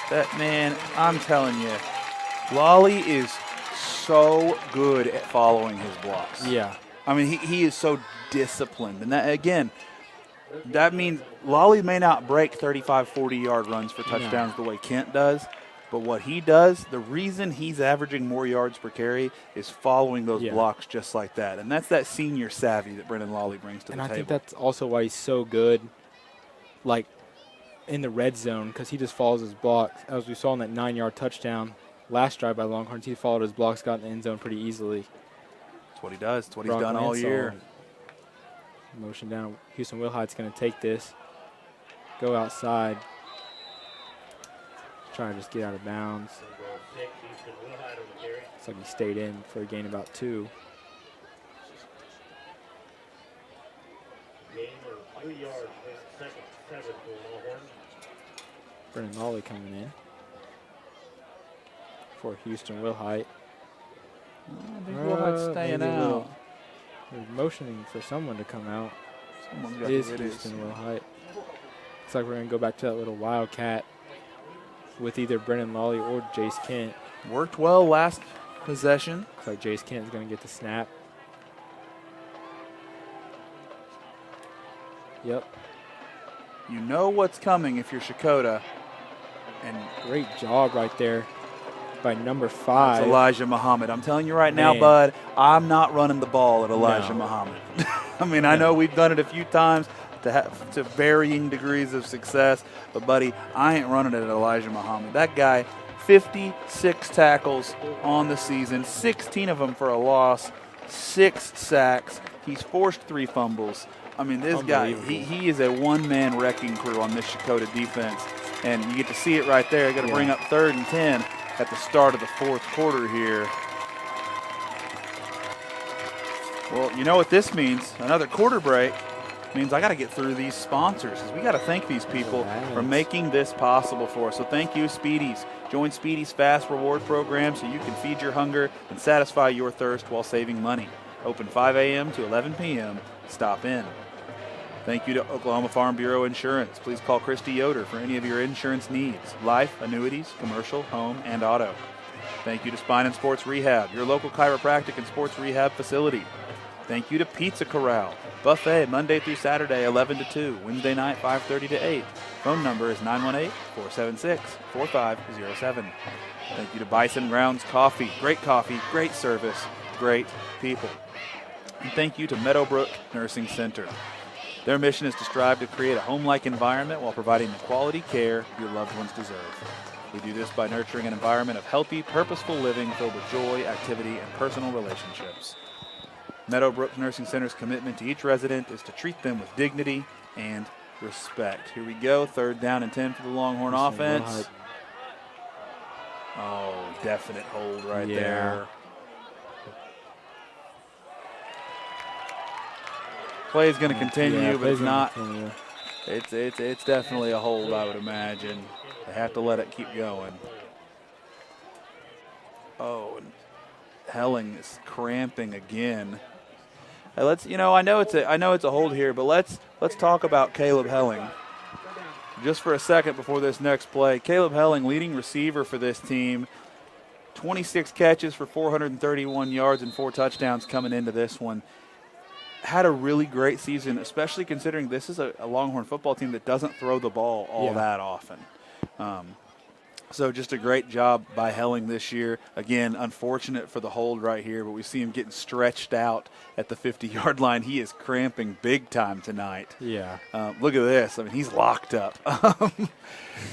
That man, I'm telling you, Lawley is so good at following his blocks. Yeah. I mean, he is so disciplined. And that, again, that means Lawley may not break 35, 40-yard runs for touchdowns the way Kent does, but what he does, the reason he's averaging more yards per carry is following those blocks just like that. And that's that senior savvy that Brendan Lawley brings to the table. And I think that's also why he's so good, like, in the red zone, because he just follows his blocks. As we saw in that 9-yard touchdown last drive by Longhorns, he followed his blocks, got in the end zone pretty easily. That's what he does. That's what he's Brock done all Mansell, year. Motion down. Houston Wilhite's going to take this, go outside, try to just get out of bounds. Looks like he stayed in for a gain of about 2. Gain of 3 yards, second, 7 for Longhorns. Brendan Lawley coming in for Houston Wilhite. I think Wilhite's staying maybe a little- out. They're motioning for someone to come out. Someone's It got is to get Houston Wilhite. Looks like we're going to go back to that little wildcat with either Brendan Lawley or Jace Kent. Worked well last possession. Looks like Jace Kent is going to get the snap. Yep. You know what's coming if you're Checotah. And Great job right there by number 5. it's Elijah Muhammad. I'm telling you right now, Man. bud, I'm not running the ball at Elijah No. Muhammad. I mean, I know we've done it a few times to varying degrees of success, but, buddy, I ain't running it at Elijah Muhammad. That guy, 56 tackles on the season, 16 of them for a loss, 6 sacks. He's forced 3 fumbles. I mean, this guy, he is a one-man wrecking crew on this Checotah defense, and you get to see it right there. Got to bring up 3rd and 10 at the start of the 4th quarter here. Well, you know what this means? Another quarter break means I got to get through these sponsors, because we got to thank these people for making this possible for us. So thank you, Speedies. Join Speedies Fast Reward Program so you can feed your hunger and satisfy your thirst while saving money. Open 5 a.m. to 11 p.m. Stop in. Thank you to Oklahoma Farm Bureau Insurance. Please call Christy Yoder for any of your insurance needs: life, annuities, commercial, home, and auto. Thank you to Spine and Sports Rehab, your local chiropractic and sports rehab facility. Thank you to Pizza Corral, Buffet Monday through Saturday, 11 to 2. Wednesday night, 5:30 to 8. Phone number is 918-476-4507. Thank you to Bison Grounds Coffee, great service, great people. And thank you to Meadowbrook Nursing Center. Their mission is to strive to create a home-like environment while providing the quality care your loved ones deserve. We do this by nurturing an environment of healthy, purposeful living filled with joy, activity, and personal relationships. Meadowbrook Nursing Center's commitment to each resident is to treat them with dignity and respect. Here we go, 3rd down and 10 for the Longhorn offense. Oh, definite hold right there. Play is going to continue, but it's not. It's definitely a hold, I would imagine. They have to let it keep going. Oh, and Helling is cramping again. Hey, I know it's a hold here, but let's talk about Caleb Helling just for a second before this next play. Caleb Helling, leading receiver for this team, 26 catches for 431 yards and 4 touchdowns coming into this one. Had a really great season, especially considering this is a Longhorn football team that doesn't throw the ball all that often. So just a great job by Helling this year. Again, unfortunate for the hold right here, but we see him getting stretched out at the 50-yard line. He is cramping big time tonight. Yeah. Look at this. I mean, he's locked up.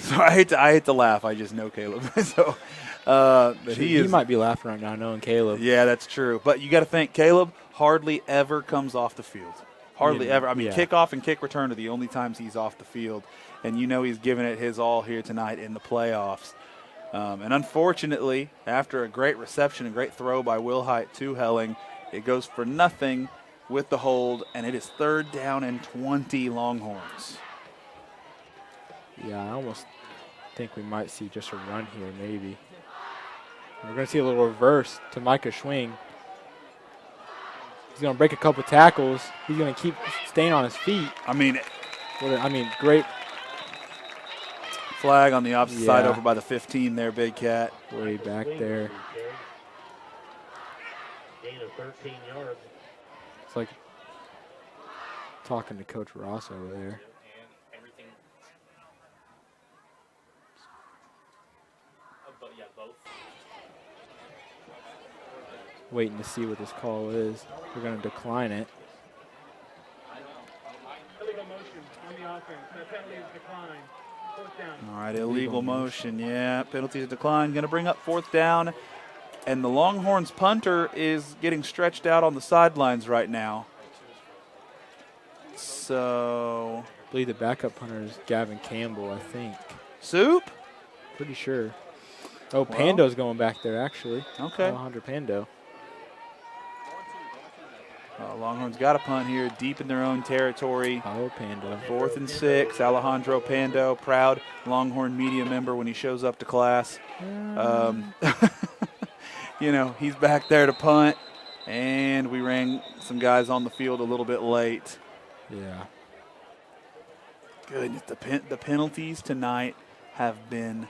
So I hate to laugh. I just know Caleb. So, but he might be laughing right now knowing Caleb. Yeah, that's true. But you got to think, Caleb hardly ever comes off the field. Hardly ever. I mean, kickoff and kick return are the only times he's off the field. And you know he's giving it his all here tonight in the playoffs. And unfortunately, after a great reception and great throw by Wilhite to Helling, it goes for nothing with the hold, and it is 3rd down and 20 Longhorns. Yeah, I almost think we might see just a run here maybe. We're going to see a little reverse to Micah Schwing. He's going to break a couple tackles. He's going to keep staying on his feet. I mean, great. Flag on the opposite side over by the 15 there, Big Cat. Way back there. Gain of 13 yards. It's like talking to Coach Ross over there. Waiting to see what this call is. We're going to decline it. Illegal motion on the offense. That penalty is declined. 4th down. All right, illegal motion. Yeah, penalties decline. Going to bring up 4th down. And the Longhorns punter is getting stretched out on the sidelines right now. So, I believe the backup punter is Gavin Campbell, I think. Soup? Pretty sure. Oh, Pando's going back there, actually. Okay. Alejandro Pando. Longhorns got a punt here, deep in their own territory. Oh, Pando. 4th and 6. Alejandro Pando, proud Longhorn media member when he shows up to class. He's back there to punt, and we ran some guys on the field a little bit late. Yeah. Goodness, the penalties tonight have been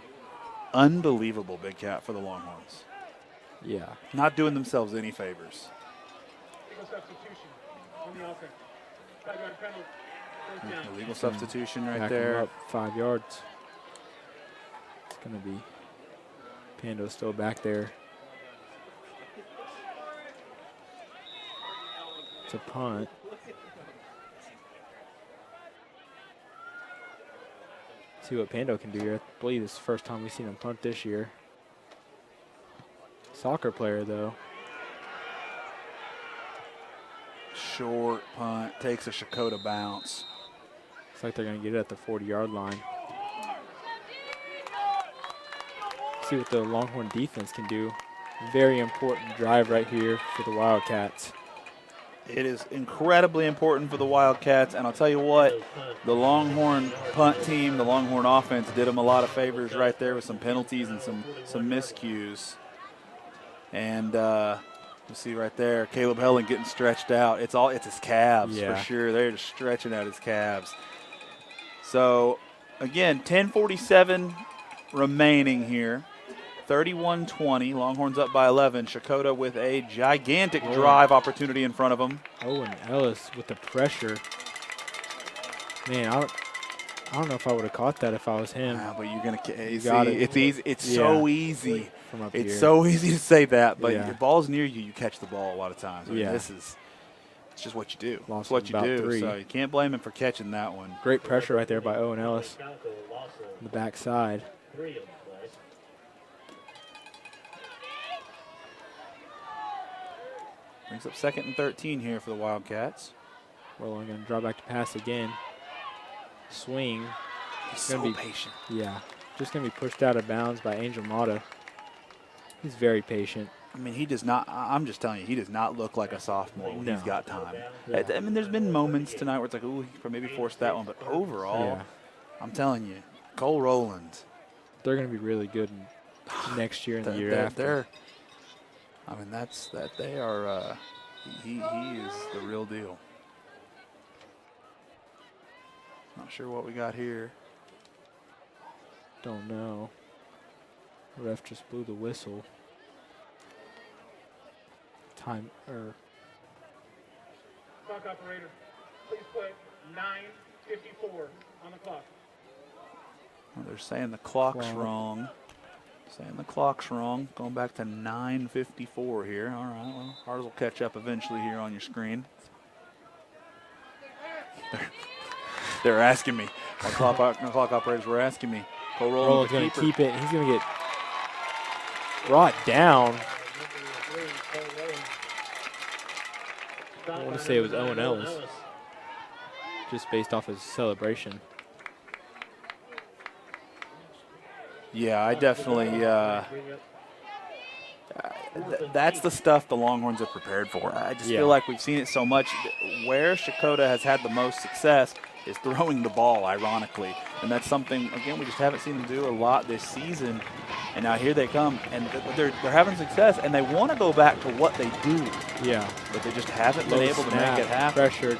unbelievable, Big Cat, for the Longhorns. Yeah. Not doing themselves any favors. Substitution on the offense. Penalty. 4th down. Illegal substitution right Back there. him up 5 yards. It's going to be Pando still back there. It's a punt. See what Pando can do here. I believe this is the first time we've seen him punt this year. Soccer player, though. Short punt, takes a Checotah bounce. Looks like they're going to get it at the 40-yard line. See what the Longhorn defense can do. Very important drive right here for the Wildcats. It is incredibly important for the Wildcats, and I'll tell you what, the Longhorn punt team, the Longhorn offense did them a lot of favors right there with some penalties and some miscues. And you see right there, Caleb Helling getting stretched out. It's his calves for sure. They're just stretching out his calves. So, again, 10:47 remaining here. 31-20. Longhorns up by 11. Checotah with a gigantic drive opportunity in front of them. Owen Ellis with the pressure. Man, I don't know if I would have caught that if I was him. But you're gonna see. got it. It's easy. It's so easy. From up It's here. so easy to say that, but Yeah. the ball's near you. You catch the ball a lot of times. I mean, Yeah. it's just what you do. Lost It's what you about do. 3. So you can't blame him for catching that one. Great pressure right there by Owen Ellis Calico loss of on the backside. 3 on the play. Brings up 2nd and 13 here for the Wildcats. Rolling going to draw back to pass again. Swing. He's Gonna so be- patient. Yeah. Just going to be pushed out of bounds by Angel Mata. He's very patient. I mean, he does not. I'm just telling you, he does not look like a sophomore when No. he's got time. Yeah. I mean, there's been moments tonight where it's like, ooh, he could maybe force that one, but overall, Yeah. I'm telling you, Cole Rowland. They're going to be really good next year and the year after. I mean, they are. He is the real deal. Not sure what we got here. Don't know. Ref just blew the whistle. Time Clock operator, please put 9:54 on the clock. Well, they're saying the clock's Clock. wrong. Saying the clock's wrong. Going back to 9:54 here. All right, well, ours will catch up eventually here on your screen. They're asking me. Our clock operators were asking me. Cole Roland's Rowland's going the to keeper. keep it. He's going to get brought down. I want to say it was Owen Ellis, just based off his celebration. Yeah, I definitely. That's the stuff the Longhorns have prepared for. I just Yeah. feel like we've seen it so much. Where Checotah has had the most success is throwing the ball, ironically. And that's something, again, we just haven't seen them do a lot this season. And now here they come, and they're having success, and they want to go back to what they do, Yeah. but they just haven't been Low able to snap, make it happen. Pressured.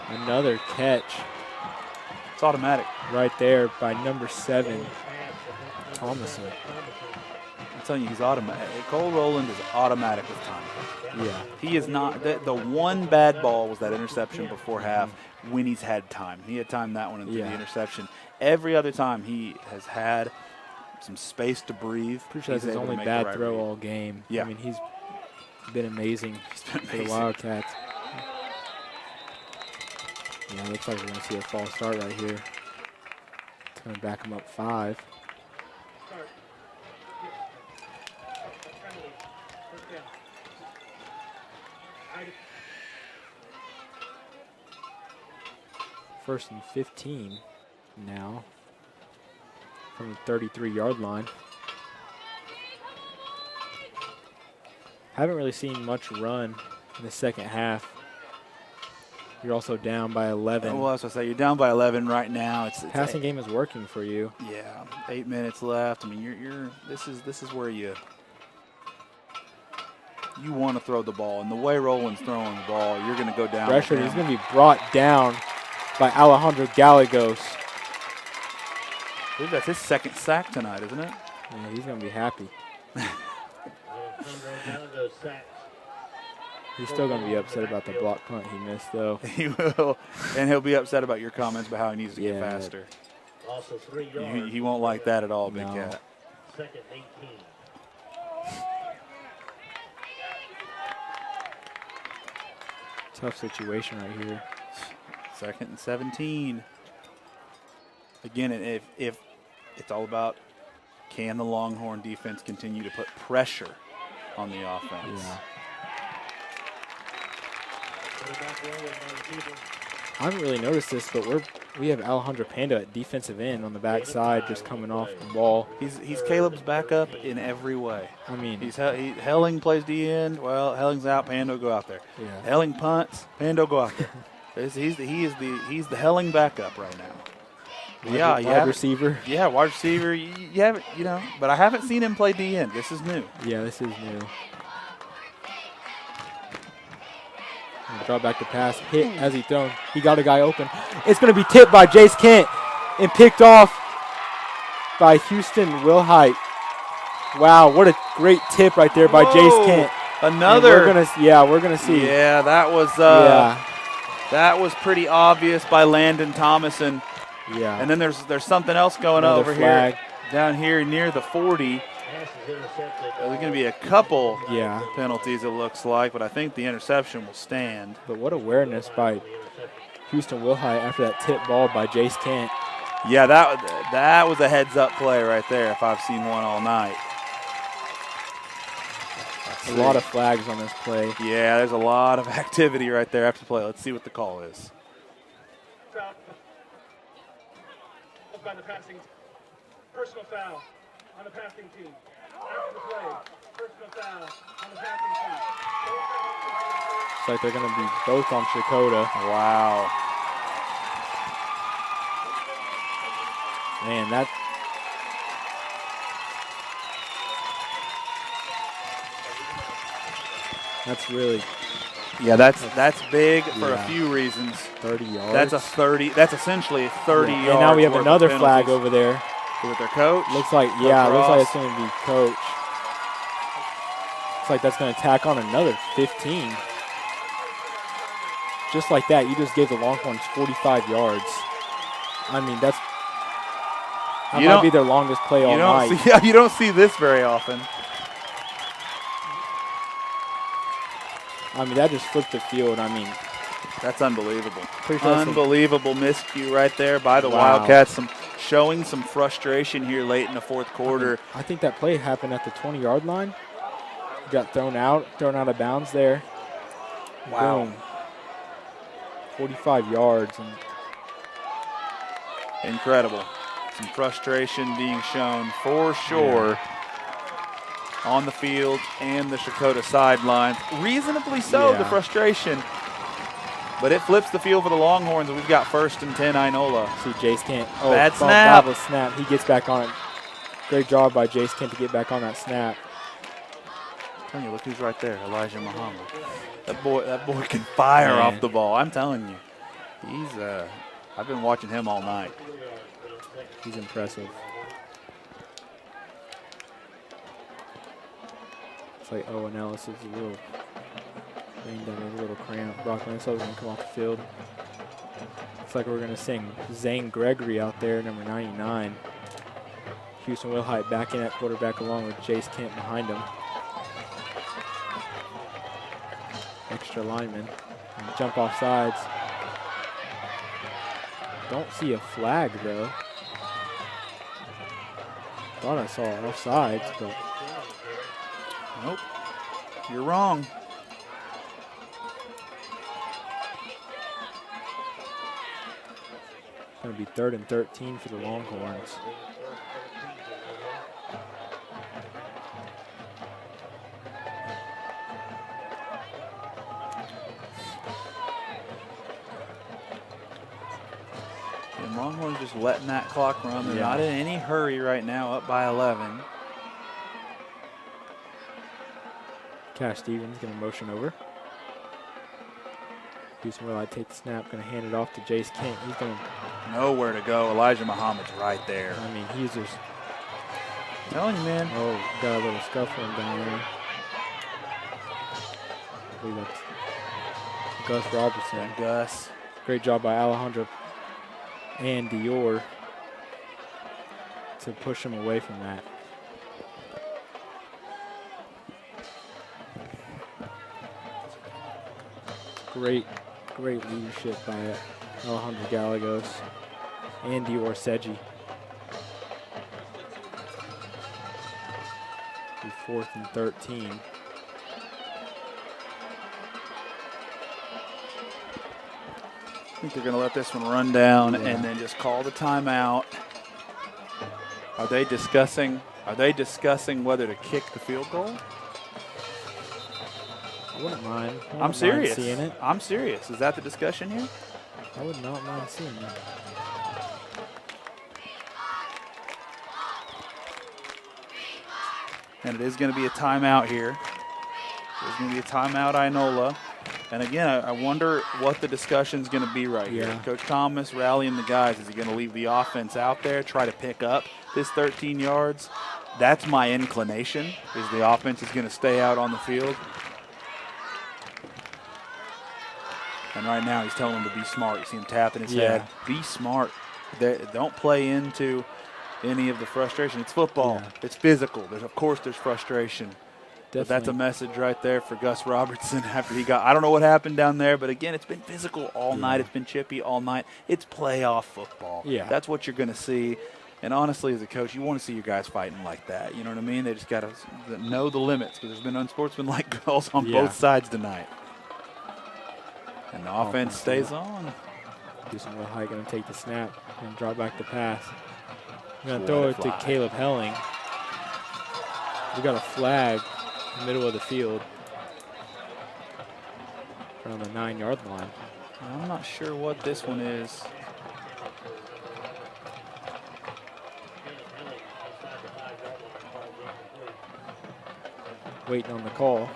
Another catch It's automatic. right there by number 7, Thomason. I'm telling you, he's automatic. Cole Rowland is automatic with time. Yeah. He is not. The one bad ball was that interception before half when he's had time. He had time that one into Yeah. the interception. Every other time he has had some space to breathe. Pretty sure that's he's his able to only make the bad right throw read. all game. Yeah. I mean, he's been amazing He's been for the amazing. Wildcats. Yeah, looks like we're going to see a false start right here. It's going to back him up 5. Start. Penalty. First down. First and 15 now from the 33-yard line. Haven't really seen much run in the second half. You're also down by 11. Well, as I say, you're down by 11 right now. It's Passing game is working for you. Yeah, 8 minutes left. I mean, you're. This is where you want to throw the ball, and the way Rowland's throwing the ball, you're going to go down. Pressure. with He's him. going to be brought down by Alejandro Gallegos. I believe that's his second sack tonight, isn't it? Yeah, he's going to be happy. Alejandro Gallegos sacks. He's still going to be upset about the block punt he missed, though. He will, and he'll be upset about your comments about how he needs to get Yeah. faster. Also 3 yards. He won't like that at all, Big No. Cat. Second 18. Tough situation right here. 2nd and 17. Again, if it's all about, can the Longhorn defense continue to put pressure on the offense? Yeah. Quarterback rolling by the keeper. I haven't really noticed this, but we have Alejandro Pando at defensive end on the backside, just coming off the ball. He's Caleb's backup in every way. I mean, Helling plays D end. Well, Helling's out. Pando go out there. yeah. Helling punts. Pando go out there. he's the Helling backup right now. Yeah, Wide receiver. Yeah, wide receiver. You haven't, but I haven't seen him play D end. This is new. Yeah, this is new. And draw back the pass, hit as he thrown. He got a guy open. It's going to be tipped by Jace Kent and picked off by Houston Wilhite. Wow, what a great tip right there by Jace Whoa, Kent. Another. We're gonna see. Yeah, that was Yeah. that was pretty obvious by Landon Thomason. Yeah. And then there's something else going Another over flag. here, down here near the 40. Pass is intercepted. There's going to be a couple Yeah. penalties, it looks like, but I think the interception will stand. But what awareness by Houston Wilhite after that tip ball by Jace Kent. Yeah, that was a heads-up play right there if I've seen one all night. A lot of flags on this play. Yeah, there's a lot of activity right there after the play. Let's see what the call is. Foul. By the passing. Personal foul on the passing team. After the play, personal foul on the passing team. Looks like they're going to be both on Checotah. Wow. Man, that's really Yeah, that's big for a Yeah. few reasons. 30 yards. That's essentially 30 yards. And now we have worth of another flag penalties. over there. With their coach. Looks like, Coach yeah, looks like Ross. it's going to be coach. Looks like that's going to tack on another 15. Just like that, you just gave the Longhorns 45 yards. I mean, that might be their longest play all night. You don't see this very often. I mean, that just flipped the field. I mean, That's unbelievable. Pretty sure that's Unbelievable miscue right there by the Wow. Wildcats. Showing some frustration here late in the fourth quarter. I think that play happened at the 20-yard line. Got thrown out of bounds there. Wow. Boom. 45 yards. And Incredible. Some frustration being shown for sure on the field and the Checotah sidelines. Reasonably so, the Yeah. frustration. But it flips the field for the Longhorns, and we've got 1st and 10 Inola. see, Jace Kent. Oh, Bad thought snap. That was snap. He gets back on it. Great job by Jace Kent to get back on that snap. I'm telling you, look who's right there, Elijah Muhammad. That boy can fire Man. off the ball. I'm telling you, I've been watching him all night. He's impressive. It's like Owen Ellis is a little rained down, a little cramp. Brock Lancel's going to come off the field. Looks like we're going to sing Zane Gregory out there, number 99. Houston Wilhite back in at quarterback along with Jace Kent behind him. Extra lineman. And jump off sides. Don't see a flag though. Thought I saw offsides, but Nope, you're wrong. it's going to be 3rd and 13 for the Longhorns. And Longhorns just letting that clock run. They're Yeah. not in any hurry right now, up by 11. Cash Stevens going to motion over. Houston Wilhite take the snap, going to hand it off to Jace Kent. He's going to, Nowhere to go. Elijah Muhammad's right there. I mean, he's just, I'm telling you, man. oh, got a little scuffling down there. I believe that's Gus Robertson. Gus. Great job by Alejandro and Dior to push him away from that. Great leadership by Alejandro Gallegos and Dior Seji. 4th and 13. I think they're going to let this one run down Yeah. and then just call the timeout. Are they discussing whether to kick the field goal? I wouldn't mind. I I'm wouldn't serious. mind seeing it. I'm serious. Is that the discussion here? I would not mind seeing it. And it is going to be a timeout here. There's going to be a timeout, Inola. And again, I wonder what the discussion's going to be right here. Yeah. Coach Thomas rallying the guys. Is he going to leave the offense out there, try to pick up this 13 yards? that's my inclination, is the offense is going to stay out on the field. And right now he's telling them to be smart. You see him tapping his head. Be smart. Don't play into any of the frustration. It's football. Yeah. It's physical. Of course there's frustration. But that's a Definitely. message right there for Gus Robertson after he got – I don't know what happened down there, but, again, it's been physical all night. It's been chippy all night. It's playoff football. Yeah. That's what you're going to see. And honestly, as a coach, you want to see your guys fighting like that. You know what I mean? They just got to know the limits, because there's been unsportsmanlike calls on both sides tonight. And the offense stays on. Houston Will High going to take the snap and drop back the pass. Going to throw it to Caleb Helling. We got a flag in the middle of the field around the 9-yard line. I'm not sure what this one is. Waiting on the call.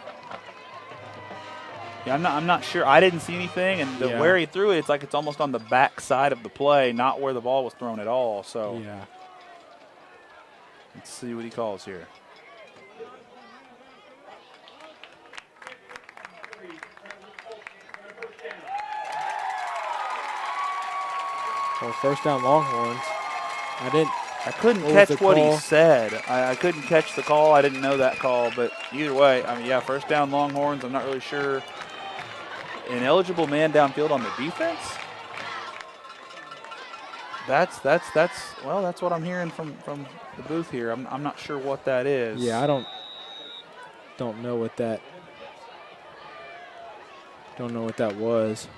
Yeah, I'm not sure. I didn't see anything, and where he threw it, it's like it's almost on the back side of the play, not where the ball was thrown at all. So let's see what he calls here. Well, first down Longhorns. I couldn't catch what he said. I couldn't catch the call. I didn't know that call. But either way, I mean, yeah, first down Longhorns. I'm not really sure. An eligible man downfield on the defense? That's what I'm hearing from the booth here. I'm not sure what that is. Yeah, I don't know what that was.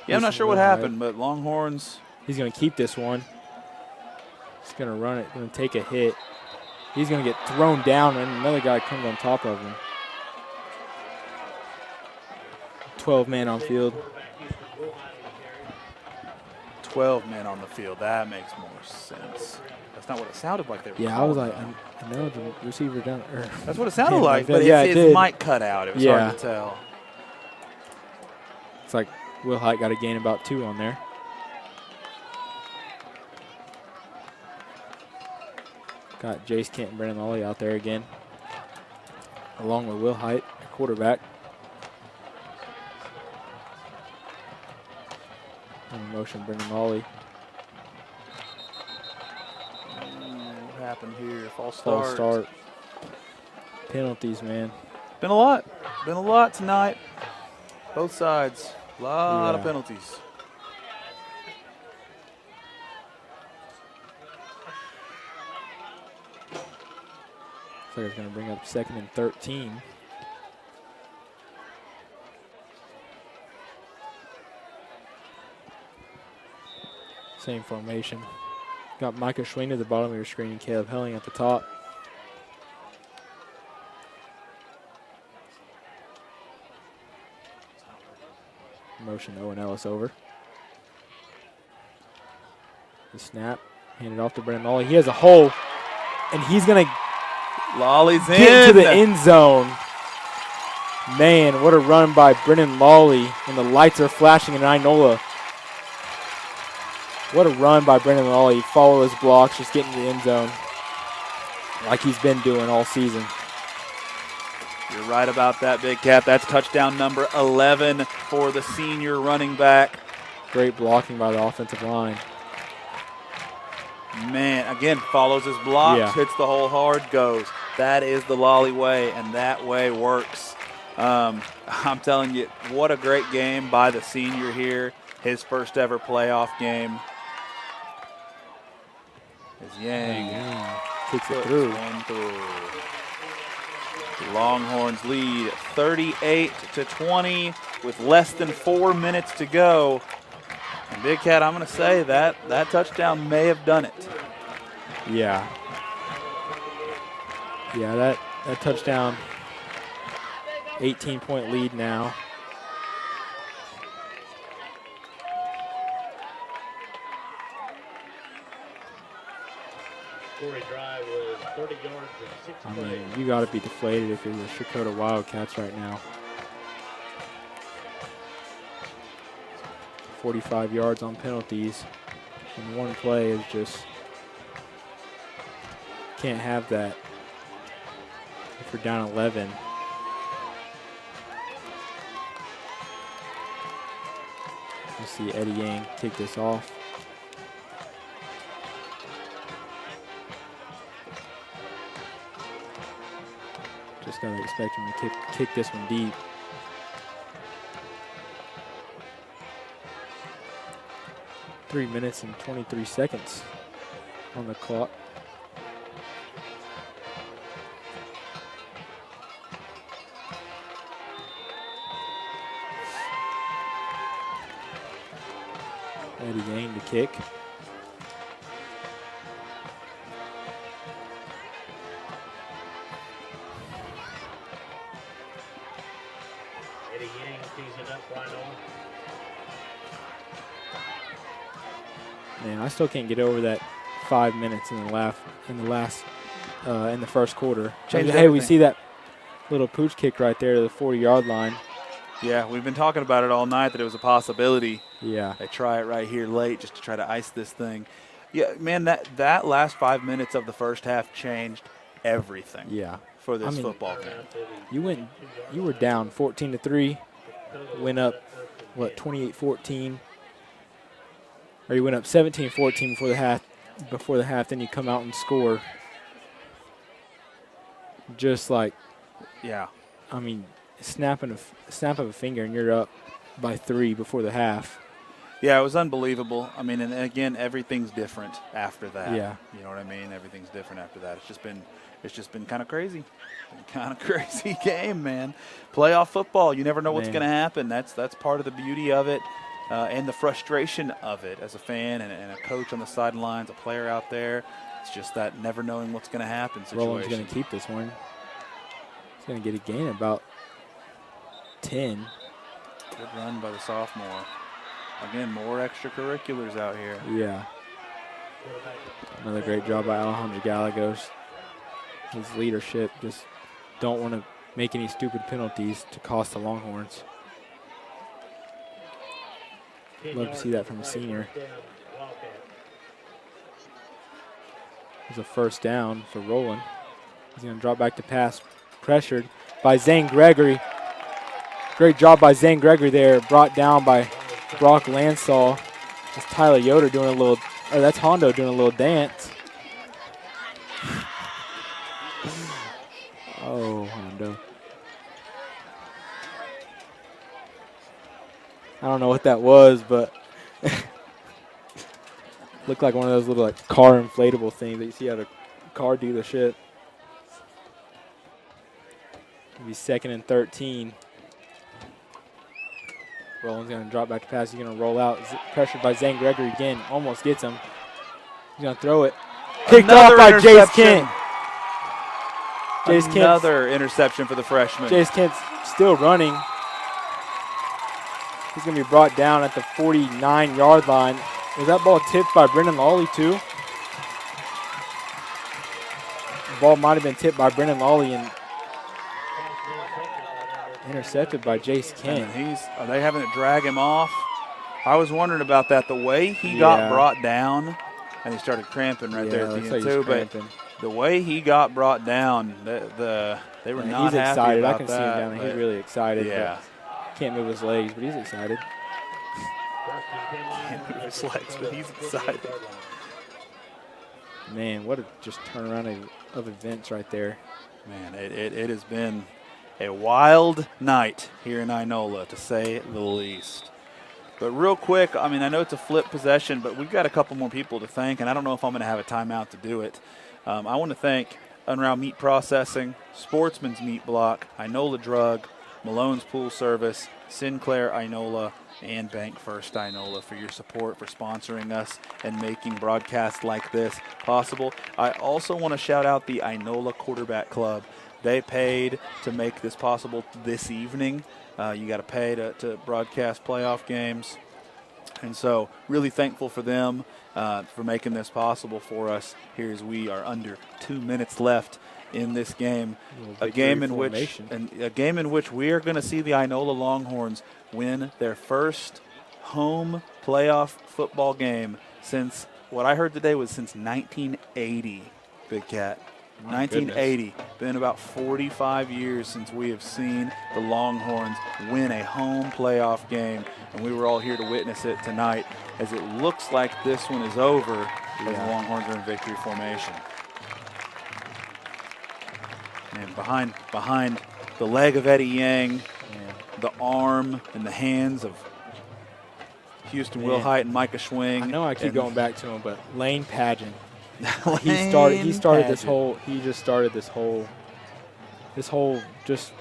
Yeah, I'm not sure what happened, but Longhorns. He's going to keep this one. He's going to run it, going to take a hit. He's going to get thrown down, and another guy comes on top of him. 12 men on field. 12 men on the field. That makes more sense. That's not what it sounded like they were. Yeah, I was like, I know the receiver down. That's what it sounded like, but his mic cut out. It was hard to tell. It's like Will Hite got a gain about 2 on there. Got Jace Kent and Brandon Lawley out there again, along with Will Hite, quarterback. In motion, Brandon Lawley. What happened here? False start. Penalties, man. Been a lot tonight. Both sides. A lot of penalties. Looks like it's going to bring up 2nd and 13. Same formation. Got Micah Schwing at the bottom of your screen and Caleb Helling at the top. Motion Owen Ellis over. The snap. Handed off to Brennan Lawley. He has a hole, and he's going to get into the end zone. Man, what a run by Brennan Lawley when the lights are flashing in Inola. What a run by Brennan Lawley. Follow his blocks, just get into the end zone like he's been doing all season. You're right about that, Big Cat. That's touchdown number 11 for the senior running back. Great blocking by the offensive line. Man, again, follows his blocks, hits the hole hard, goes. That is the Lolly way, and that way works. I'm telling you, what a great game by the senior here. His first ever playoff game. As Yang kicks it through. The Longhorns lead 38-20 with less than 4 minutes to go. And Big Cat, I'm going to say that touchdown may have done it. Yeah. Yeah, that touchdown, 18-point lead now. Drive was 30 yards and 6 I plays. mean, you got to be deflated if you're the Checotah Wildcats right now. 45 yards on penalties in one play is just Can't have that if we're down 11. You see Eddie Yang kick this off. Just gotta expect him to kick this one deep. Three minutes and 23 seconds on the clock. Eddie Yang to kick. Eddie Yang tees it up right on. Man, I still can't get over that 5 minutes in the first quarter. Changed Hey, we everything. see that little pooch kick right there to the 40-yard line. Yeah, we've been talking about it all night that it was a possibility. Yeah. They try it right here late just to try to ice this thing. Yeah, man, that last 5 minutes of the first half changed everything. Yeah. For this I mean, football game. You were down 14-3, went up, 28-14. Or you went up 17-14 before the half, then you come out and score. Just like, Yeah. I mean, snap of a finger and you're up by 3 before the half. Yeah, it was unbelievable. I mean, and again, everything's different after that. Yeah. You know what I mean? Everything's different after that. It's just been kind of crazy. Kind of crazy game, man. Playoff football, you never know what's going to happen. That's part of the beauty of it. And the frustration of it as a fan and a coach on the sidelines, a player out there. It's just that never knowing what's going to happen situation. Roland's going to keep this one. He's going to get a gain about 10. Good run by the sophomore. Again, more extracurriculars out here. Yeah. Another great job by Alejandro Gallegos. His leadership, just don't want to make any stupid penalties to cost the Longhorns. Love to see that from a senior. There's a first down for Roland. He's going to drop back to pass, pressured by Zane Gregory. Great job by Zane Gregory there, brought down by Brock Lansall. That's Tyler Yoder doing a little, or that's Hondo doing a little dance. Oh, Hondo. I don't know what that was, but looked like one of those little like car inflatable things that you see at a car dealership. It'll be 2nd and 13. Roland's going to drop back to pass. He's going to roll out. Pressured by Zane Gregory again. Almost gets him. He's going to throw it. Picked off by Jace Kent. Another interception for the freshman. Jace Kent's still running. He's going to be brought down at the 49-yard line. Was that ball tipped by Brendan Lawley too? The ball might have been tipped by Brendan Lawley and intercepted by Jace Kent. And are they having to drag him off? I was wondering about that. The way he got brought down, and he started cramping right there at the end too. But the way he got brought down, they were not he's happy excited. about I can see him down there. He's really excited. Yeah. Can't move his legs, but he's excited. Can't move his legs, but he's excited. Man, what a just turnaround of events right there. Man, it has been a wild night here in Inola, to say the least. But real quick, I mean, I know it's a flip possession, but we've got a couple more people to thank, and I don't know if I'm going to have a timeout to do it. I want to thank Unround Meat Processing, Sportsman's Meat Block, Inola Drug, Malone's Pool Service, Sinclair Inola, and Bank First Inola for your support, for sponsoring us and making broadcasts like this possible. I also want to shout out the Inola Quarterback Club. They paid to make this possible this evening. You got to pay to broadcast playoff games. And so really thankful for them for making this possible for us here as we are under 2 minutes left in this game. A game in which we are going to see the Inola Longhorns win their first home playoff football game since, what I heard today was since 1980. Big Cat. My 1980. Been about 45 years since we have seen the Longhorns win a home playoff game, and we were all here to witness it tonight as it looks like this one is over as the Yeah. Longhorns are in victory formation. And behind the leg of Eddie Yang, the arm and the hands of Houston Man. Wilhite and Micah Schwing. I know I keep and going back to him, but Lane Pageant. He Lane started this Pageant. whole. He just started this whole. Just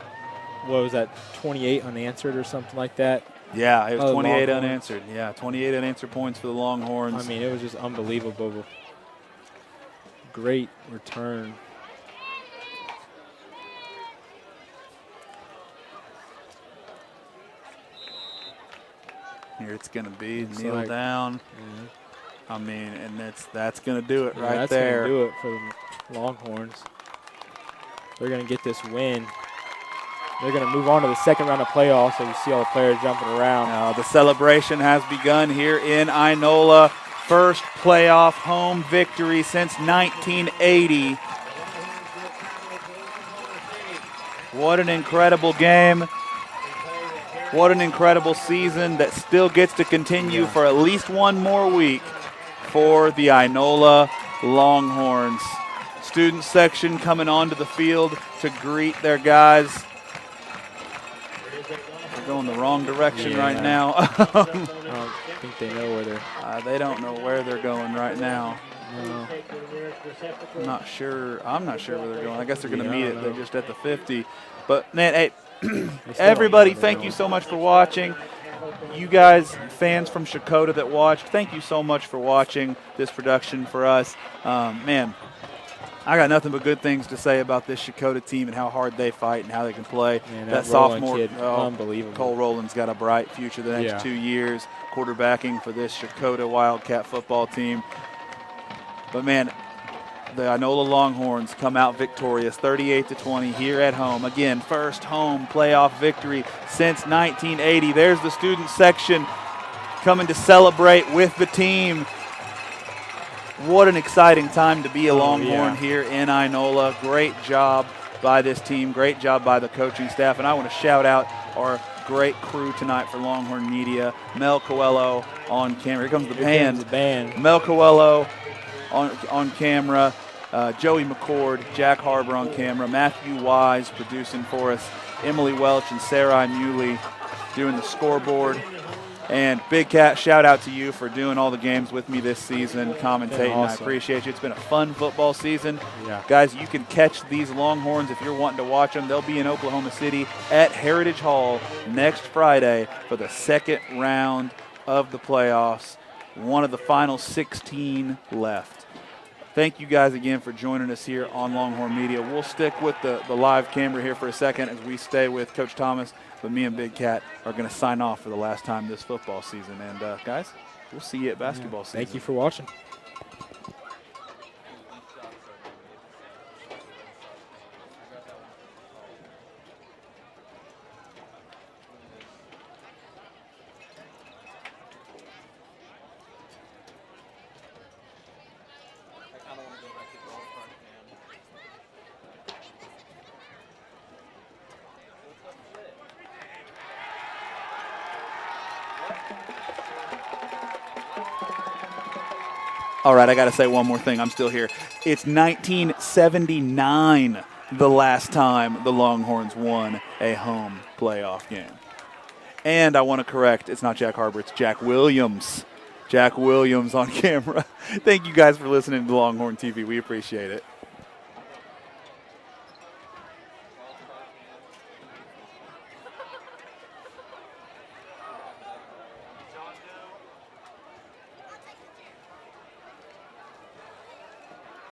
what was that? 28 unanswered or something like that. Yeah, it was Oh, 28 Longhorns. unanswered. Yeah, 28 unanswered points for the Longhorns. I mean, it was just unbelievable. Great return. Here it's going to be Looks kneel like- down. I mean, and that's going to do it Yeah, right that's there. gonna do it for the Longhorns. They're gonna get this win. They're gonna move on to the second round of playoffs. So you see all the players jumping around. Now the celebration has begun here in Inola. First playoff home victory since 1980. What an incredible game. What an incredible season that still gets to continue for at least one more week for the Inola Longhorns. Student section coming onto the field to greet their guys. They're going the wrong direction Yeah. right now. I don't think they know where they're. They don't know where they're going right now. No. I'm not sure where they're going. I guess they're going to Yeah, I meet don't it. They're know. just at the 50. But, man, hey, They still don't everybody, know where thank they're you going. so much for watching. You guys, fans from Checotah that watched, thank you so much for watching this production for us. Man, I got nothing but good things to say about this Checotah team and how hard they fight and how they can play. Man, that that Rowland sophomore kid, oh, unbelievable. Cole Rowland's got a bright future the next Yeah. 2 years, quarterbacking for this Checotah Wildcat football team. But, man, the Inola Longhorns come out victorious 38-20 here at home. Again, first home playoff victory since 1980. There's the student section coming to celebrate with the team. What an exciting time to be a Longhorn yeah. here in Inola. Great job by this team. Great job by the coaching staff. And I want to shout out our great crew tonight for Longhorn Media. Mel Coelho on camera. Here comes the Here comes band. the band. Mel Coelho on camera. Joey McCord, Jack Harbor on camera. Matthew Wise producing for us. Emily Welch and Sarai Muley doing the scoreboard. And Big Cat, shout out to you for doing all the games with me this season, commentating. awesome. I appreciate you. It's been a fun football season. Yeah. Guys, you can catch these Longhorns if you're wanting to watch them. They'll be in Oklahoma City at Heritage Hall next Friday for the second round of the playoffs. One of the final 16 left. Thank you guys again for joining us here on Longhorn Media. We'll stick with the live camera here for a second as we stay with Coach Thomas, but me and Big Cat are going to sign off for the last time this football season. And, guys, we'll see you at basketball season. Thank you for watching. All right, I got to say one more thing. I'm still here. It's 1979, the last time the Longhorns won a home playoff game. And I want to correct, it's not Jack Harbor, it's Jack Williams. Jack Williams on camera. Thank you guys for listening to Longhorn TV. We appreciate it.